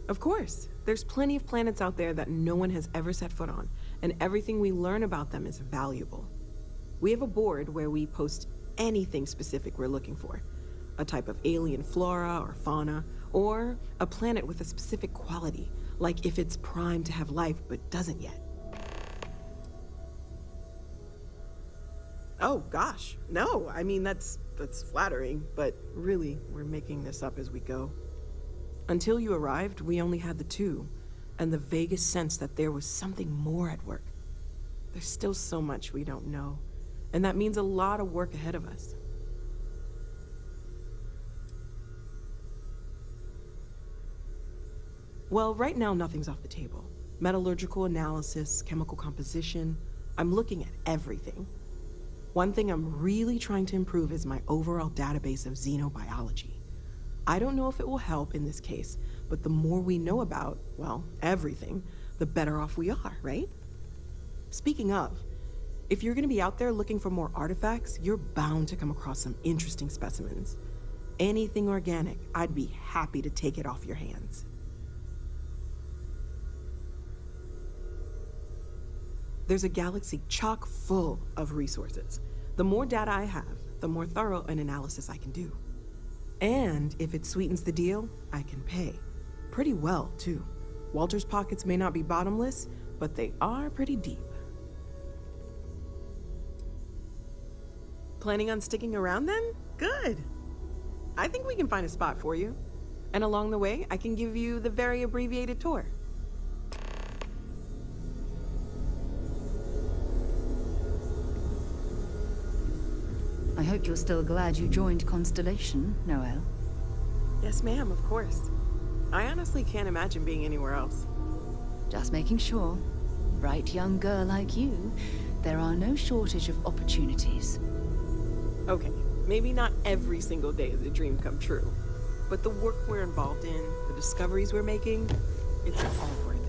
Of course. There's plenty of planets out there that no one has ever set foot on, and everything we learn about them is valuable. We have a board where we post anything specific we're looking for. a type of alien flora or fauna, or a planet with a specific quality, like if it's primed to have life but doesn't yet. Oh gosh, no, I mean that's flattering, but really, we're making this up as we go. Until you arrived, we only had the two, and the vaguest sense that there was something more at work. There's still so much we don't know, and that means a lot of work ahead of us. Well, right now nothing's off the table. Metallurgical analysis, chemical composition, I'm looking at everything. One thing I'm really trying to improve is my overall database of xenobiology. I don't know if it will help in this case, but the more we know about, well, everything, the better off we are, right? Speaking of, if you're gonna be out there looking for more artifacts, you're bound to come across some interesting specimens. Anything organic, I'd be happy to take it off your hands. There's a galaxy chock full of resources. The more data I have, the more thorough an analysis I can do. And if it sweetens the deal, I can pay. Pretty well, too. Walter's pockets may not be bottomless, but they are pretty deep. Planning on sticking around then? Good. I think we can find a spot for you. And along the way, I can give you the very abbreviated tour. I hope you're still glad you joined Constellation, Noelle. Yes, ma'am, of course. I honestly can't imagine being anywhere else. Just making sure. Bright young girl like you, there are no shortage of opportunities. Okay, maybe not every single day is a dream come true, but the work we're involved in, the discoveries we're making, it's all worth it.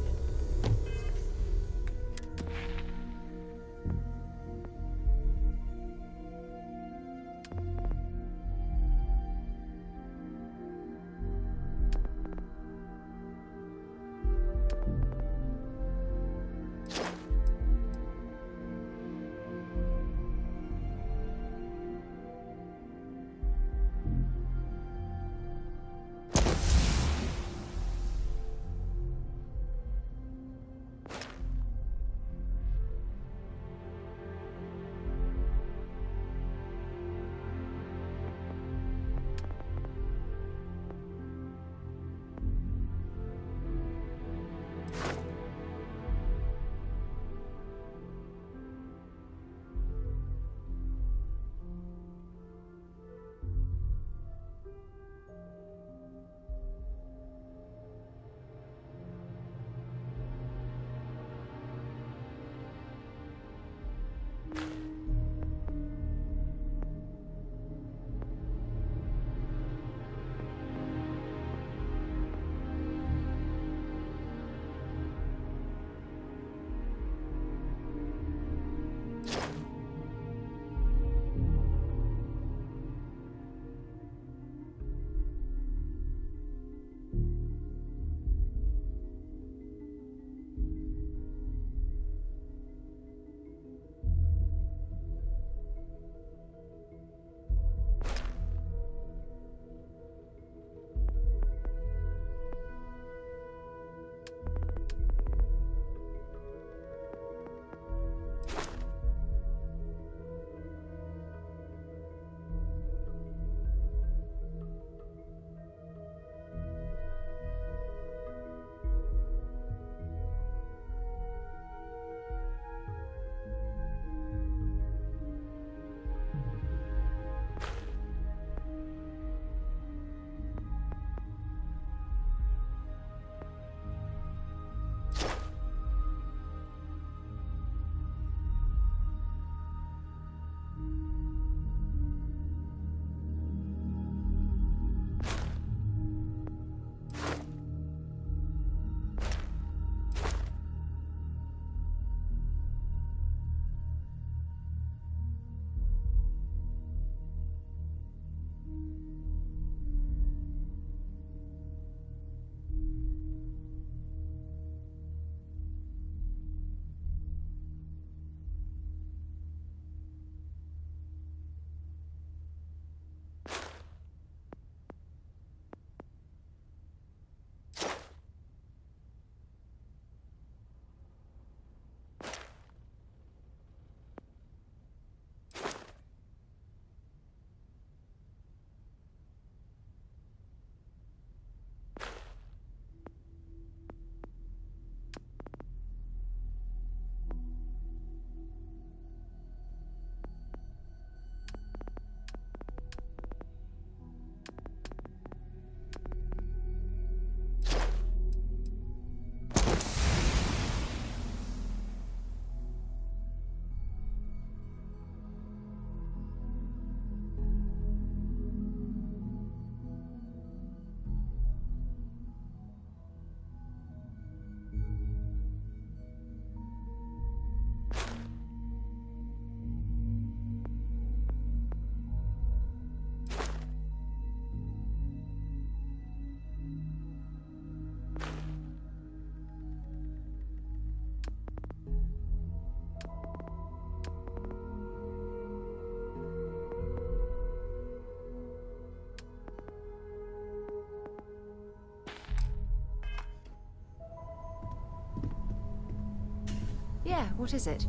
Yeah, what is it?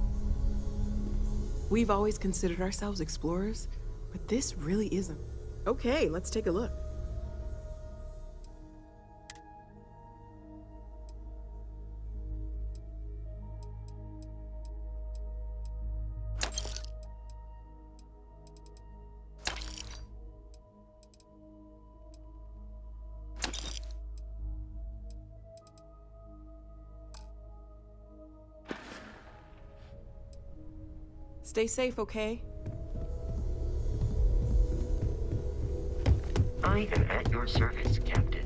We've always considered ourselves explorers, but this really isn't. Okay, let's take a look. Stay safe, okay? I am at your service, Captain.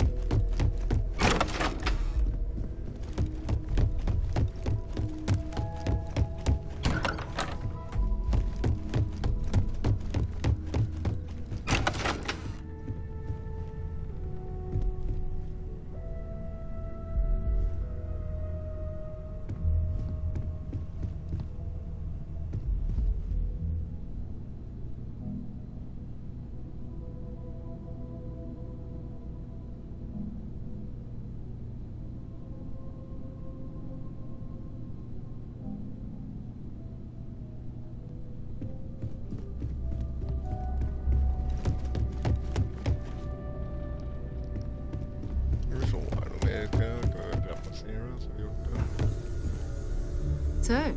So,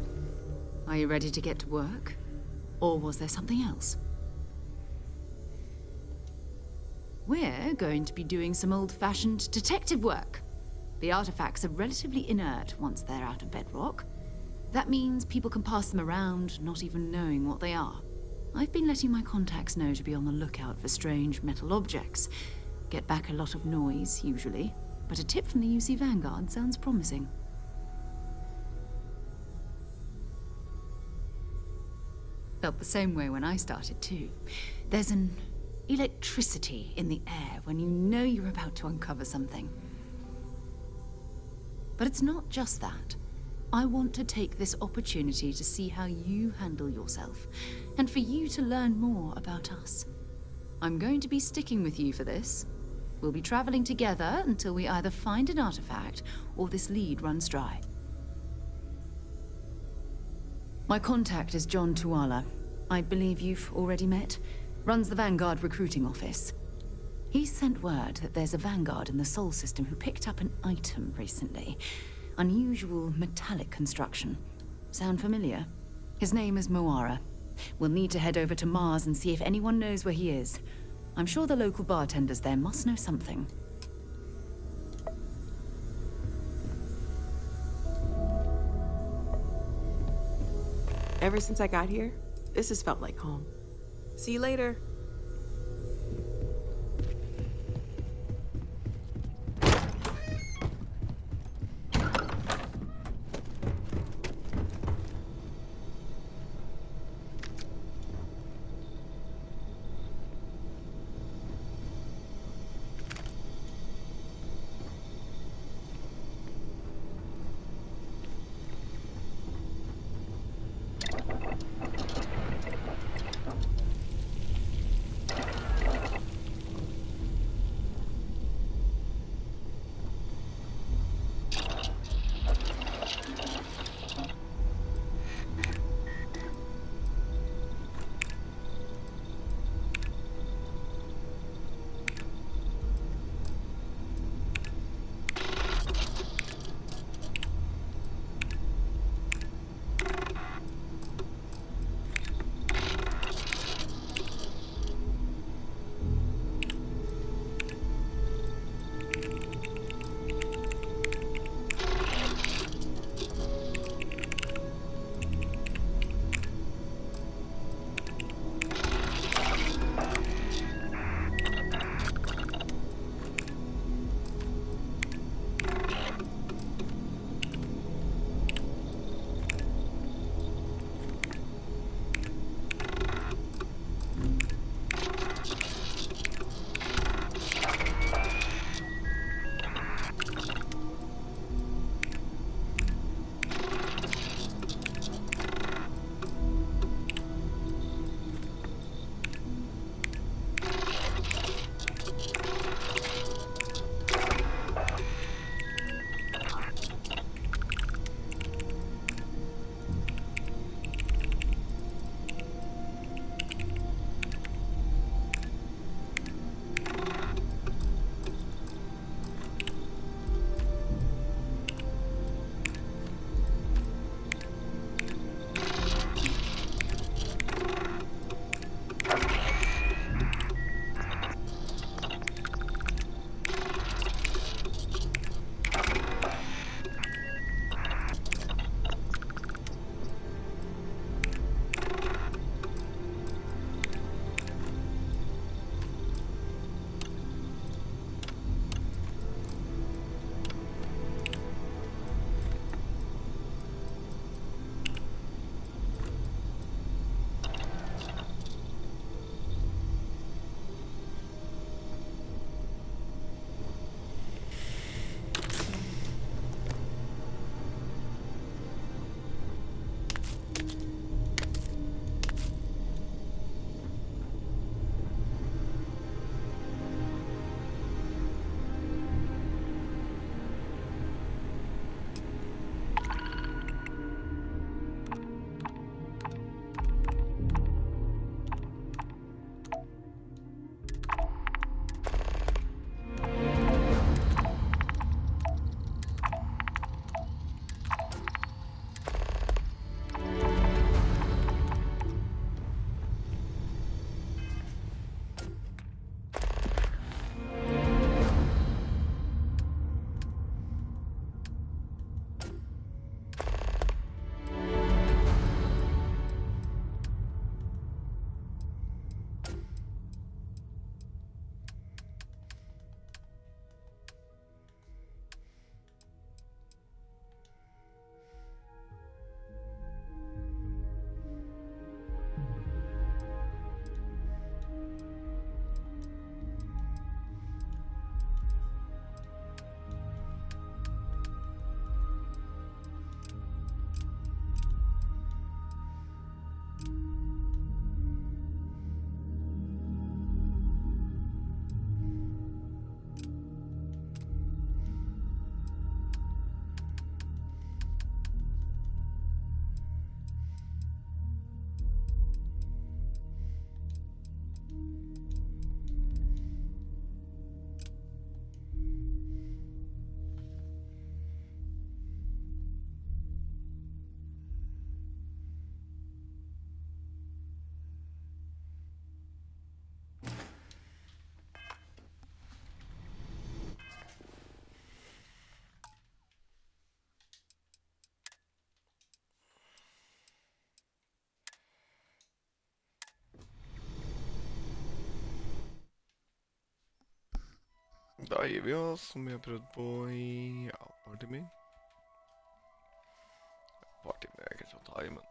are you ready to get to work? Or was there something else? We're going to be doing some old-fashioned detective work. The artifacts are relatively inert once they're out of bedrock. That means people can pass them around, not even knowing what they are. I've been letting my contacts know to be on the lookout for strange metal objects. Get back a lot of noise, usually, but a tip from the UC Vanguard sounds promising. Felt the same way when I started, too. There's an electricity in the air when you know you're about to uncover something. But it's not just that. I want to take this opportunity to see how you handle yourself, and for you to learn more about us. I'm going to be sticking with you for this. We'll be traveling together until we either find an artifact or this lead runs dry. My contact is John Tuala. I believe you've already met. Runs the Vanguard recruiting office. He sent word that there's a Vanguard in the Sol system who picked up an item recently. Unusual metallic construction. Sound familiar? His name is Moara. We'll need to head over to Mars and see if anyone knows where he is. I'm sure the local bartenders there must know something. Ever since I got here, this has felt like home. See you later. Da gir vi oss, som vi har prøvd på i ja, et par timer. Et par timer er ikke så å ta i, men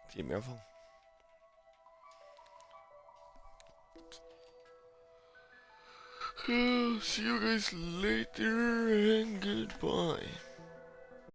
en time i hvert fall. See you guys later and goodbye.